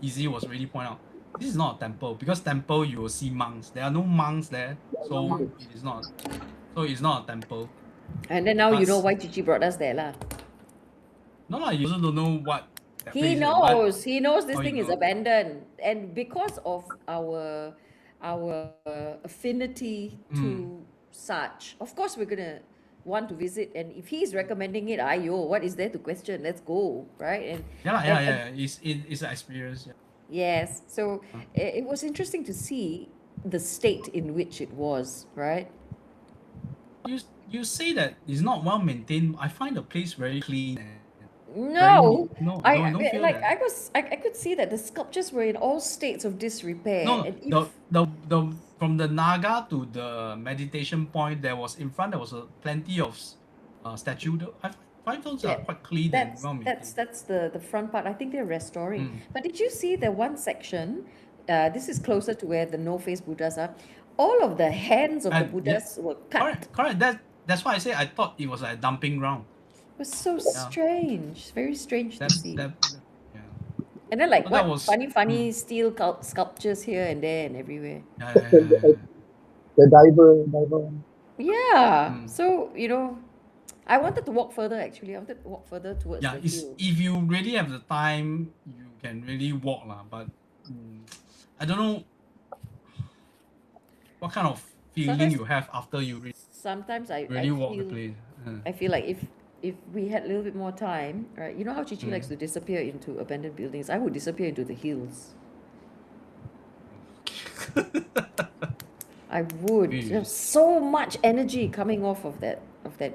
Easy was really point out this is not a temple because temple you will see monks. There are no monks there, so it is not. So it's not a temple. And then now you know But- why Chichi brought us there lah. No, you also don't know what. That He place is, knows. He knows this Oh, thing you is know. abandoned, and because of our affinity to such, of course we're gonna want to visit. And if he's recommending it, ayo, what is there to question? Let's go, right? And Yeah. It's an experience. Yeah. yes, so it was interesting to see the state in which it was, right? You say that it's not well maintained. I find the place very clean. No, No, I don't feel like that. I could see that the sculptures were in all states of disrepair. No, And if, the from the Naga to the meditation point, there was plenty of statue. I find those are quite clean and well maintained. that's the front part. I think they're restoring. But did you see the one section? This is closer to where the no face Buddhas are. All of the hands of the And, Buddhas were cut. Correct. That's why I say I thought it was like a dumping ground. It was so strange, very strange to see. Yeah. And then like So that what was- funny steel sculptures here and there and everywhere. Yeah. The diver. Yeah. So I wanted to walk further. Actually, I wanted to walk further towards Yeah, the it's, hill. if you really have the time, you can really walk lah. But I don't know what kind of feeling Sometimes- you have after you Sometimes I really walk the feel place. I feel like if we had a little bit more time, right? You know how Chichi likes to disappear into abandoned buildings. I would disappear into the hills. I would. There's so much energy coming off of that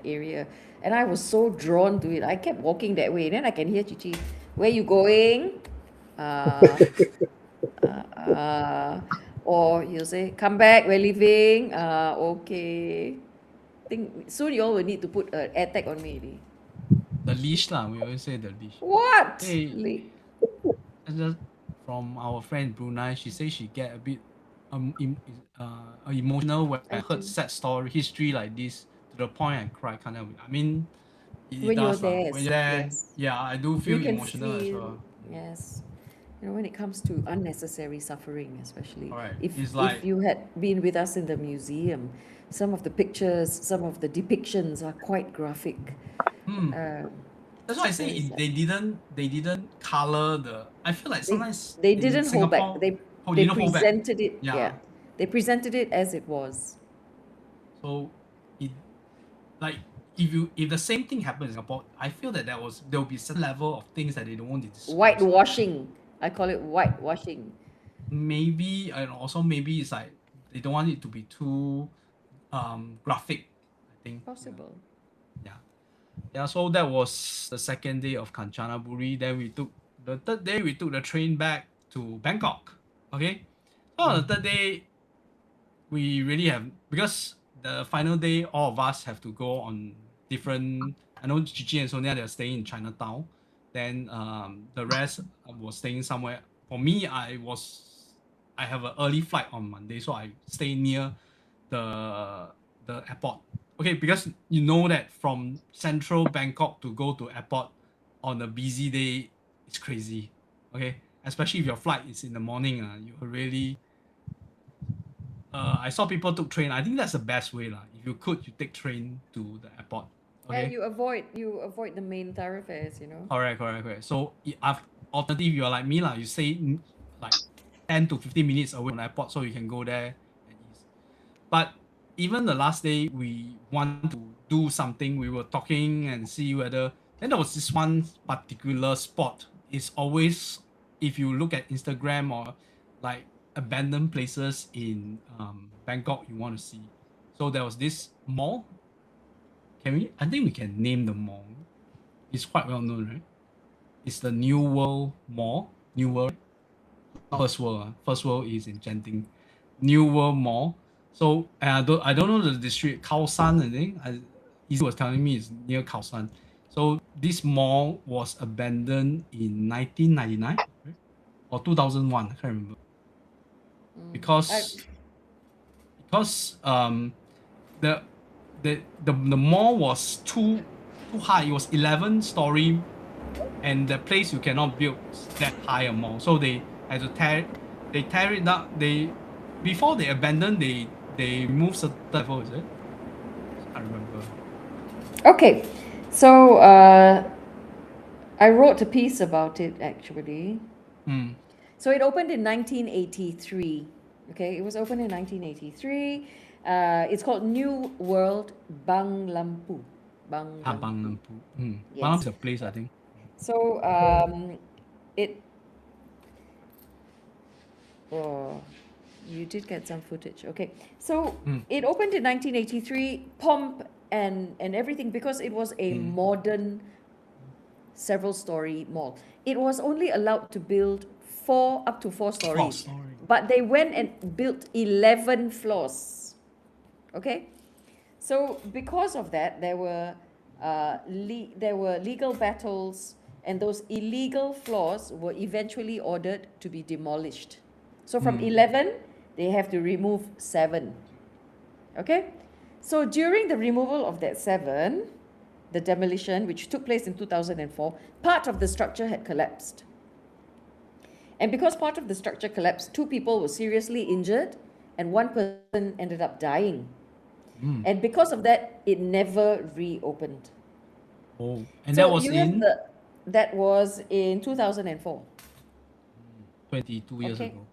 area, and I was so drawn to it. I kept walking that way. Then I can hear Chichi, "Where you going?" Or he'll say, "Come back. We're leaving." Okay. Think soon you all will need to put an air tag on me. Already. The leash lah, we always say the leash. What? Hey. And just from our friend Brunei, she says she get a bit emotional when I heard sad story history like this to the point I cry. Kind of. I mean, it When does you're there, when you're there, yes. yeah, I do feel You can emotional as feel, well. yes. When it comes to unnecessary suffering, especially Correct. if It's like- if you had been with us in the museum, some of the pictures, some of the depictions are quite graphic. That's why I say Very sad. they didn't color the. I feel like sometimes They in didn't hold back. Singapore- They they they didn't hold back. presented it. Yeah. Yeah. They presented it as it was. So, like if the same thing happened in Singapore, I feel that there will be some level of things that they don't want to disclose. Whitewashing. I call it whitewashing. Maybe, and also maybe it's like they don't want it to be too graphic. I think. Possible. Yeah, so that was the second day of Kanchanaburi. Then the third day we took the train back to Bangkok. Okay, so on the third day, we really have, because the final day all of us have to go on different. I know Gigi and Sonia, they're staying in Chinatown. Then the rest was staying somewhere. For me, I have an early flight on Monday, so I stay near the airport. Okay, because you know that from central Bangkok to go to airport on a busy day, it's crazy. Okay, especially if your flight is in the morning, you really. I saw people took train. I think that's the best way lah. If you could, you take train to the airport. Okay. And you avoid the main thoroughfares. Correct. So alternative, you are like me lah. You say like 10 to 15 minutes away from the airport, so you can go there and eat. But even the last day, we want to do something. We were talking and see whether. Then there was this one particular spot. It's always, if you look at Instagram or like abandoned places in Bangkok, you want to see. So there was this mall. Can we? I think we can name the mall. It's quite well known, right? It's the New World Mall. New World. First World. First World is in Genting. New World Mall. So I don't know the district. Khao San, I think. He was telling me it's near Khao San. So this mall was abandoned in 1999, right? Or 2001. I can't remember. Because the the mall was too high. It was 11-story, and the place you cannot build that high a mall. So they had to tear it down. Before they abandoned, they removed certain level. Is it? I remember. Okay, so I wrote a piece about it actually. So it opened in 1983. Okay, it was opened in 1983. It's called New World Bang Lampu. Bang Lampu. Bang Lampu. Yes. Bang Lampu is a place, I think. So it. Oh, you did get some footage. Okay, so it opened in 1983. Pomp and everything, because it was a modern several-story mall. It was only allowed to build up to four stories, but they went and built 11 floors. Okay, so because of that, there were legal battles, and those illegal floors were eventually ordered to be demolished. So from 11, they have to remove 7. Okay, so during the removal of that 7, the demolition, which took place in 2004, part of the structure had collapsed. And because part of the structure collapsed, 2 people were seriously injured and 1 person ended up dying. And because of that, it never reopened. Oh, and So that was that was in 2004. 22 years ago.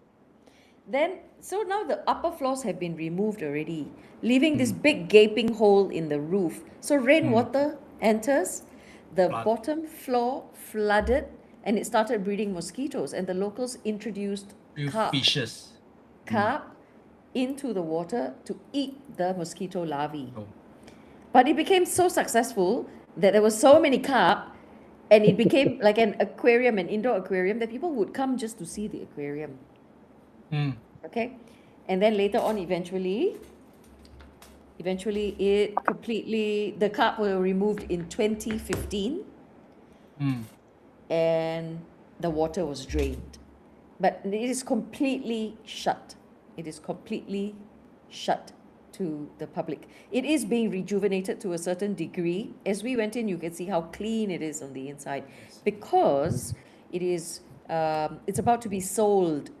Then, so now the upper floors have been removed already, leaving this big gaping hole in the roof. So rainwater enters, the bottom floor flooded, and it started breeding mosquitoes. And the locals introduced carp into the water to eat the mosquito larvae. But it became so successful that there were so many carp, and it became like an aquarium, an indoor aquarium, that people would come just to see the aquarium. Okay, and then later on, eventually the carp were removed in 2015, and the water was drained. But it is completely shut. It is completely shut to the public. It is being rejuvenated to a certain degree. As we went in, you can see how clean it is on the inside, because it is it's about to be sold.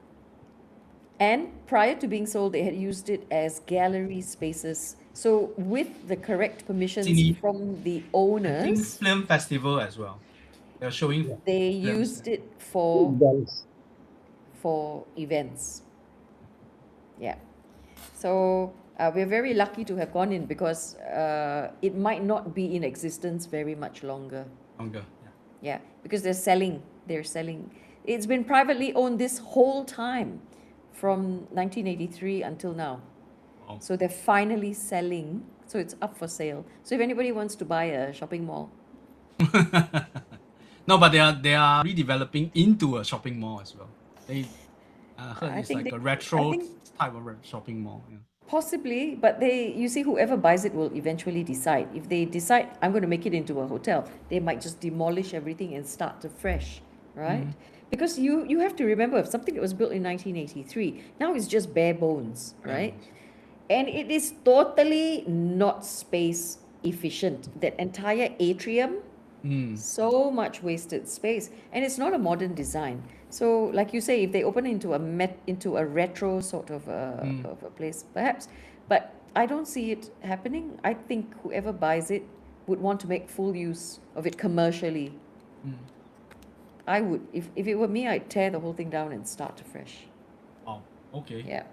And prior to being sold, they had used it as gallery spaces. So with the correct permissions from the owners, I think film festival as well. They're showing. They used it for events. Yeah. So we're very lucky to have gone in, because it might not be in existence very much longer. Yeah, because they're selling. It's been privately owned this whole time, from 1983 until now. Wow. So they're finally selling. So it's up for sale. So if anybody wants to buy a shopping mall. No, but they are redeveloping into a shopping mall as well. They heard it's like a retro type of shopping mall. Yeah. Possibly, but you see, whoever buys it will eventually decide. If they decide, I'm going to make it into a hotel, they might just demolish everything and start afresh, right? Because you have to remember, something that was built in 1983, now it's just bare bones, right? And it is totally not space efficient. That entire atrium, so much wasted space, and it's not a modern design. So, like you say, if they open into a retro sort of a place, perhaps, but I don't see it happening. I think whoever buys it would want to make full use of it commercially. I would, if it were me, I'd tear the whole thing down and start afresh. Okay. Yeah.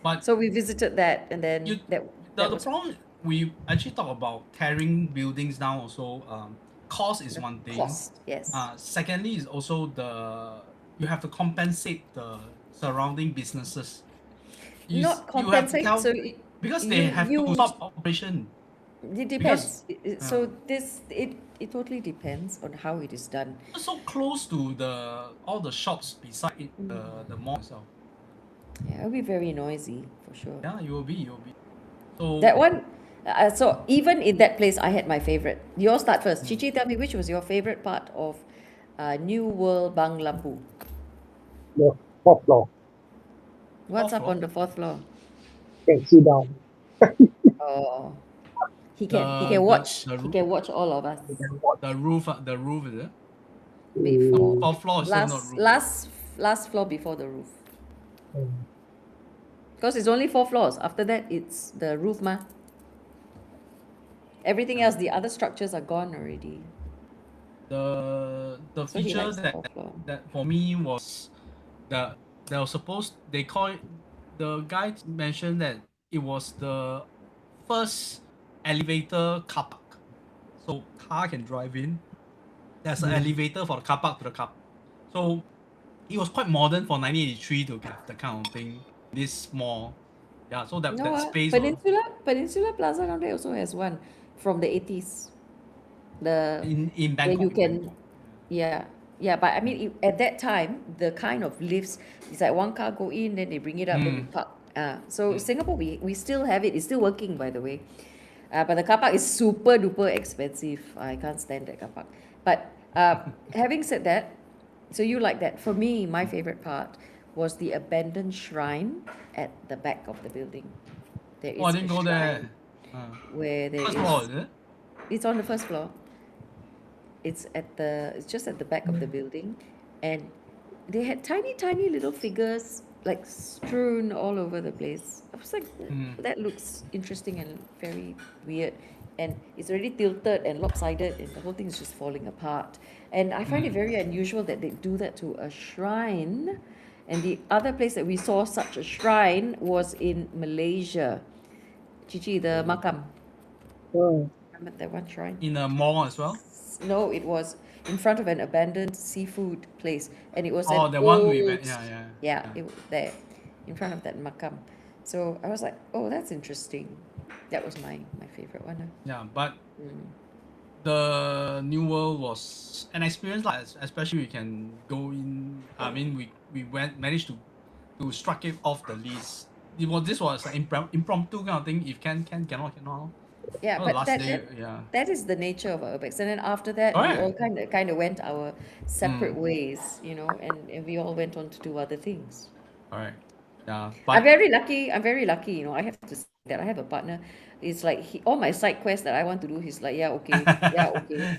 But So we visited that, and then you, that the was problem, we actually talk about tearing buildings down also. Cost is the one thing. cost. Yes. Secondly is also you have to compensate the surrounding businesses. Not You have to compensate. tell So because they have to you stop operation. it Because depends. So it totally depends on how it is done. it's so close to all the shops beside it, the mall itself. Yeah, it'll be very noisy for sure. Yeah, you will be. So That one. So even in that place, I had my favorite. Yours start first. Chichi, tell me which was your favorite part of New World Bang Lampu. The fourth floor. What's Fourth up floor? on the fourth floor? Can see down. Oh, he the can watch. the, He can watch all of us. You can watch the roof is it? Before Fourth floor is still not roof. last floor before the roof. mm, Because it's only 4 floors. After that, it's the roof, ma. Everything else, the other structures are gone already. The So he likes features the fourth floor. that for me was that they were supposed, they call it, the guy mentioned that it was the first elevator car park. So car can drive in. There's an elevator for the car park to the car. So it was quite modern for 1983 to have that kind of thing. This small. Yeah, so that space Peninsula Plaza down there also has one from the 80s. in Where Bangkok. you can, yeah. But I mean, at that time, the kind of lifts, it's like one car go in, then they bring it up, then you park. So Singapore, we still have it. It's still working, by the way. But the car park is super duper expensive. I can't stand that car park. But having said that, so you like that. For me, my favorite part was the abandoned shrine at the back of the building. There is I didn't a go there. shrine where there First floor, is. is it? It's on the first floor. It's just at the back of the building, and they had tiny little figures like strewn all over the place. I was like, that looks interesting and very weird, and it's already tilted and lopsided, and the whole thing is just falling apart. And I find it very unusual that they do that to a shrine. And the other place that we saw such a shrine was in Malaysia. Chichi, the makam. mm, Remember that one shrine? In a mall as well? No, it was in front of an abandoned seafood place, and it was Oh, an the one we old, went. Yeah. it was there, in front of that makam. So I was like, oh, that's interesting. That was my favorite one. Yeah, but the New World was an experience, like, especially we can go in. I mean, we managed to strike it off the list. This was an impromptu kind of thing. If cannot. Yeah, Oh, but last that, day, that yeah. that is the nature of Urbex. And then after that, we Alright. all kind of went our separate ways, and we all went on to do other things. All right. Yeah, I'm but very lucky. I'm very lucky. I have to say that I have a partner. It's like all my side quests that I want to do, he's like, yeah, okay, yeah, okay.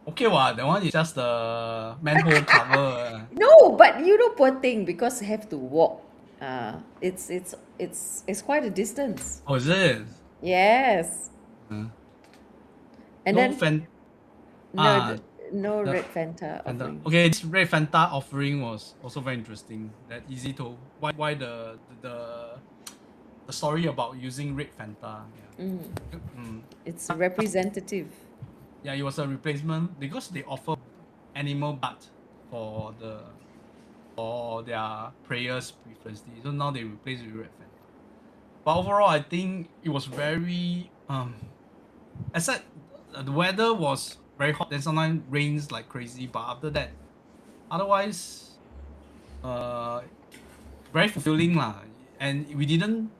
okay, that one is just the manhole cover. No, but poor thing, because have to walk. It's quite a distance. Oh, is it? Yes. Uh, And no then ah, no the red Fanta Fanta. offering. Okay, this red Fanta offering was also very interesting. That easy to why the story about using red Fanta. Yeah. It's representative. Yeah, it was a replacement because they offer animal blood for their prayers previously. So now they replace with red Fanta. But overall, I think it was very aside the weather was very hot. Then sometimes rains like crazy. But after that, otherwise, very fulfilling lah. And we didn't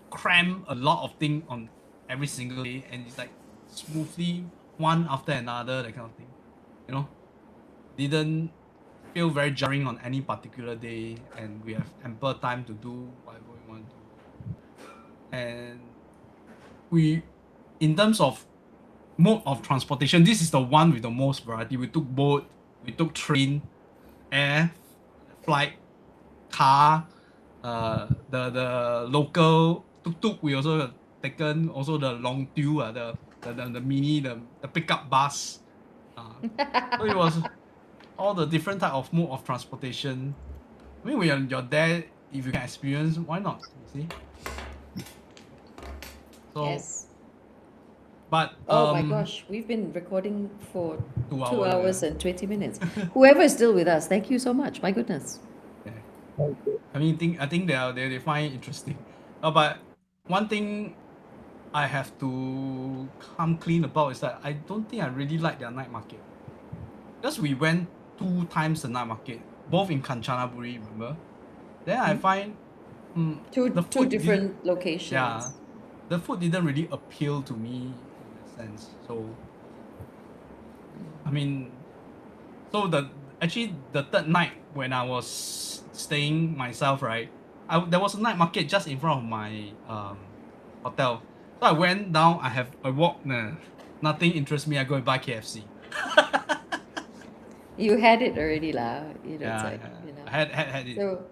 cram a lot of things on every single day, and it's like smoothly one after another, that kind of thing. Didn't feel very jarring on any particular day, and we have ample time to do whatever we want to. And in terms of mode of transportation, this is the one with the most variety. We took boat, we took train, air, flight, car, the local tuk-tuk. We also have taken also the long tube, the mini, the pickup bus. So it was all the different type of mode of transportation. I mean, when you're there, if you can experience, why not? You see. So, Yes. but Oh my gosh, we've been recording for 2 2 hours. hours and 20 minutes. Whoever is still with us, thank you so much. My goodness. Yeah. Thank you. I think they find it interesting. But one thing I have to come clean about is that I don't think I really like their night market. Because we went 2 times the night market, both in Kanchanaburi, remember? Then I find Two the food different locations. Yeah, the food didn't really appeal to me in a sense. So, I mean, so the third night when I was staying myself, right, there was a night market just in front of my hotel. So I went down. I walked. Nothing interests me. I go and buy KFC. You had it already lah. You know, it's Yeah, like, yeah. you know. I had it. So,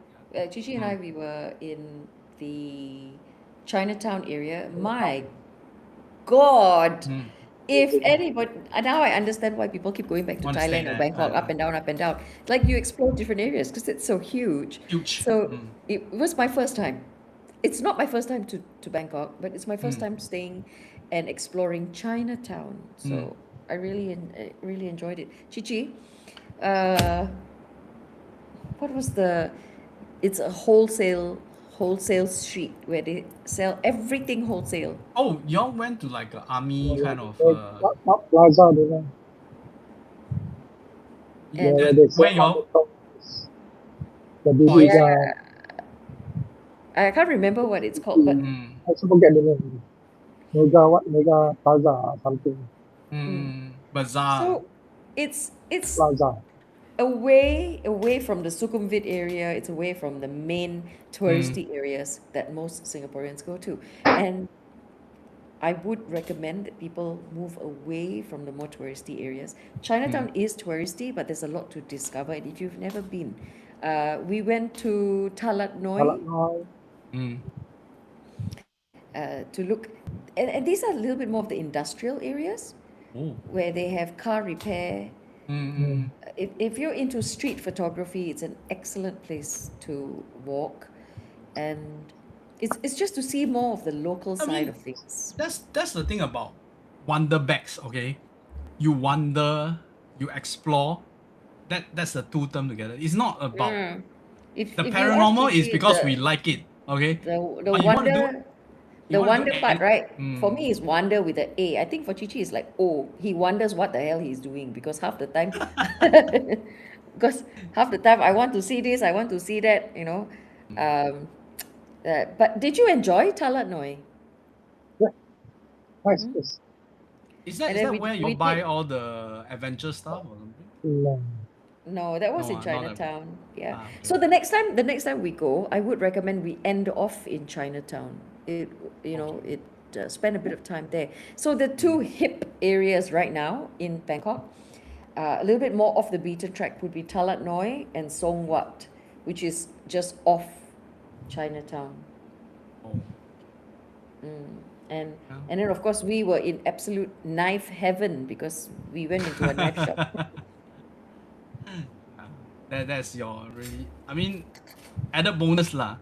Chichi and I, we were in the Chinatown area. My God, if anybody, now I understand why people keep going back to Want to stay Thailand or there, Bangkok, up and down, up and down. Like you explore different areas because it's so huge. Huge. So it was my first time. It's not my first time to Bangkok, but it's my first time staying and exploring Chinatown. So I really enjoyed it. Chichi, what was it's a wholesale street where they sell everything wholesale. Oh, y'all went to like an army kind of. Not Plaza, you know. And Where they where sell y'all? all the BB yeah, gun. I can't remember what it's called, but I also forget the name. Mega Plaza or something. Bazaar. so it's Plaza. away from the Sukhumvit area. It's away from the main touristy areas that most Singaporeans go to, and I would recommend that people move away from the more touristy areas. Chinatown is touristy, but there's a lot to discover. And if you've never been, we went to Talat Noi to look, and these are a little bit more of the industrial areas where they have car repair. If you're into street photography, it's an excellent place to walk, and it's just to see more of the local side of things. That's the thing about Wanderbex, okay? You wander, you explore. That's the two terms together. It's not about If the you ask paranormal is Chichi, because we like it, okay? the But you want to do wonder. The you want to wonder do part, right? Mm. For me, is wonder with an A. I think for Chichi, it's like, oh, he wonders what the hell he's doing because half the time, I want to see this, I want to see that, you know. But did you enjoy Talat Noi? Nice place. Is And that then where you we buy did- all the adventure stuff or something? No. No, that was No, in not that- Chinatown. Yeah. okay. So the next time we go, I would recommend we end off in Chinatown. Spend a bit of time there. So the two hip areas right now in Bangkok, a little bit more off the beaten track would be Talat Noi and Song Wat, which is just off Chinatown. Oh. And then of course we were in absolute knife heaven because we went into a knife shop. That's your really. I mean, added bonus lah.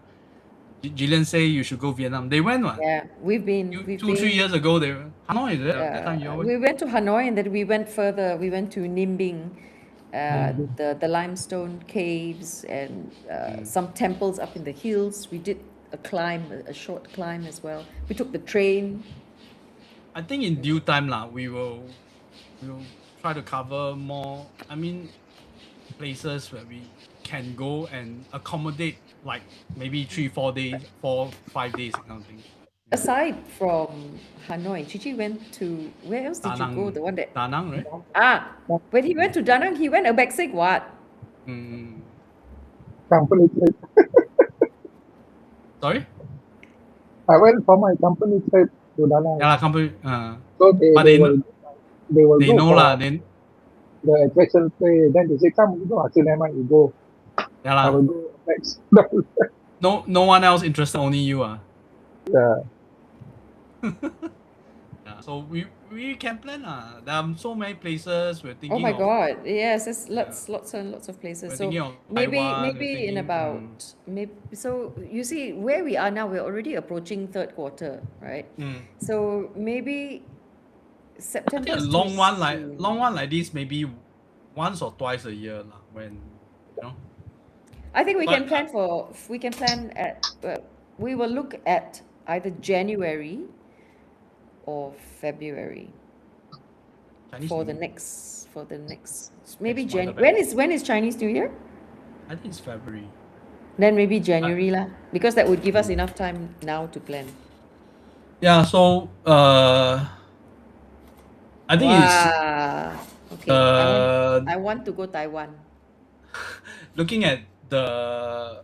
Jillian say you should go Vietnam. They went what? Yeah, we've been 2-3 years ago. They were Hanoi. Is it? That time you all went? we went to Hanoi and then we went further. We went to Nimbing, the limestone caves and some temples up in the hills. We did a short climb as well. We took the train. I think in due time lah, we will try to cover more. I mean, places where we can go and accommodate like maybe 3-4 days, 4-5 days kind of thing. Aside from Hanoi, Chichi went to, where else did you go? The one that, Da Nang, right? when he went to Da Nang, he went a Bexic what? Company trip. Sorry? I went for my company trip to Da Nang. Yeah, company. So But they will they go know for lah. Then the attraction play. Then they say, come, you go. I say, never mind, you go. yeah I lah. will go next. No one else interested. Only you ah. Yeah. Yeah. So we can plan. There are so many places we're thinking Oh my of. God! Yes, there's lots and lots of places. We're So thinking of maybe Taiwan. We're maybe in thinking. about maybe, so you see where we are now. We're already approaching third quarter, right? So maybe I September think a is too long soon. one like this maybe once or twice a year lah. When you know. I think we But can plan for we can plan at we will look at either January or February Chinese for New the Year, next maybe next Jan. Wanderbex. When is Chinese New Year? I think it's February. Then maybe January lah, because that would give us Mm. enough time now to plan. Yeah. So I think it's Wow. Okay. I want to go Taiwan. looking at the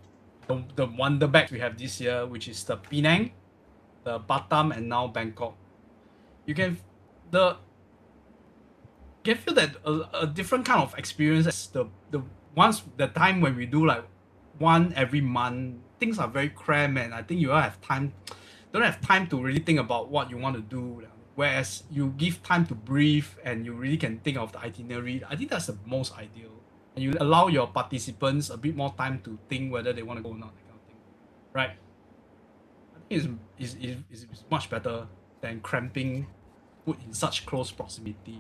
Wanderbex we have this year, which is the Penang, the Batam, and now Bangkok. You can the can feel that a different kind of experience as the once the time when we do like one every month, things are very cramped, and I think you don't have time to really think about what you want to do. Whereas you give time to breathe and you really can think of the itinerary. I think that's the most ideal. And you allow your participants a bit more time to think whether they want to go or not, that kind of thing. Right? I think it's much better than cramping food in such close proximity.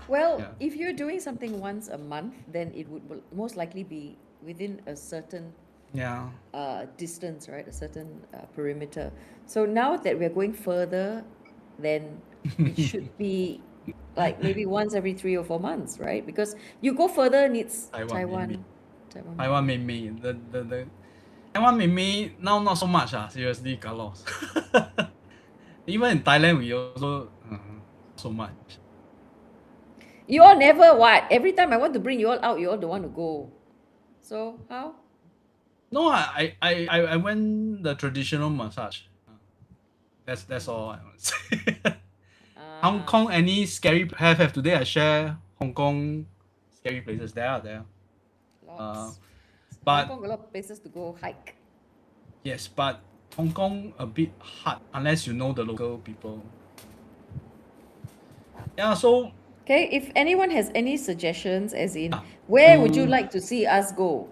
Well, Yeah. if you're doing something once a month, then it would most likely be within a certain Yeah. distance, right? A certain perimeter. So now that we're going further, then it should be like maybe once every 3 or 4 months, right? Because you go further, needs Taiwan, Taiwan. Taiwan Mei the Taiwan Mei now not so much seriously, Carlos. Even in Thailand we also so much. You all never what? Every time I want to bring you all out, you all don't want to go. So how? No, I went the traditional massage. That's all I want to say. Hong Ah, Kong, any scary have today I share Hong Kong scary places. There are there. lots. Hong But Kong a lot of places to go hike. yes, but Hong Kong a bit hard unless you know the local people. Yeah, so Okay, if anyone has any suggestions, as in where would you to- like to see us go?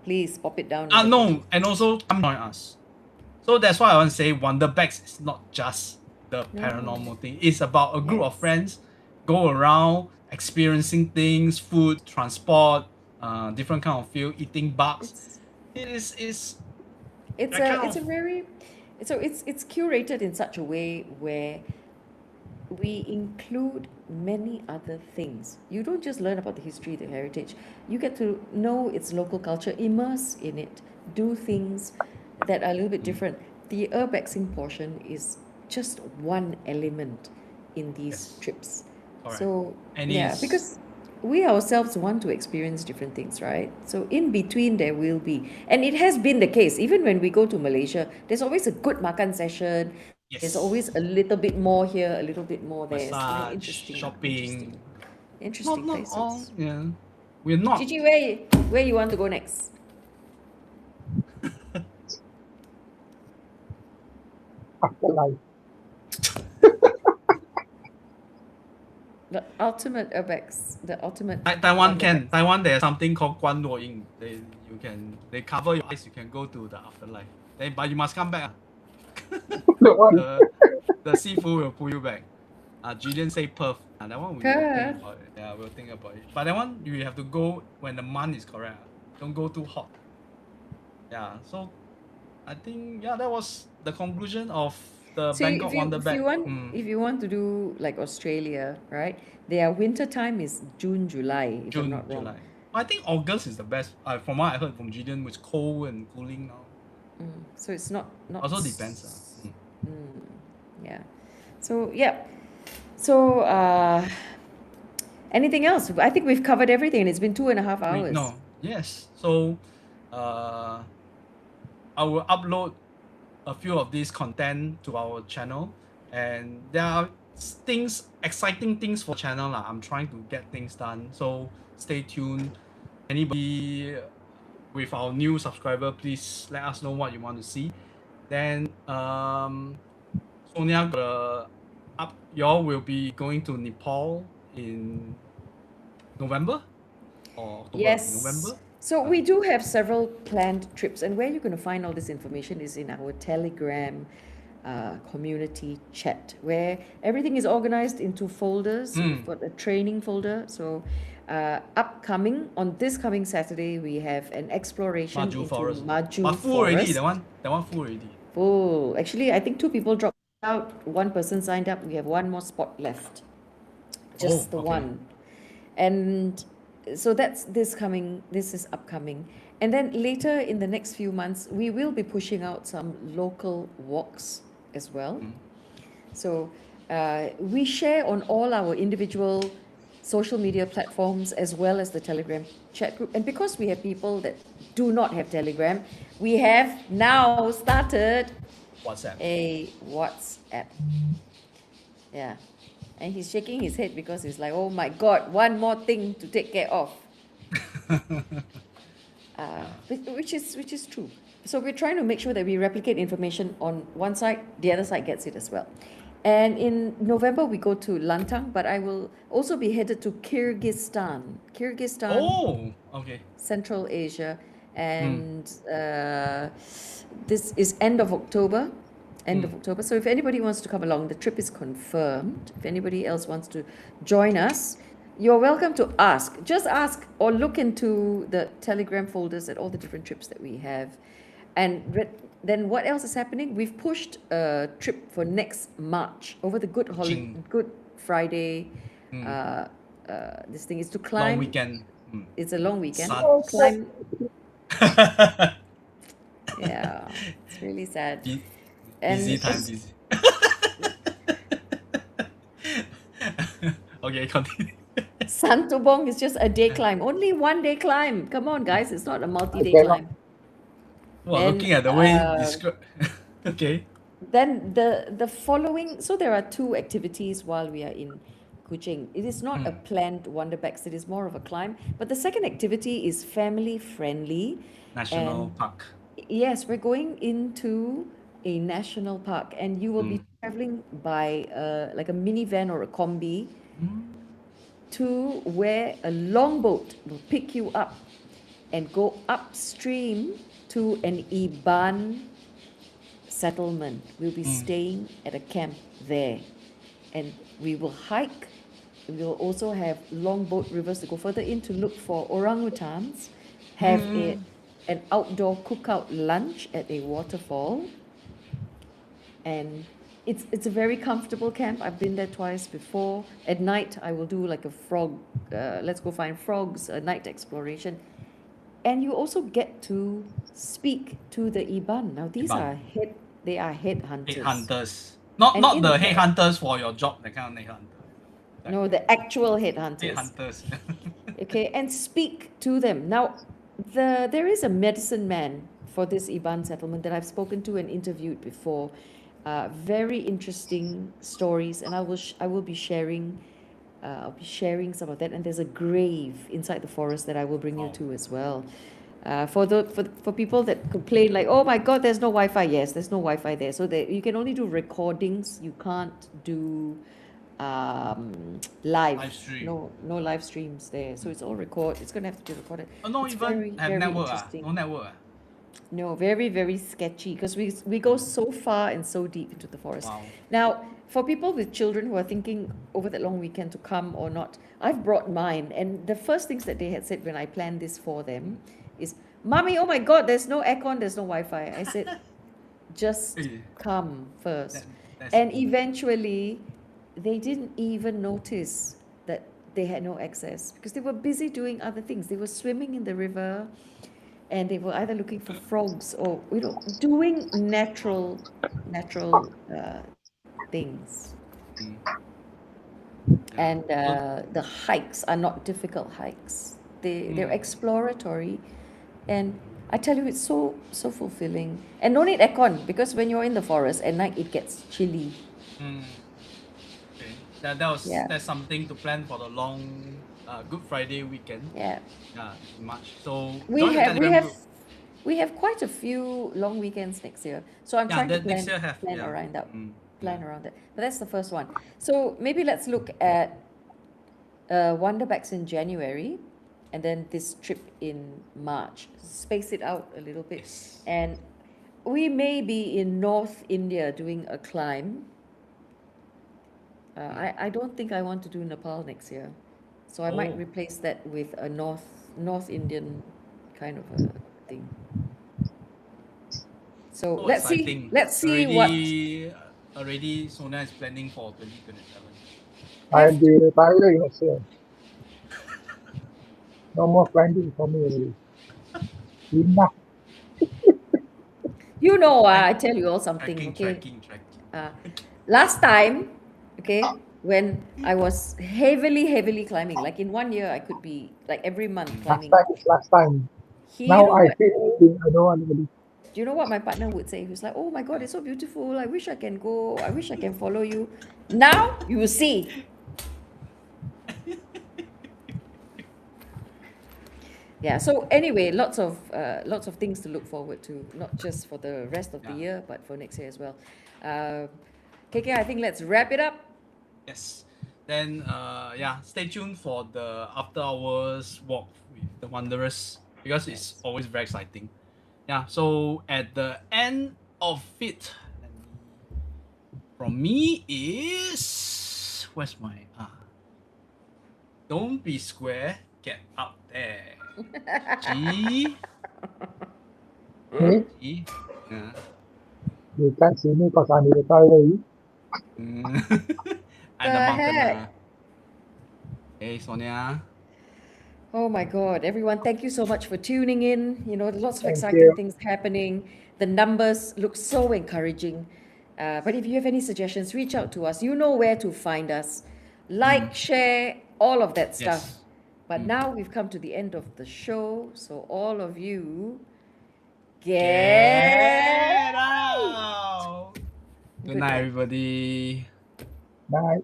Please pop it down. in the no, comments. and also come join us. So that's why I want to say Wanderbex is not just the No. paranormal thing. It's about a group of Yes. friends go around experiencing things, food, transport, different kind of feel, eating bugs. It's It's it's that a kind it's a of- very it's curated in such a way where we include many other things. You don't just learn about the history, the heritage. You get to know its local culture, immerse in it, do things that are a little bit different. The urbexing portion is just one element in these Yes. trips. Correct. So And yeah, it's- because we ourselves want to experience different things, right? So in between there will be, and it has been the case. Even when we go to Malaysia, there's always a good makan session. yes. There's always a little bit more here, a little bit more there. It's, massage, interesting. shopping. Interesting Not places. all. Yeah, we're not. Gigi, where you want to go next? Afterlife. The ultimate urbex. The ultimate. Taiwan can. urbex. Taiwan there's something called Guan Luo Ying. They cover your eyes. You can go to the afterlife. But you must come back. The one. The seafood will pull you back. Julian say Perth. That one we will think about it. Yeah, we'll think about it. But that one you have to go when the month is correct. Don't go too hot. Yeah. So I think that was the conclusion of the So Bangkok Wanderbex. if you want to do like Australia, right? Their winter time is June, July, if I'm June, not wrong. July. I think August is the best. From what I heard from Julian, it's cold and cooling now. So it's not Also depends. Yeah. So yeah. So anything else? I think we've covered everything. It's been 2.5 hours. No. Yes. So I will upload a few of these content to our channel, and there are exciting things for channel. I'm trying to get things done. So stay tuned. Anybody with our new subscriber, please let us know what you want to see. Then Sonia got a y'all will be going to Nepal in November or October? Yes. November? So we do have several planned trips, and where you're going to find all this information is in our Telegram community chat, where everything is organized into folders. We've got a training folder. So upcoming on this coming Saturday, we have an exploration Maju into Forest. Maju But full already, Forest. that one full already. Full. Actually, I think 2 people dropped out. 1 person signed up. We have 1 more spot left. Just the okay. one. And so that's this is upcoming. And then later in the next few months, we will be pushing out some local walks as well. So we share on all our individual social media platforms as well as the Telegram chat group. And because we have people that do not have Telegram, we have now started WhatsApp. a WhatsApp. Yeah. And he's shaking his head because he's like, oh my God, one more thing to take care of. Which is true. So we're trying to make sure that we replicate information on one side, the other side gets it as well. And in November, we go to Lantang, but I will also be headed to Kyrgyzstan. Oh, okay. Central Asia. And this is end of October. So if anybody wants to come along, the trip is confirmed. If anybody else wants to join us, you're welcome to ask. Just ask or look into the Telegram folders at all the different trips that we have. And then what else is happening? We've pushed a trip for next March over the Good Friday. This thing is to climb. Long weekend. It's a long weekend. Sun. Climb. Yeah, it's really sad. Busy time, busy. Okay, continue. Santubong is just a day climb. Only 1 day climb. Come on, guys. It's not a multi-day Okay. climb. Well, And, looking at the way described. Okay. Then the following, so there are 2 activities while we are in Kuching. It is not a planned Wanderbex. It is more of a climb. But the second activity is family friendly. National And- Park. Yes, we're going into a national park, and you will be traveling by like a minivan or a combi to where a longboat will pick you up and go upstream to an Iban settlement. We'll be staying at a camp there, and we will hike. We will also have longboat rivers to go further in to look for orangutans, have an outdoor cookout lunch at a waterfall, and it's a very comfortable camp. I've been there twice before. At night, I will do like a frog, let's go find frogs, a night exploration. And you also get to speak to the Iban. Now, these Iban. they are headhunters. Headhunters. Not And not in the the- headhunters for your job, that kind of headhunter. No, the actual headhunters. Headhunters. Okay, and speak to them. Now, there is a medicine man for this Iban settlement that I've spoken to and interviewed before. Very interesting stories, and I will be sharing. I'll be sharing some of that, and there's a grave inside the forest that I will bring you to as well. For people that complain like, oh my God, there's no Wi-Fi. Yes, there's no Wi-Fi there, so that you can only do recordings. You can't do live stream. no live streams there, so it's all it's gonna have to be recorded. Oh, no, It's even very, have very network. interesting. No network. No, very, very sketchy because we go so far and so deep into the forest. Wow. Now, for people with children who are thinking over that long weekend to come or not, I've brought mine, and the first things that they had said when I planned this for them is, Mommy, oh my God, there's no aircon, there's no Wi-Fi. I said, just come first. That's And eventually, they didn't even notice that they had no access because they were busy doing other things. They were swimming in the river, and they were either looking for frogs or doing natural things. And the hikes are not difficult hikes. They're exploratory, and I tell you, it's so fulfilling. And no need aircon because when you're in the forest at night, it gets chilly. Okay. That's something to plan for the long Good Friday weekend. Yeah. In March. So We join the have Telegram group. we have quite a few long weekends next year, so I'm trying to next year plan have, around that. plan around that. But that's the first one. So maybe let's look at Wanderbex in January, and then this trip in March. Space it out a little bit, Yes. and we may be in North India doing a climb. I don't think I want to do Nepal next year, so I might Oh. replace that with a North Indian kind of a thing. So So let's see. exciting. Let's see what. Already Sonia is planning for 2027. I'll be retiring next year. No more climbing for me already. Enough. You know, I tell you all something, Tracking. last time, okay, when I was heavily climbing, like in 1 year, I could be like every month Last climbing. time is last time. You Now know I what? feel anything. I don't want anybody. Do you know what my partner would say? He was like, "Oh my God, it's so beautiful. I wish I can go. I wish I can follow you." Now you will see. Yeah. So anyway, lots of things to look forward to, not just for the rest of the Yeah. year, but for next year as well. KK, I think let's wrap it up. Yes. Then stay tuned for the after hours walk with the Wanderers because it's always very exciting. Yeah. So at the end of it, from me is where's my don't be square, get up there. G. Me, G. Yeah. you can't see me because I'm retiring. And The the mountain. heck? Hey Sonia. Oh my God, everyone, thank you so much for tuning in. You know, lots of Thank exciting you. things happening. The numbers look so encouraging. But if you have any suggestions, reach out to us. You know where to find us. Like, share, all of that stuff. Yes. But now we've come to the end of the show. So all of you, Get out. Good Good night, night. everybody. Bye.